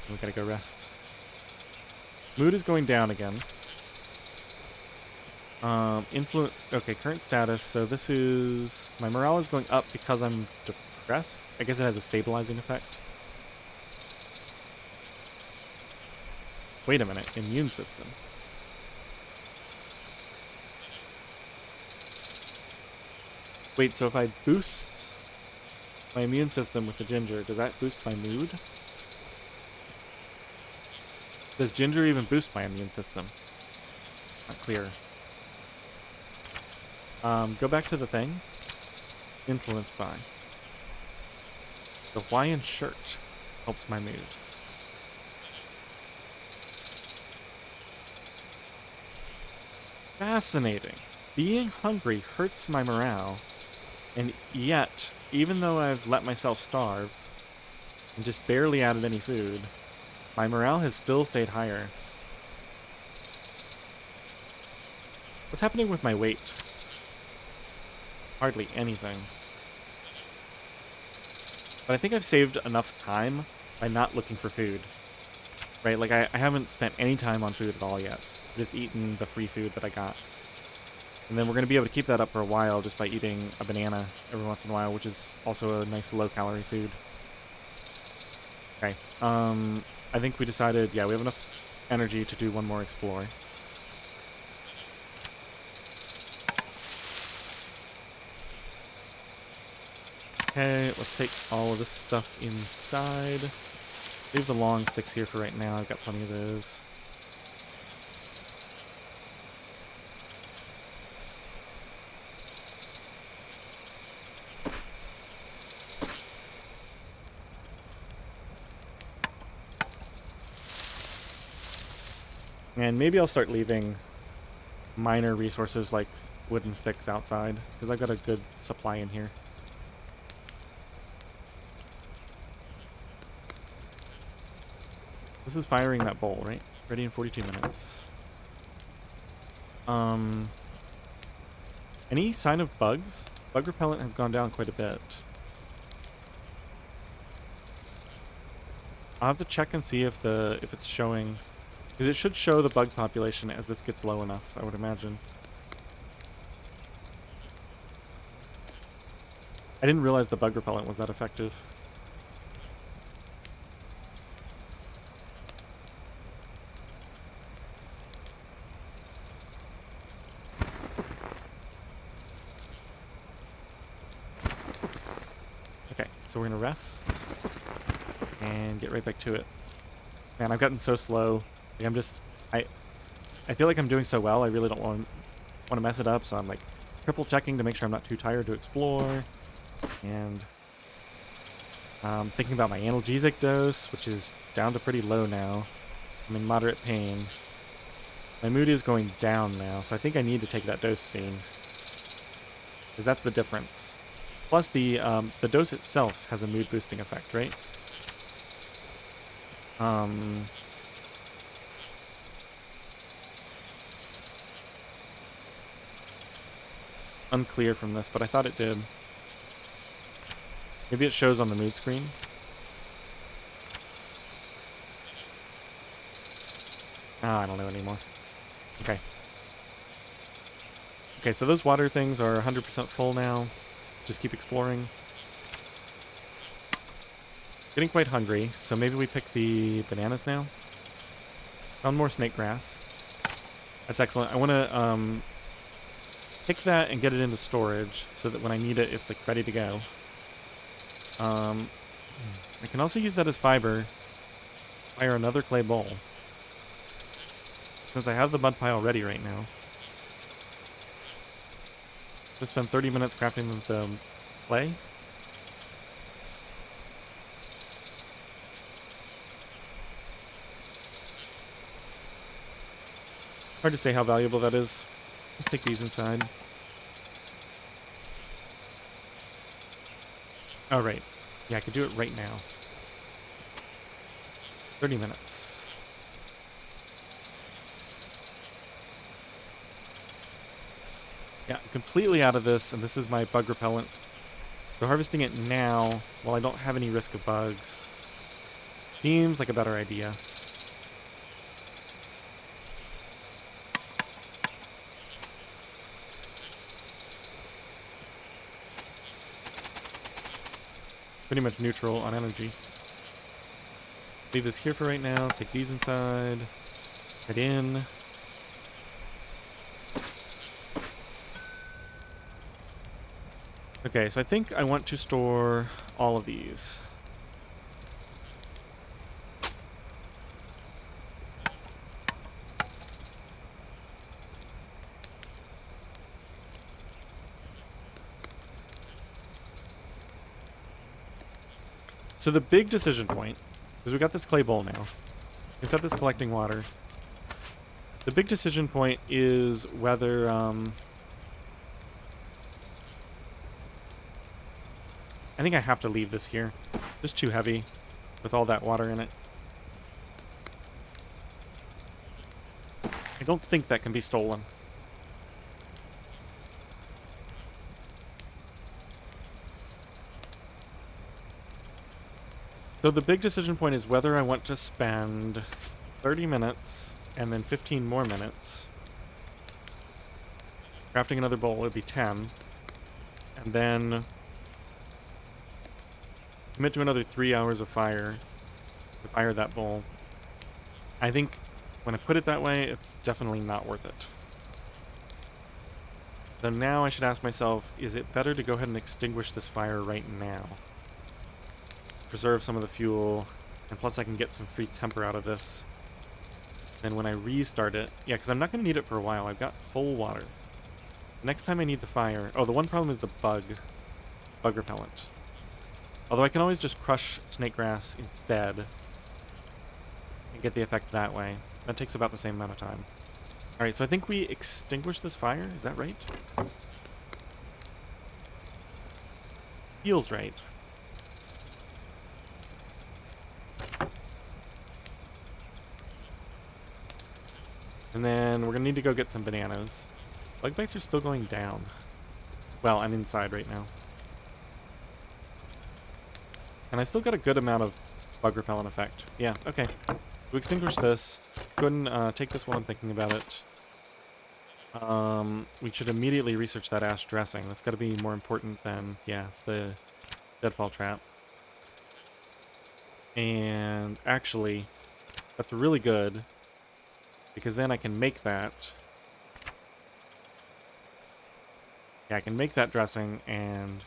We gotta go rest. Mood is going down again. Okay, current status. So this is, my morale is going up because I'm depressed. I guess it has a stabilizing effect. Wait a minute, immune system. Wait, so if I boost my immune system with the ginger, does that boost my mood? Does ginger even boost my immune system? Not clear. Go back to the thing. Influenced by. The Hawaiian shirt helps my mood. Fascinating. Being hungry hurts my morale, and yet, even though I've let myself starve and just barely added any food, my morale has still stayed higher. What's happening with my weight? Hardly anything. But I think I've saved enough time by not looking for food. Right, like I haven't spent any time on food at all yet. Just eaten the free food that I got. And then we're going to be able to keep that up for a while just by eating a banana every once in a while, which is also a nice low-calorie food. Okay, I think we decided, yeah, we have enough energy to do one more explore. Okay, let's take all of this stuff inside. Leave the long sticks here for right now. I've got plenty of those. And maybe I'll start leaving minor resources like wooden sticks outside, because I've got a good supply in here. This is firing that bowl, right? Ready in 42 minutes. Any sign of bugs? Bug repellent has gone down quite a bit. I'll have to check and see if it's showing, because it should show the bug population as this gets low enough, I would imagine. I didn't realize the bug repellent was that effective. Okay, so we're gonna rest and get right back to it. Man, I've gotten so slow. Like I feel like I'm doing so well. I really don't want to mess it up, so I'm like triple checking to make sure I'm not too tired to explore, and thinking about my analgesic dose, which is down to pretty low now. I'm in moderate pain. My mood is going down now, so I think I need to take that dose soon, because that's the difference. Plus, the dose itself has a mood boosting effect, right? Unclear from this, but I thought it did. Maybe it shows on the mood screen. Ah, I don't know anymore. Okay. Okay, so those water things are 100% full now. Just keep exploring. Getting quite hungry, so maybe we pick the bananas now. Found more snake grass. That's excellent. I want to pick that and get it into storage so that when I need it, it's like ready to go. I can also use that as fiber. Fire another clay bowl. Since I have the mud pile ready right now. Just spend 30 minutes crafting the clay. Hard to say how valuable that is. Let's take these inside. Oh, right. Yeah, I could do it right now. 30 minutes. Yeah, I'm completely out of this, and this is my bug repellent. So harvesting it now, while I don't have any risk of bugs, seems like a better idea. Pretty much neutral on energy. Leave this here for right now. Take these inside. Head in. Okay, so I think I want to store all of these. So the big decision point, because we got this clay bowl now, we set this collecting water. The big decision point is whether I think I have to leave this here. Just too heavy with all that water in it. I don't think that can be stolen. So the big decision point is whether I want to spend 30 minutes and then 15 more minutes crafting another bowl. It would be 10. And then commit to another 3 hours of fire to fire that bowl. I think when I put it that way, it's definitely not worth it. So now I should ask myself, is it better to go ahead and extinguish this fire right now? Preserve some of the fuel, and plus I can get some free temper out of this. And when I restart it, yeah, because I'm not going to need it for a while. I've got full water. Next time I need the fire... Oh, the one problem is the bug repellent. Although I can always just crush snake grass instead and get the effect that way. That takes about the same amount of time. Alright, so I think we extinguished this fire. Is that right? Feels right. And then we're going to need to go get some bananas. Bug bites are still going down. Well, I'm inside right now. And I still got a good amount of bug repellent effect. Yeah, okay. To extinguish this, go ahead and take this while I'm thinking about it. We should immediately research that ash dressing. That's got to be more important than, yeah, the deadfall trap. And actually, that's really good, because then I can make that. Yeah, I can make that dressing, and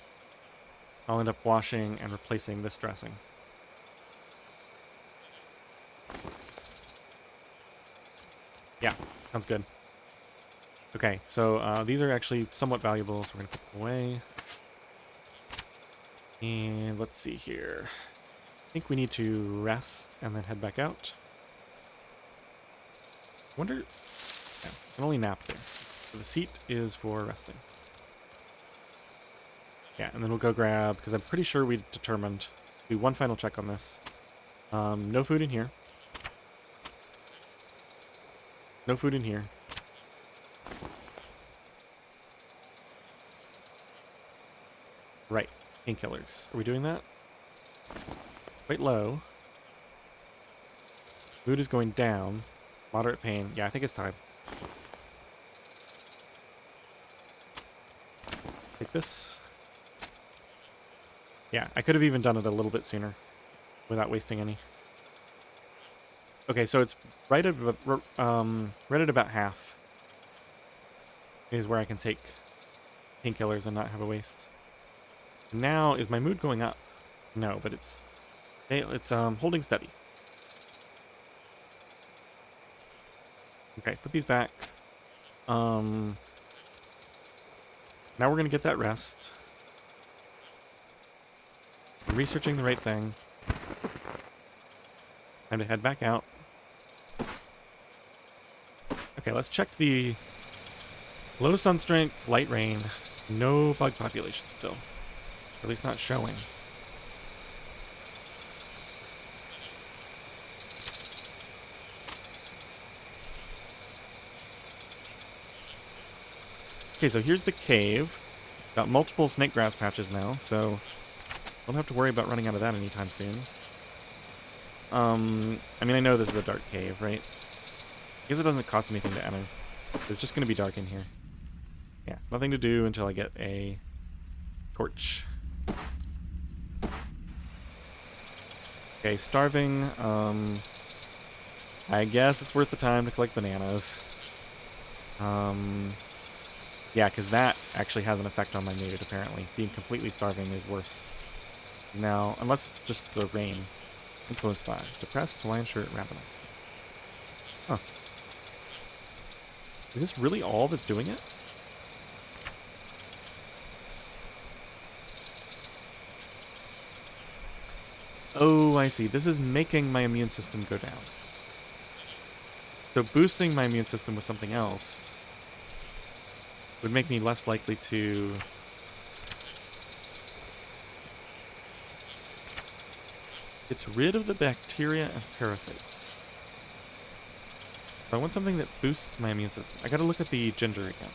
I'll end up washing and replacing this dressing. Yeah, sounds good. Okay, so these are actually somewhat valuable, so we're going to put them away. And let's see here. I think we need to rest and then head back out. Wonder... Yeah, I can only nap there. So the seat is for resting. Yeah, and then we'll go grab, because I'm pretty sure we determined, do one final check on this. No food in here. No food in here. Right, painkillers. Are we doing that? Quite low. Mood is going down. Moderate pain. Yeah, I think it's time. Take this. Yeah, I could have even done it a little bit sooner without wasting any. Okay, so it's right at about half is where I can take painkillers and not have a waste. Now, is my mood going up? No, but it's holding steady. Okay, put these back. Now we're gonna get that rest. Researching the right thing. Time to head back out. Okay, let's check the low sun strength, light rain, no bug population still. Or at least not showing. Okay, so here's the cave. Got multiple snake grass patches now, so don't have to worry about running out of that anytime soon. I mean, I know this is a dark cave, right? I guess it doesn't cost anything to enter. It's just going to be dark in here. Yeah, nothing to do until I get a torch. Okay, starving. I guess it's worth the time to collect bananas. Yeah, because that actually has an effect on my mood, apparently. Being completely starving is worse. Now, unless it's just the rain. Influenced by depressed, Hawaiian shirt, ravenous. Huh. Is this really all that's doing it? Oh, I see. This is making my immune system go down. So boosting my immune system with something else would make me less likely to... It's rid of the bacteria and parasites. So I want something that boosts my immune system. I gotta look at the ginger again.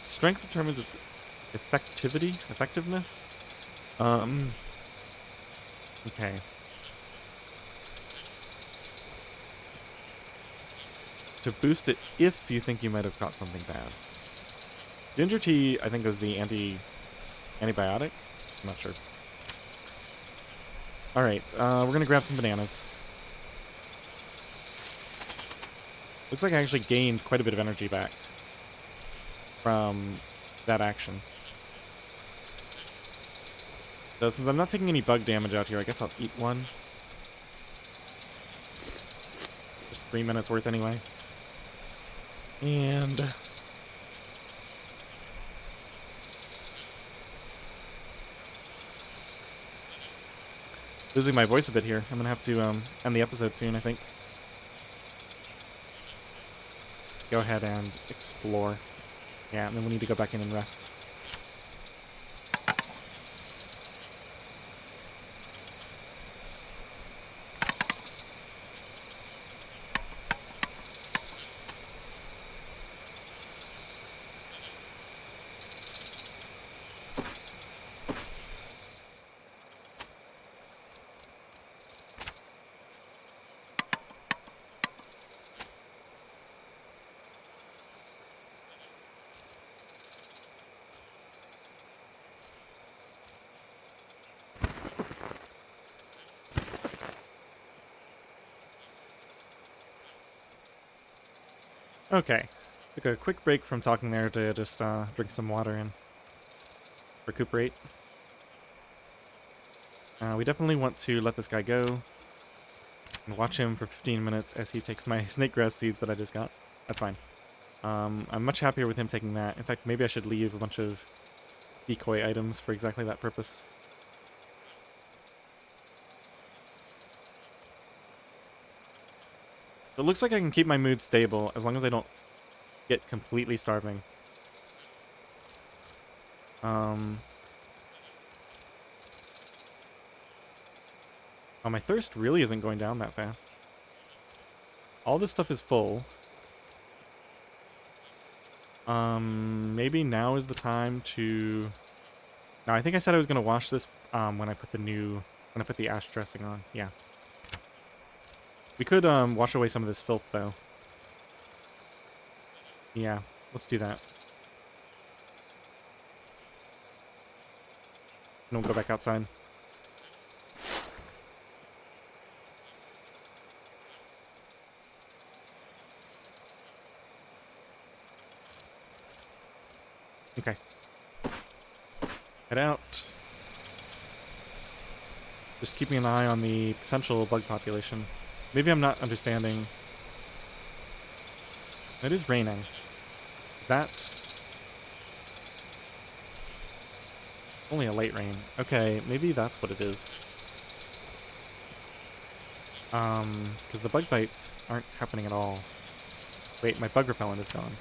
Strength determines its effectiveness. Okay. To boost it if you think you might have caught something bad. Ginger tea, I think, is the antibiotic? I'm not sure. Alright, we're gonna grab some bananas. Looks like I actually gained quite a bit of energy back from that action. So since I'm not taking any bug damage out here, I guess I'll eat one. Just 3 minutes worth anyway. And... losing my voice a bit here. I'm gonna have to end the episode soon, I think. Go ahead and explore. Yeah, and then we need to go back in and rest. Okay. Took a quick break from talking there to just drink some water and recuperate. We definitely want to let this guy go and watch him for 15 minutes as he takes my snake grass seeds that I just got. That's fine. I'm much happier with him taking that. In fact, maybe I should leave a bunch of decoy items for exactly that purpose. It looks like I can keep my mood stable as long as I don't get completely starving. Oh, my thirst really isn't going down that fast. All this stuff is full. Maybe now is the time to... No, I think I said I was going to wash this when I put the ash dressing on. Yeah. We could wash away some of this filth, though. Yeah, let's do that. And we'll go back outside. Okay. Head out. Just keeping an eye on the potential bug population. Maybe I'm not understanding. It is raining. Is that... Only a light rain. Okay, maybe that's what it is. Because the bug bites aren't happening at all. Wait, my bug repellent is gone.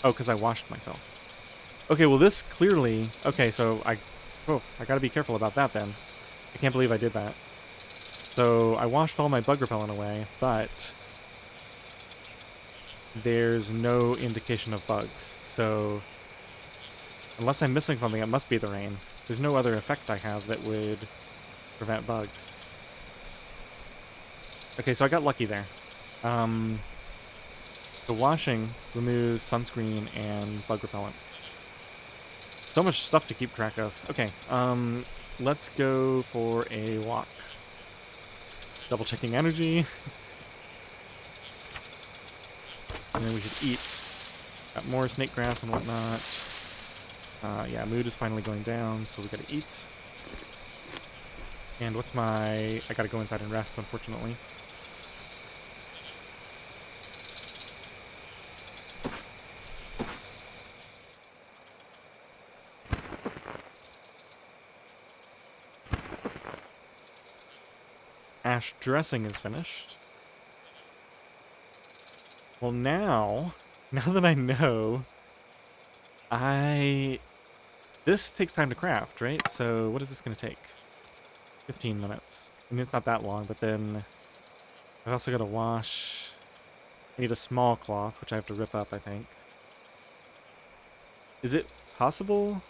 Oh, because I washed myself. Okay, well this clearly... Okay, so I gotta be careful about that then. I can't believe I did that. So I washed all my bug repellent away, but there's no indication of bugs. So unless I'm missing something, it must be the rain. There's no other effect I have that would prevent bugs. Okay, so I got lucky there. The washing removes sunscreen and bug repellent. So much stuff to keep track of. Okay, let's go for a walk. Double checking energy. And then we should eat. Got more snake grass and whatnot. Yeah, mood is finally going down, so we gotta eat. And what's my... I gotta go inside and rest, unfortunately. Ash dressing is finished. Well, now that I know, this takes time to craft, right? So what is this going to take? 15 minutes. I mean, it's not that long, but then I've also got to wash. I need a small cloth, which I have to rip up, I think. Is it possible?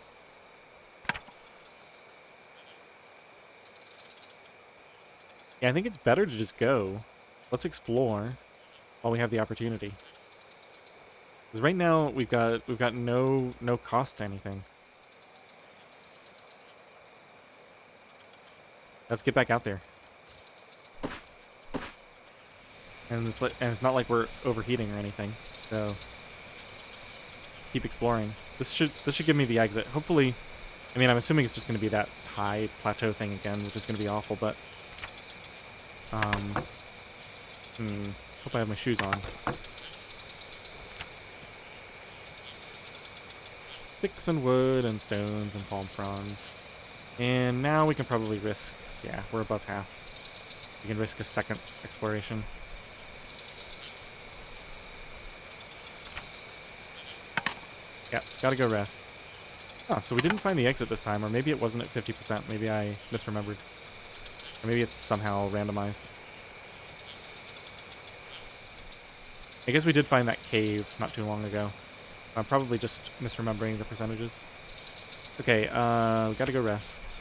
Yeah, I think it's better to just go. Let's explore while we have the opportunity. Because right now we've got no cost to anything. Let's get back out there. And it's not like we're overheating or anything. So keep exploring. This should give me the exit. Hopefully, I mean, I'm assuming it's just going to be that high plateau thing again, which is going to be awful, but hope I have my shoes on. Sticks and wood and stones and palm fronds. And now we can probably risk... Yeah, we're above half. We can risk a second exploration. Yeah, gotta go rest. Oh, so we didn't find the exit this time, or maybe it wasn't at 50%. Maybe I misremembered. Or maybe it's somehow randomized. I guess we did find that cave not too long ago. I'm probably just misremembering the percentages. Okay, we gotta go rest.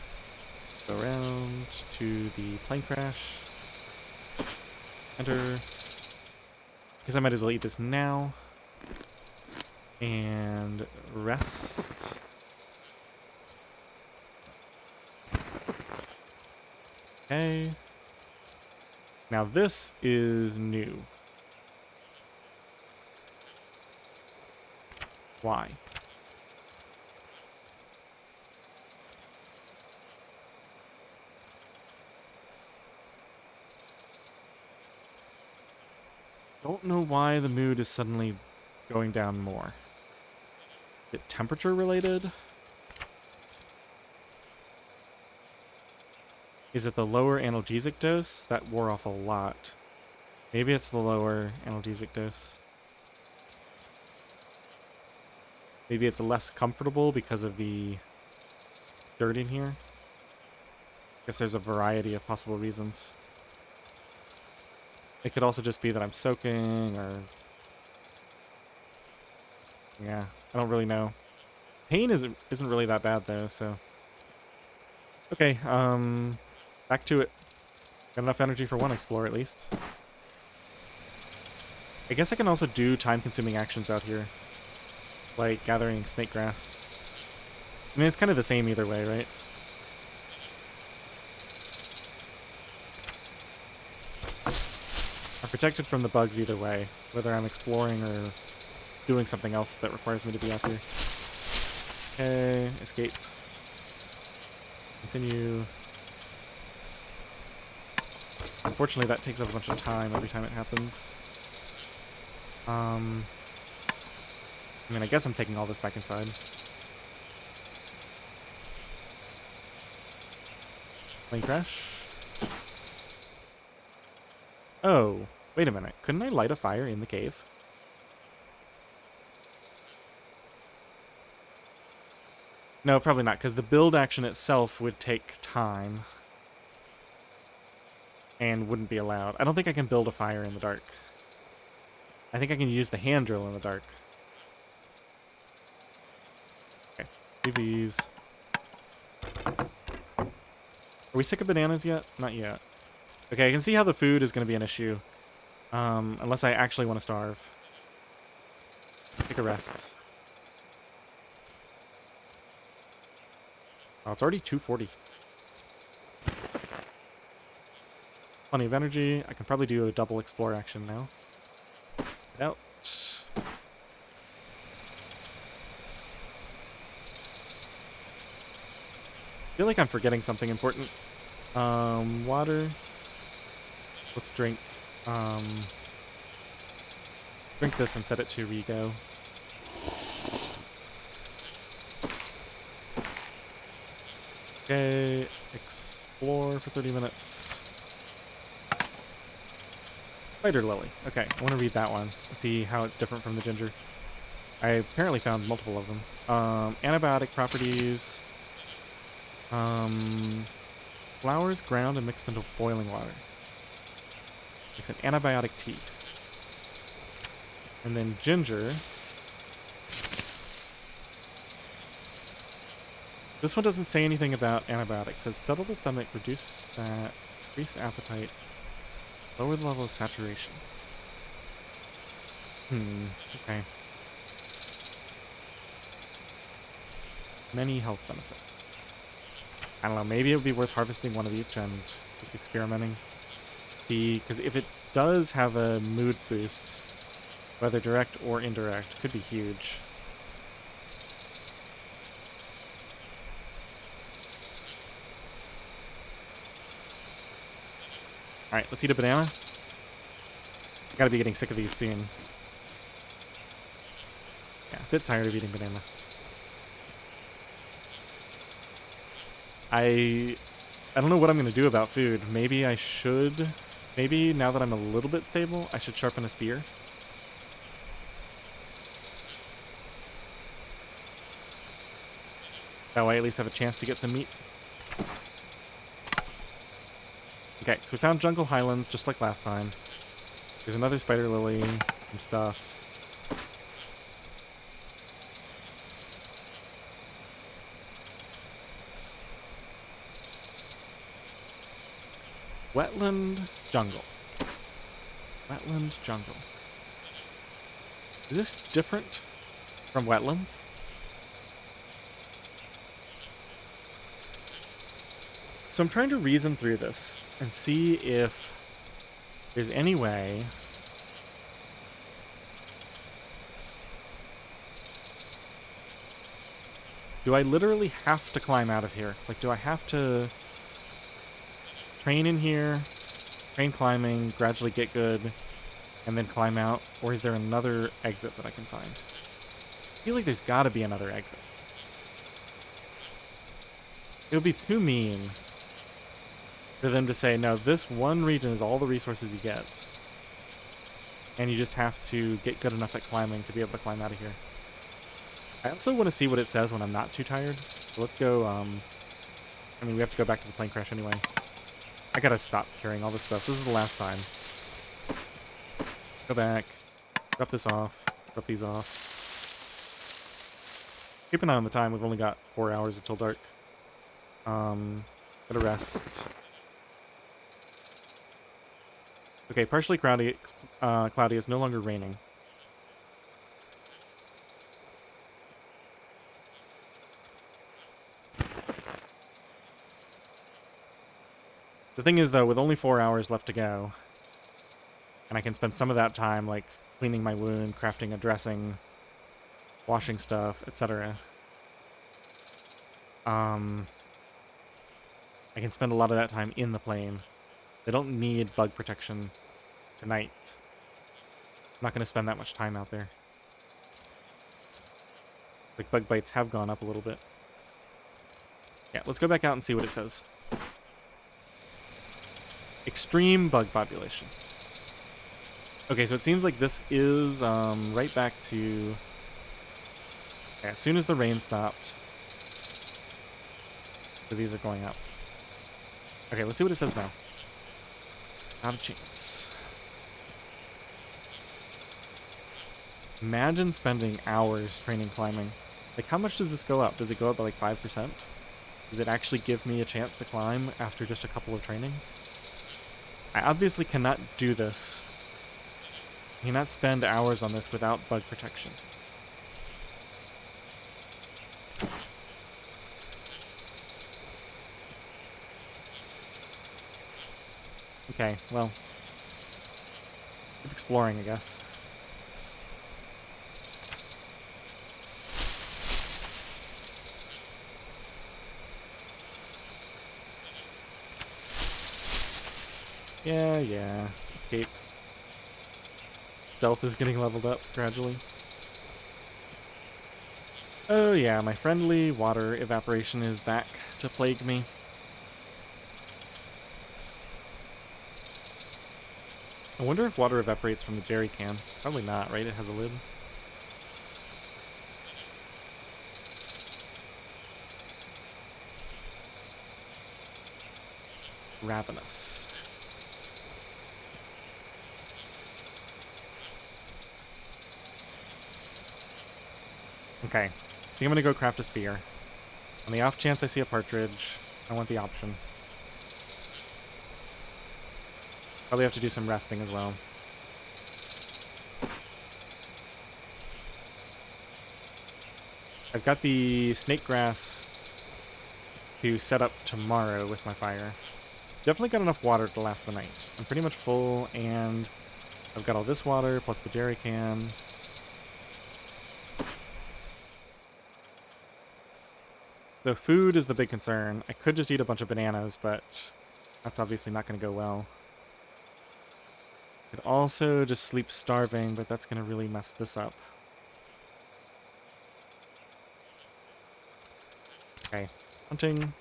Go around to the plane crash. Enter. Guess I might as well eat this now. And rest. Okay. Now this is new. Why? Don't know why the mood is suddenly going down more. Is it temperature related? Is it the lower analgesic dose? That wore off a lot. Maybe it's the lower analgesic dose. Maybe it's less comfortable because of the dirt in here. I guess there's a variety of possible reasons. It could also just be that I'm soaking, or... Yeah, I don't really know. Pain isn't really that bad, though, so... Okay, back to it. Got enough energy for one explore, at least. I guess I can also do time-consuming actions out here. Like gathering snake grass. I mean, it's kind of the same either way, right? I'm protected from the bugs either way, whether I'm exploring or doing something else that requires me to be out here. Okay, escape. Continue. Unfortunately, that takes up a bunch of time every time it happens. I mean, I guess I'm taking all this back inside. Plane crash. Oh, wait a minute. Couldn't I light a fire in the cave? No, probably not, because the build action itself would take time. And wouldn't be allowed. I don't think I can build a fire in the dark. I think I can use the hand drill in the dark. Okay, leave these. Are we sick of bananas yet? Not yet. Okay, I can see how the food is going to be an issue. Unless I actually want to starve. Take a rest. Oh, it's already 2:40. Plenty of energy. I can probably do a double explore action now. Get out. I feel like I'm forgetting something important. Water. Let's drink. Drink this and set it to Rego. Okay, explore for 30 minutes. Spider Lily. Okay, I want to read that one. See how it's different from the ginger. I apparently found multiple of them. Antibiotic properties. Flowers ground and mixed into boiling water. Makes an antibiotic tea. And then ginger. This one doesn't say anything about antibiotics. It says settle the stomach, reduce that, increase appetite, lower the level of saturation. Okay. Many health benefits. I don't know, maybe it would be worth harvesting one of each and just experimenting. See, because if it does have a mood boost, whether direct or indirect, could be huge. Alright, let's eat a banana. Gotta be getting sick of these soon. Yeah, a bit tired of eating banana. I don't know what I'm going to do about food. Maybe I should... Maybe now that I'm a little bit stable, I should sharpen a spear. That way I at least have a chance to get some meat. Okay, so we found jungle highlands just like last time. There's another spider lily, some stuff. Wetland jungle. Wetland jungle. Is this different from wetlands? So I'm trying to reason through this and see if there's any way do I literally have to climb out of here? Like, do I have to train in here, train climbing, gradually get good, and then climb out? Or is there another exit that I can find? I feel like there's gotta be another exit. It would be too mean for them to say, no, this one region is all the resources you get. And you just have to get good enough at climbing to be able to climb out of here. I also want to see what it says when I'm not too tired. So let's go, I mean, we have to go back to the plane crash anyway. I gotta stop carrying all this stuff. This is the last time. Go back. Drop this off. Drop these off. Keep an eye on the time. We've only got 4 hours until dark. Gotta rest. Okay, partially cloudy. Cloudy is no longer raining. The thing is, though, with only 4 hours left to go, and I can spend some of that time, like, cleaning my wound, crafting a dressing, washing stuff, etc. I can spend a lot of that time in the plane. They don't need bug protection tonight. I'm not going to spend that much time out there. Like, bug bites have gone up a little bit. Yeah, let's go back out and see what it says. Extreme bug population. Okay, so it seems like this is right back to... Okay, as soon as the rain stopped. So these are going up. Okay, let's see what it says now. Not a chance. Imagine spending hours training climbing. Like, how much does this go up? Does it go up by like 5%? Does it actually give me a chance to climb after just a couple of trainings? I obviously cannot do this. I cannot spend hours on this without bug protection. Okay, well. Keep exploring, I guess. Yeah. Escape. Stealth is getting leveled up gradually. Oh yeah, my friendly water evaporation is back to plague me. I wonder if water evaporates from the jerry can. Probably not, right? It has a lid. Ravenous. Okay. I think I'm gonna go craft a spear. On the off chance I see a partridge, I want the option. Probably have to do some resting as well. I've got the snake grass to set up tomorrow with my fire. Definitely got enough water to last the night. I'm pretty much full, and I've got all this water plus the jerry can. So food is the big concern. I could just eat a bunch of bananas, but that's obviously not going to go well. Could also just sleep starving, but that's going to really mess this up. Okay, hunting.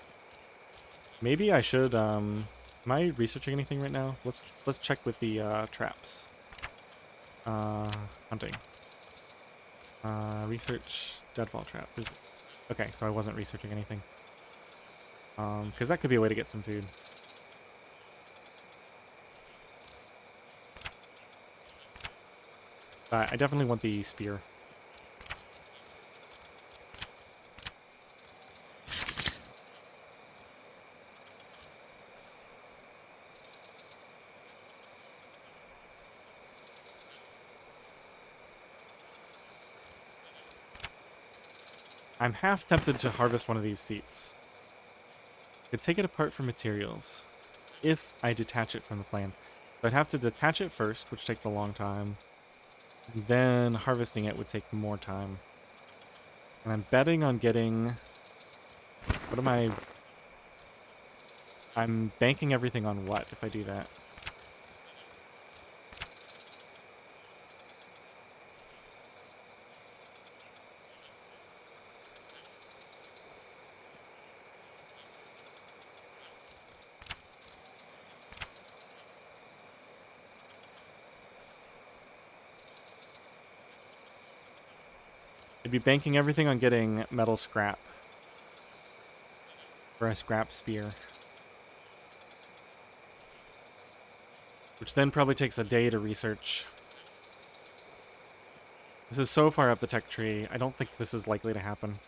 Maybe I should, am I researching anything right now? Let's check with the, traps. Hunting. Research deadfall trap. Okay, so I wasn't researching anything. Because that could be a way to get some food. But I definitely want the spear. I'm half tempted to harvest one of these seats. Could take it apart for materials if I detach it from the plant. But I'd have to detach it first, which takes a long time. Then harvesting it would take more time. And I'm betting on getting... What am I... I'm banking everything on what if I do that? I'd be banking everything on getting metal scrap. For a scrap spear. Which then probably takes a day to research. This is so far up the tech tree, I don't think this is likely to happen.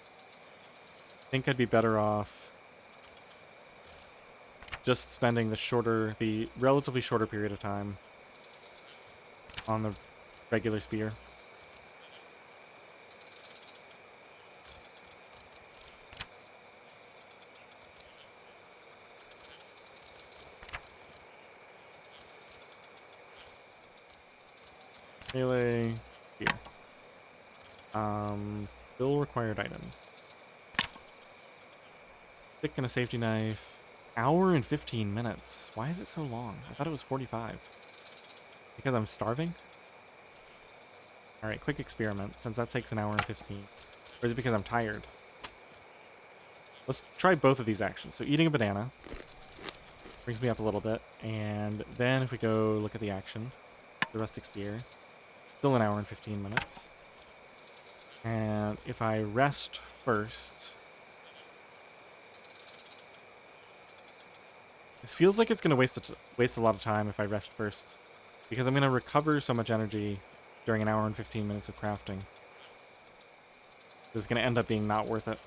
I think I'd be better off just spending the relatively shorter period of time on the regular spear. Melee, here. Bill required items. Stick and a safety knife. Hour and 15 minutes. Why is it so long? I thought it was 45. Because I'm starving? Alright, quick experiment, since that takes an hour and 15. Or is it because I'm tired? Let's try both of these actions. So eating a banana brings me up a little bit. And then if we go look at the action, the rustic spear, still an hour and 15 minutes. And if I rest first... This feels like it's going to waste a lot of time if I rest first. Because I'm going to recover so much energy during an hour and 15 minutes of crafting. It's going to end up being not worth it.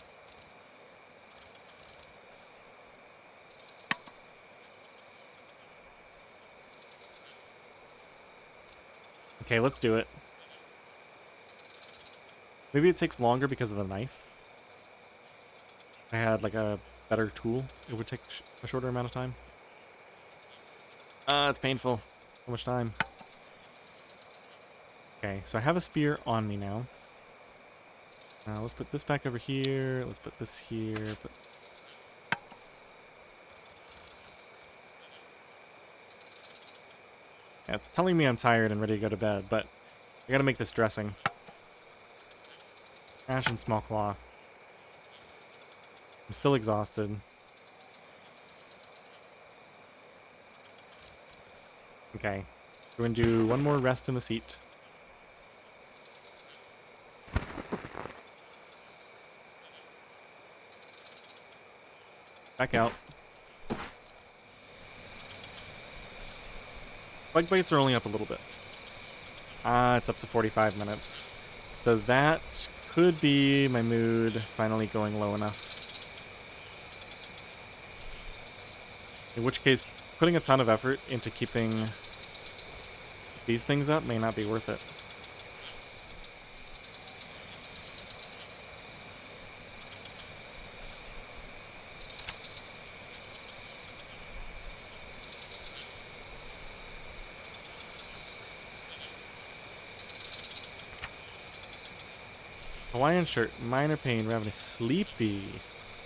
Okay, let's do it. Maybe it takes longer because of the knife. If I had like a better tool, it would take a shorter amount of time. It's painful. So much time. Okay, so I have a spear on me now. Let's put this back over here. Let's put this here. Yeah, it's telling me I'm tired and ready to go to bed, but I gotta make this dressing. Ash and small cloth. I'm still exhausted. Okay. We're gonna do one more rest in the seat. Back out. Bug bites are only up a little bit. It's up to 45 minutes. So that could be my mood finally going low enough. In which case, putting a ton of effort into keeping these things up may not be worth it. Hawaiian shirt, minor pain, ravenous, sleepy.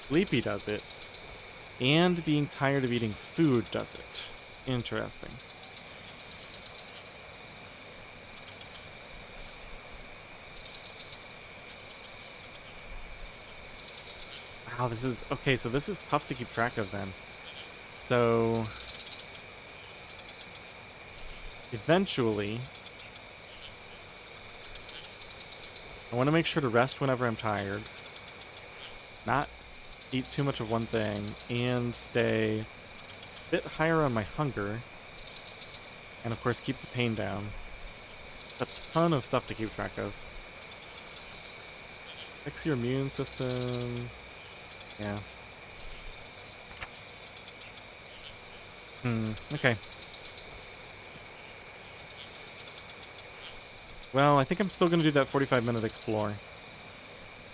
Sleepy does it. And being tired of eating food does it. Interesting. Wow, this is... Okay, so this is tough to keep track of then. So eventually, I want to make sure to rest whenever I'm tired, not eat too much of one thing, and stay a bit higher on my hunger, and of course keep the pain down. A ton of stuff to keep track of. Fix your immune system. Yeah. Okay. Well, I think I'm still going to do that 45-minute explore.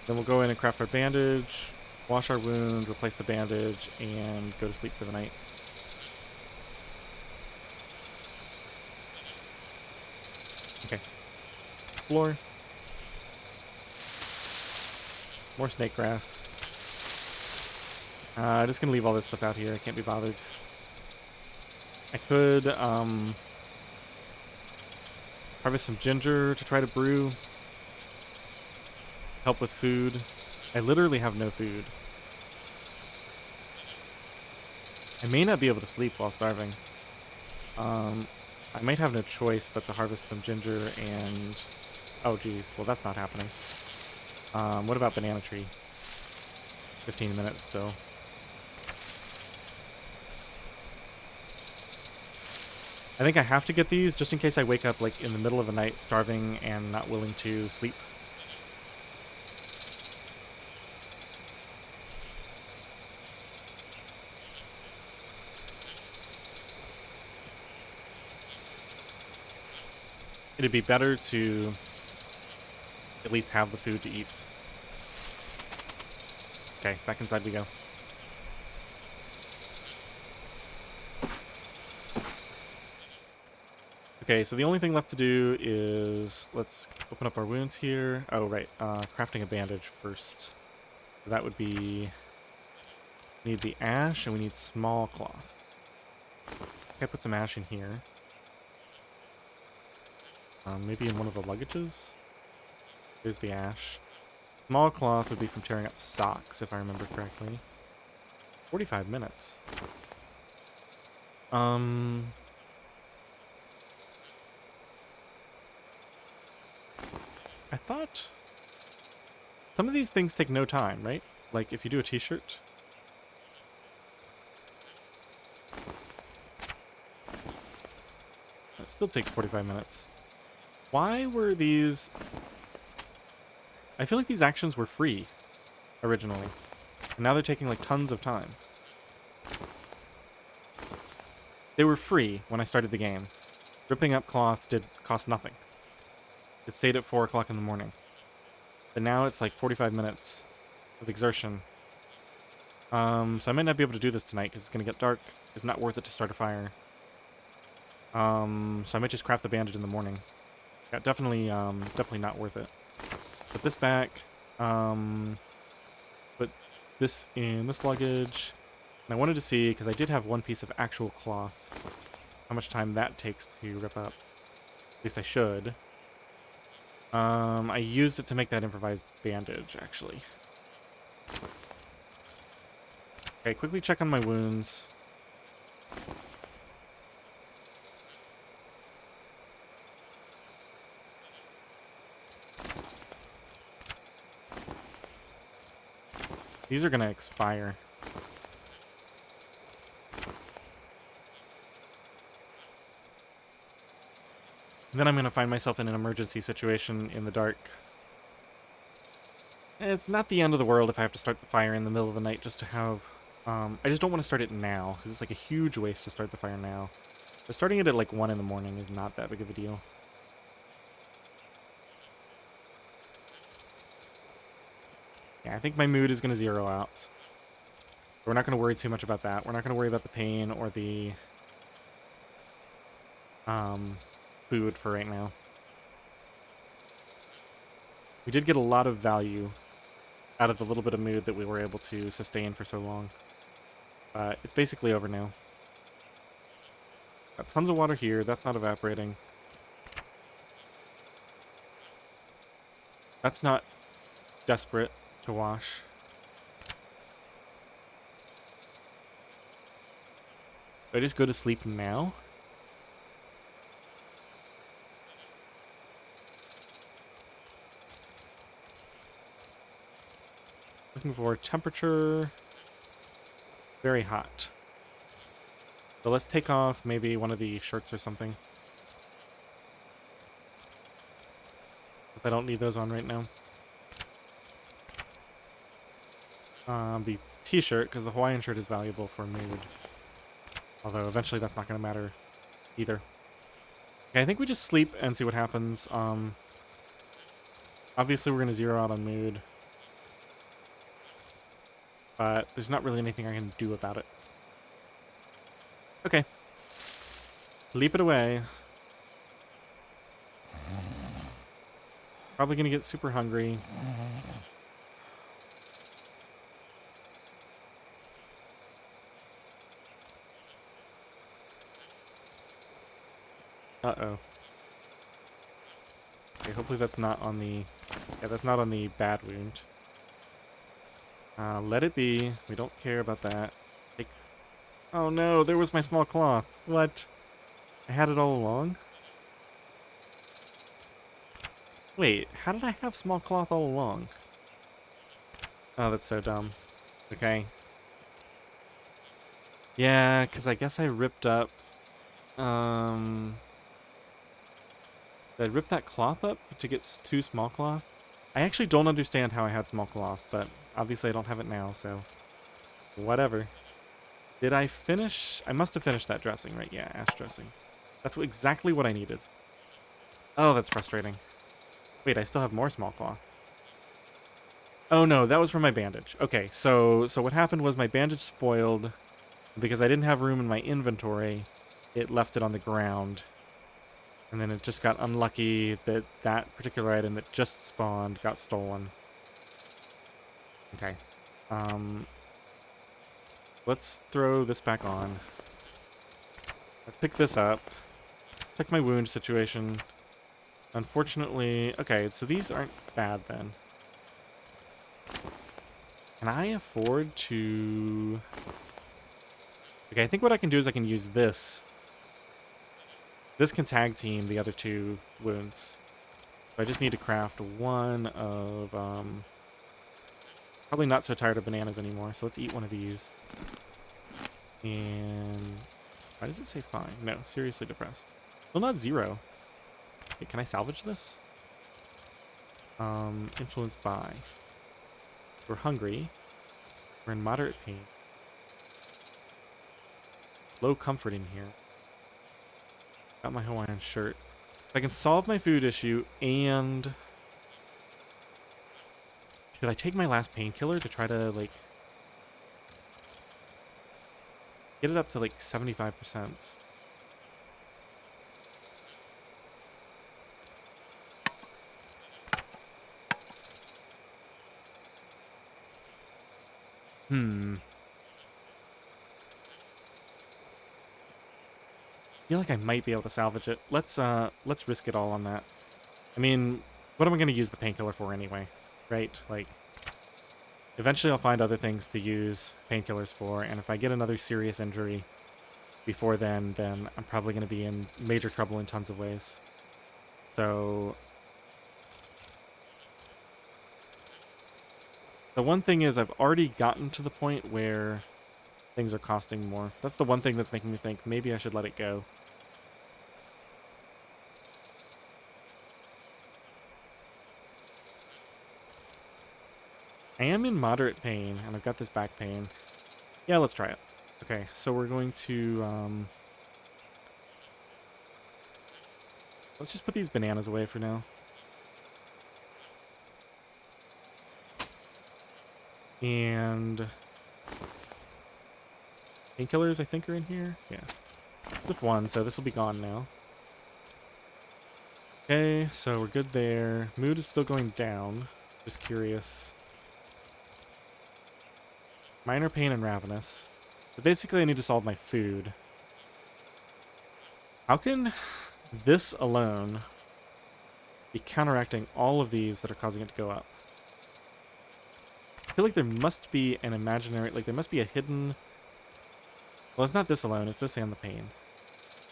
Then we'll go in and craft our bandage, wash our wound, replace the bandage, and go to sleep for the night. Okay. Explore. More snake grass. Just going to leave all this stuff out here. I can't be bothered. I could, harvest some ginger to try to brew. Help with food. I literally have no food. I may not be able to sleep while starving. I might have no choice but to harvest some ginger and... Oh, geez. Well, that's not happening. What about banana tree? 15 minutes still. I think I have to get these just in case I wake up like in the middle of the night starving and not willing to sleep. It'd be better to at least have the food to eat. Okay, back inside we go. Okay, so the only thing left to do is let's open up our wounds here. Oh, right. Crafting a bandage first. That would be... We need the ash and we need small cloth. Okay, put some ash in here. Maybe in one of the luggages? Here's the ash. Small cloth would be from tearing up socks, if I remember correctly. 45 minutes. I thought... Some of these things take no time, right? Like, if you do a t-shirt... It still takes 45 minutes. Why were these... I feel like these actions were free, originally. And now they're taking, like, tons of time. They were free when I started the game. Ripping up cloth did cost nothing. It stayed at 4 o'clock in the morning. But now it's like 45 minutes of exertion. So I might not be able to do this tonight because it's going to get dark. It's not worth it to start a fire. So I might just craft the bandage in the morning. Yeah, definitely not worth it. Put this back. Put this in this luggage. And I wanted to see, because I did have one piece of actual cloth, how much time that takes to rip up. At least I should. I used it to make that improvised bandage, actually. Okay, quickly check on my wounds. These are going to expire. And then I'm going to find myself in an emergency situation in the dark. And it's not the end of the world if I have to start the fire in the middle of the night just to have... I just don't want to start it now, because it's like a huge waste to start the fire now. But starting it at like 1 in the morning is not that big of a deal. Yeah, I think my mood is going to zero out. But we're not going to worry too much about that. We're not going to worry about the pain or the food for right now. We did get a lot of value out of the little bit of mood that we were able to sustain for so long. It's basically over now. Got tons of water here. That's not evaporating. That's not desperate to wash. Do I just go to sleep now? Looking for temperature. Very hot. So let's take off maybe one of the shirts or something. Because I don't need those on right now. The t-shirt, because the Hawaiian shirt is valuable for mood. Although eventually that's not going to matter either. Okay, I think we just sleep and see what happens. Obviously we're going to zero out on mood. But there's not really anything I can do about it. Okay. Sleep it away. Probably going to get super hungry. Uh-oh. Okay, hopefully that's not on the... Yeah, that's not on the bad wound. Let it be. We don't care about that. Take... Oh no, there was my small cloth. What? I had it all along? Wait, how did I have small cloth all along? Oh, that's so dumb. Okay. Yeah, because I guess I ripped up... Did I rip that cloth up to get 2 small cloth? I actually don't understand how I had small cloth, but obviously I don't have it now, so... Whatever. Did I finish... I must have finished that dressing, right? Yeah, ash dressing. That's exactly what I needed. Oh, that's frustrating. Wait, I still have more small cloth. Oh no, that was from my bandage. Okay, so what happened was my bandage spoiled. Because I didn't have room in my inventory, it left it on the ground. And then it just got unlucky that that particular item that just spawned got stolen. Okay. Let's throw this back on. Let's pick this up. Check my wound situation. Unfortunately... Okay, so these aren't bad then. Can I afford to... Okay, I think what I can do is I can use this. This can tag team the other 2 wounds. So I just need to craft one of... Probably not so tired of bananas anymore, so let's eat one of these. And... Why does it say fine? No, seriously depressed. Well, not 0. Okay, can I salvage this? Influenced by... We're hungry. We're in moderate pain. Low comfort in here. Got my Hawaiian shirt. I can solve my food issue and... Should I take my last painkiller to try to, like... Get it up to, like, 75%. I feel like I might be able to salvage it. Let's risk it all on that. I mean, what am I going to use the painkiller for anyway? Right? Like, eventually I'll find other things to use painkillers for, and if I get another serious injury before then I'm probably going to be in major trouble in tons of ways. So... The one thing is I've already gotten to the point where things are costing more. That's the one thing that's making me think maybe I should let it go. I am in moderate pain, and I've got this back pain. Yeah, let's try it. Okay, so we're going to, let's just put these bananas away for now. And... Painkillers, I think, are in here? Yeah. Just one, so this will be gone now. Okay, so we're good there. Mood is still going down. Just curious. Minor pain and ravenous. But basically I need to solve my food. How can this alone be counteracting all of these that are causing it to go up? I feel like there must be an imaginary... Like, there must be a hidden Well, it's not this alone, it's this and the pain.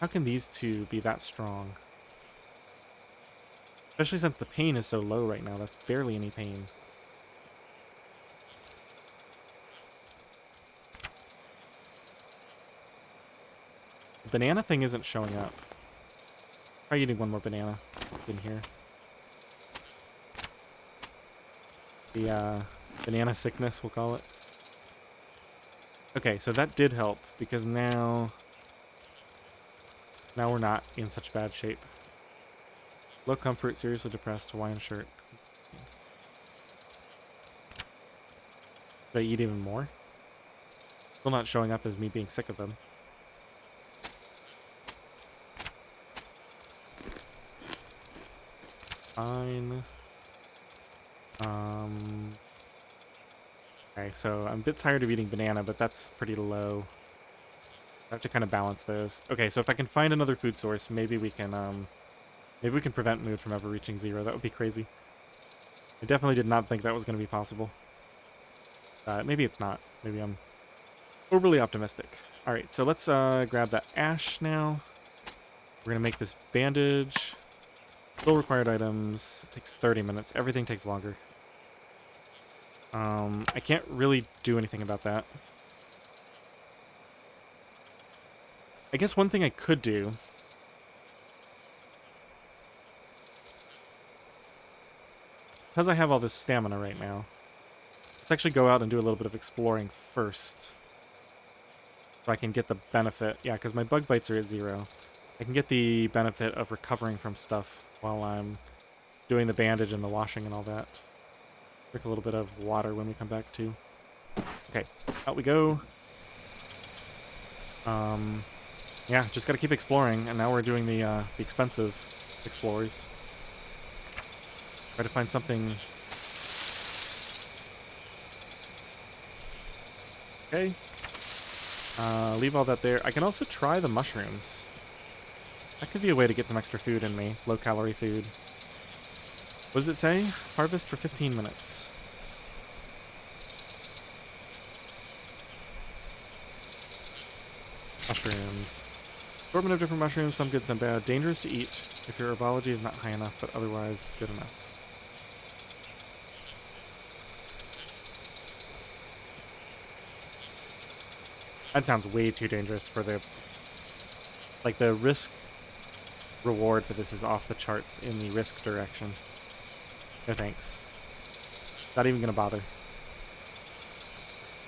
How can these two be that strong? Especially since the pain is so low right now. That's barely any pain. The banana thing isn't showing up. Try eating one more banana. It's in here. The banana sickness, we'll call it. Okay, so that did help because now we're not in such bad shape. Low comfort, seriously depressed, Hawaiian shirt. Should I eat even more? Still not showing up as me being sick of them. Fine. Okay, so I'm a bit tired of eating banana, but that's pretty low. I have to kind of balance those. Okay, so if I can find another food source, maybe we can prevent mood from ever reaching 0. That would be crazy. I definitely did not think that was going to be possible. Maybe it's not. Maybe I'm overly optimistic. All right, so let's grab that ash now. We're going to make this bandage. Still required items. It takes 30 minutes. Everything takes longer. I can't really do anything about that. I guess one thing I could do... because I have all this stamina right now, let's actually go out and do a little bit of exploring first. So I can get the benefit... yeah, because my bug bites are at 0. I can get the benefit of recovering from stuff while I'm doing the bandage and the washing and all that. Drink a little bit of water when we come back, too. Okay, out we go. Yeah, just gotta keep exploring, and now we're doing the expensive explorers. Try to find something... okay. Leave all that there. I can also try the mushrooms. That could be a way to get some extra food in me. Low-calorie food. What does it say? Harvest for 15 minutes. Mushrooms. Assortment of different mushrooms, some good, some bad. Dangerous to eat if your herbology is not high enough, but otherwise good enough. That sounds way too dangerous for the... like, the risk reward for this is off the charts in the risk direction. No thanks. Not even gonna bother.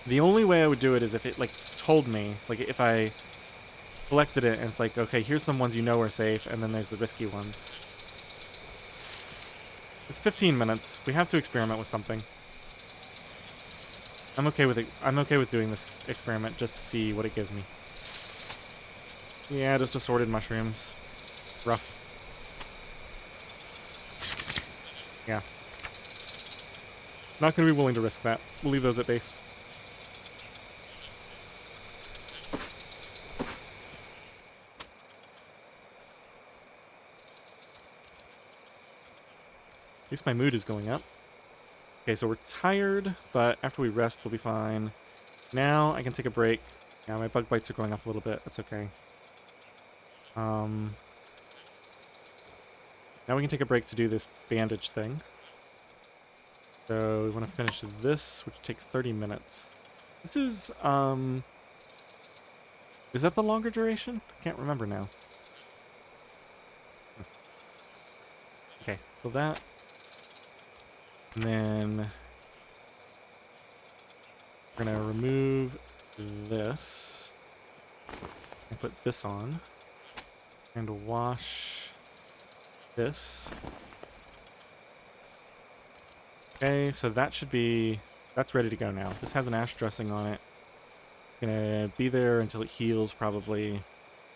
The only way I would do it is if it, like, told me, like, if I collected it and it's like, okay, here's some ones you know are safe, and then there's the risky ones. It's 15 minutes. We have to experiment with something. I'm okay with it. I'm okay with doing this experiment just to see what it gives me. Yeah, just assorted mushrooms. Rough. Yeah. Not going to be willing to risk that. We'll leave those at base. At least my mood is going up. Okay, so we're tired, but after we rest, we'll be fine. Now I can take a break. Yeah, my bug bites are going up a little bit. That's okay. Now we can take a break to do this bandage thing. So we want to finish this, which takes 30 minutes. This is that the longer duration? I can't remember now. Okay, so that. And then we're going to remove this and put this on and wash this. Okay, so that should be... that's ready to go now. This has an ash dressing on it. It's going to be there until it heals, probably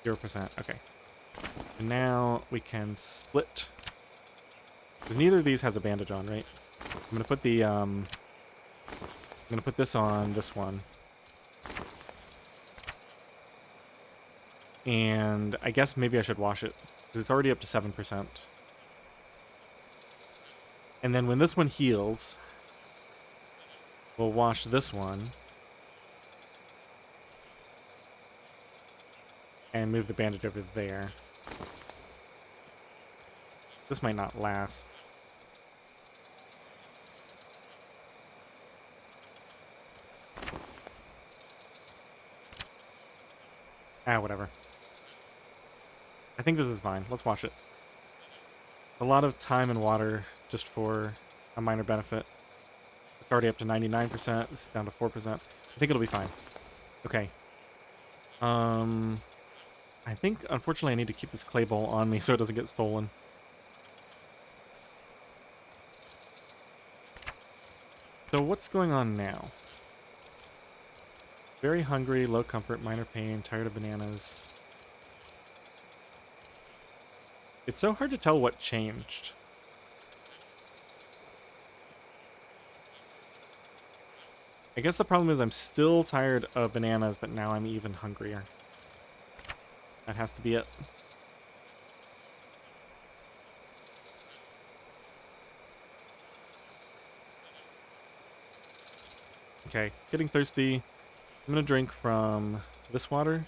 0%. Okay. And now we can split. Because neither of these has a bandage on, right? I'm going to put the... I'm going to put this on this one. And I guess maybe I should wash it, because it's already up to 7%. And then when this one heals, we'll wash this one. and move the bandage over there. This might not last. Ah, whatever. I think this is fine. Let's wash it. A lot of time and water just for a minor benefit. It's already up to 99%. This is down to 4%. I think it'll be fine. Okay. I think, unfortunately, I need to keep this clay bowl on me so it doesn't get stolen. So what's going on now? Very hungry, low comfort, minor pain, tired of bananas. It's so hard to tell what changed. I guess the problem is I'm still tired of bananas, but now I'm even hungrier. That has to be it. Okay, getting thirsty. I'm gonna drink from this water.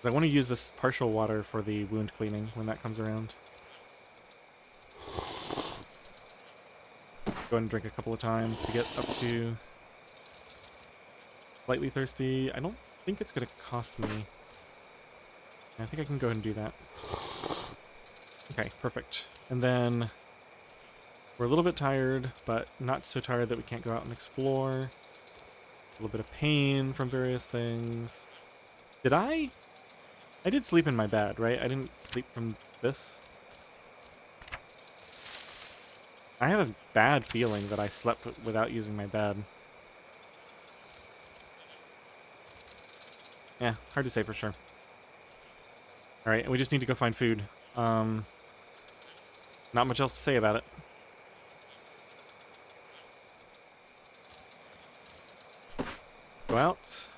I want to use this partial water for the wound cleaning when that comes around. Go ahead and drink a couple of times to get up to slightly thirsty. I don't think it's going to cost me. I think I can go ahead and do that. Okay, perfect. And then we're a little bit tired, but not so tired that we can't go out and explore. A little bit of pain from various things. Did I did sleep in my bed, right? I didn't sleep from this. I have a bad feeling that I slept without using my bed. Yeah, hard to say for sure. Alright, and we just need to go find food. Not much else to say about it. Go out.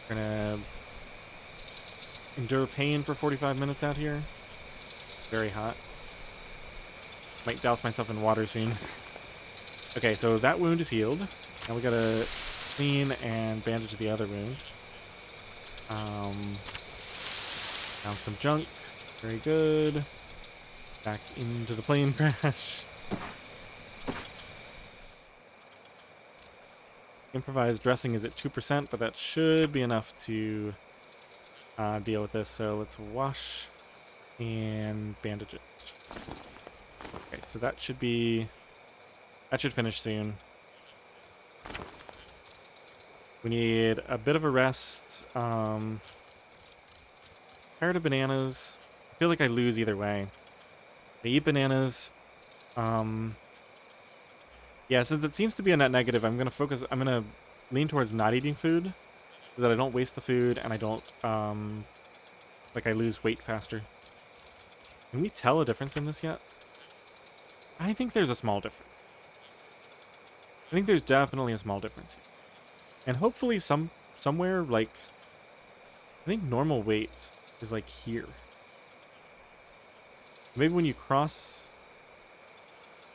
We're gonna endure pain for 45 minutes out here. Very hot. Might douse myself in water soon. Okay, so that wound is healed. Now we gotta clean and bandage the other wound. Found some junk. Very good. Back into the plane crash. Improvised dressing is at 2%, but that should be enough to deal with this. So let's wash and bandage it. Okay, so that should finish soon. We need a bit of a rest. Tired of bananas. I feel like I lose either way. I eat bananas. Yeah, since it seems to be a net negative, I'm gonna lean towards not eating food so that I don't waste the food and I don't I lose weight faster. Can we tell a difference in this yet? I think there's a small difference. I think there's definitely a small difference here. And hopefully somewhere like I think normal weight is like here. Maybe when you cross,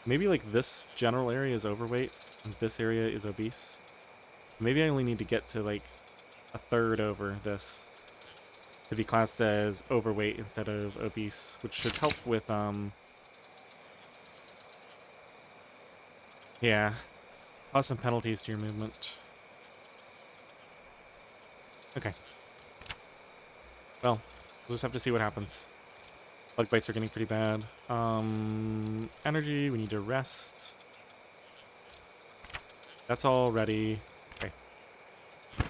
maybe like this general area is overweight and this area is obese. Maybe I only need to get to like a third over this to be classed as overweight instead of obese, which should help with yeah, cause some penalties to your movement. Okay. Well, we'll just have to see what happens. Bug bites are getting pretty bad. Energy, we need to rest. That's all ready. Okay.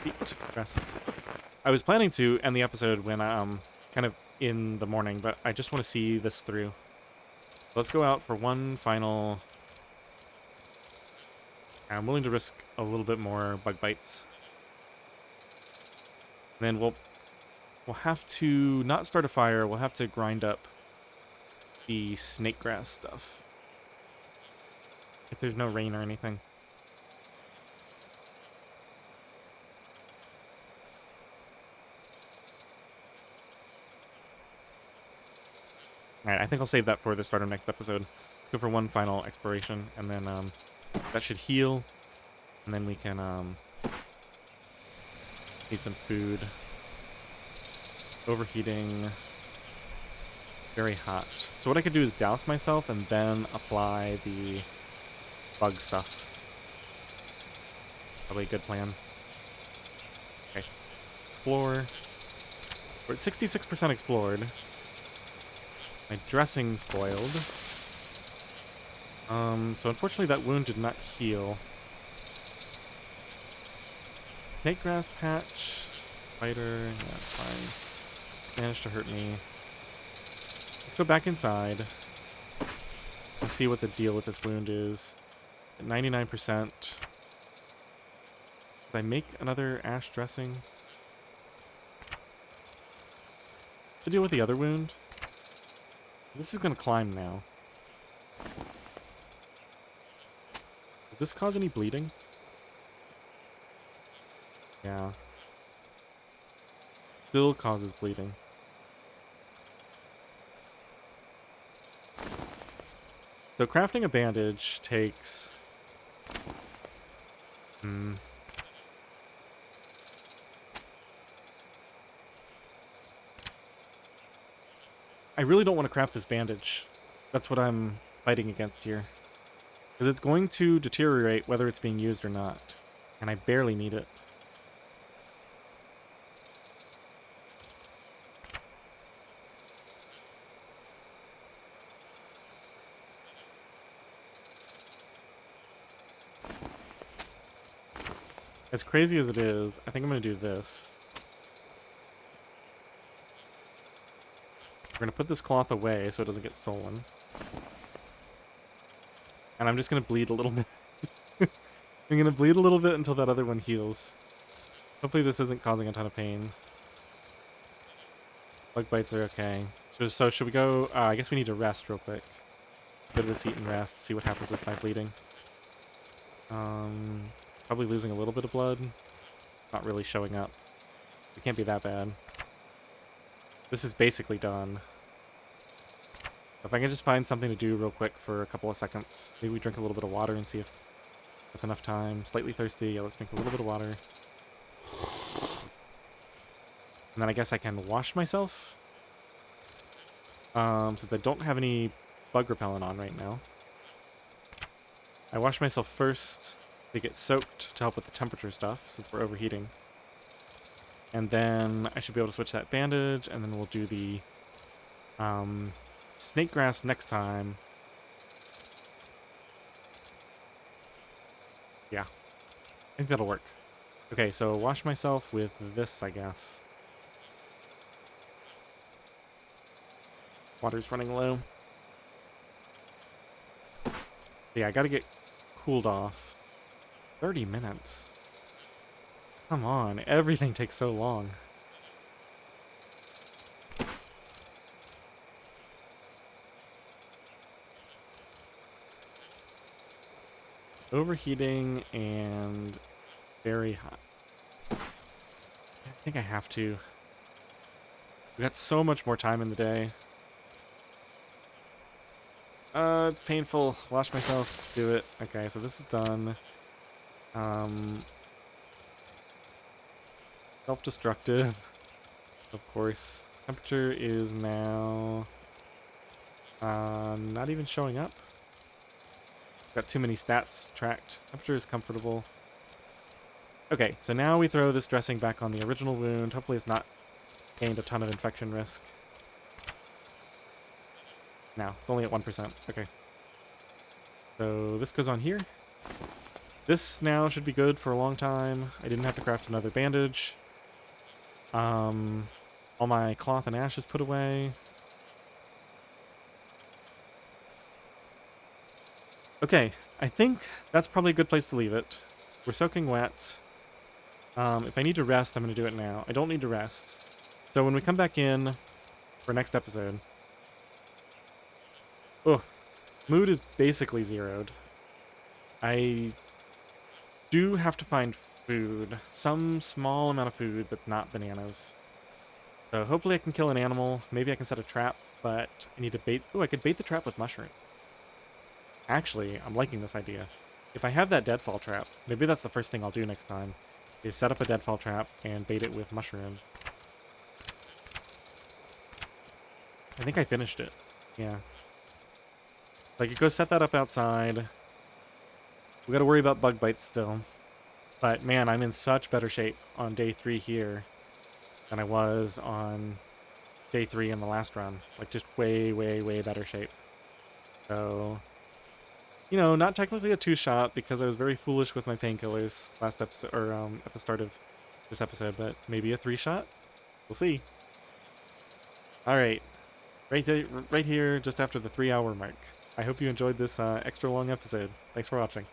Eat, rest. I was planning to end the episode when kind of in the morning, but I just want to see this through. Let's go out for one final. I'm willing to risk a little bit more bug bites. And then we'll have to not start a fire. We'll have to grind up the snake grass stuff if there's no rain or anything. Alright, I think I'll save that for the start of next episode. Let's go for one final exploration, and then that should heal, and then we can need some food. Overheating. Very hot. So what I could do is douse myself and then apply the bug stuff. Probably a good plan. Okay. Explore. We're at 66% explored. My dressing spoiled. So unfortunately that wound did not heal. Snake grass patch. Spider. Yeah, that's fine. Managed to hurt me. Let's go back inside and see what the deal with this wound is. At 99%. Should I make another ash dressing? To deal with the other wound? This is going to climb now. Does this cause any bleeding? Yeah. Still causes bleeding. So crafting a bandage takes... I really don't want to craft this bandage. That's what I'm fighting against here. Because it's going to deteriorate whether it's being used or not. And I barely need it. As crazy as it is, I think I'm going to do this. We're going to put this cloth away so it doesn't get stolen. And I'm just going to bleed a little bit. I'm going to bleed a little bit until that other one heals. Hopefully this isn't causing a ton of pain. Bug bites are okay. So should we go... I guess we need to rest real quick. Go to the seat and rest, see what happens with my bleeding. Probably losing a little bit of blood. Not really showing up. It can't be that bad. This is basically done. If I can just find something to do real quick for a couple of seconds. Maybe we drink a little bit of water and see if that's enough time. Slightly thirsty. Yeah, let's drink a little bit of water. And then I guess I can wash myself. Since I don't have any bug repellent on right now. I wash myself first. They get soaked to help with the temperature stuff, since we're overheating. And then I should be able to switch that bandage, and then we'll do the snake grass next time. Yeah. I think that'll work. Okay, so wash myself with this, I guess. Water's running low. Yeah, I gotta get cooled off. 30 minutes. Come on, everything takes so long. Overheating and very hot. I think I have to. We got so much more time in the day. It's painful. Wash myself. Do it. Okay, so this is done. Self-destructive. Of course. Temperature is now... not even showing up. Got too many stats tracked. Temperature is comfortable. Okay, so now we throw this dressing back on the original wound. Hopefully it's not gained a ton of infection risk. No, it's only at 1%. Okay. So this goes on here. This now should be good for a long time. I didn't have to craft another bandage. All my cloth and ashes put away. Okay, I think that's probably a good place to leave it. We're soaking wet. If I need to rest, I'm going to do it now. I don't need to rest. So when we come back in for next episode... Ugh. Mood is basically zeroed. I do have to find food. Some small amount of food that's not bananas. So hopefully I can kill an animal. Maybe I can set a trap, but I need to bait... Oh, I could bait the trap with mushrooms. Actually, I'm liking this idea. If I have that deadfall trap, maybe that's the first thing I'll do next time, is set up a deadfall trap and bait it with mushrooms. I think I finished it. Yeah. I could go set that up outside. We gotta worry about bug bites still. But man, I'm in such better shape on day 3 here than I was on day 3 in the last run. Like, just way, way, way better shape. So, you know, not technically a 2-shot because I was very foolish with my painkillers last episode, or at the start of this episode, but maybe a 3-shot? We'll see. Alright, right here, just after the 3-hour mark. I hope you enjoyed this extra long episode. Thanks for watching.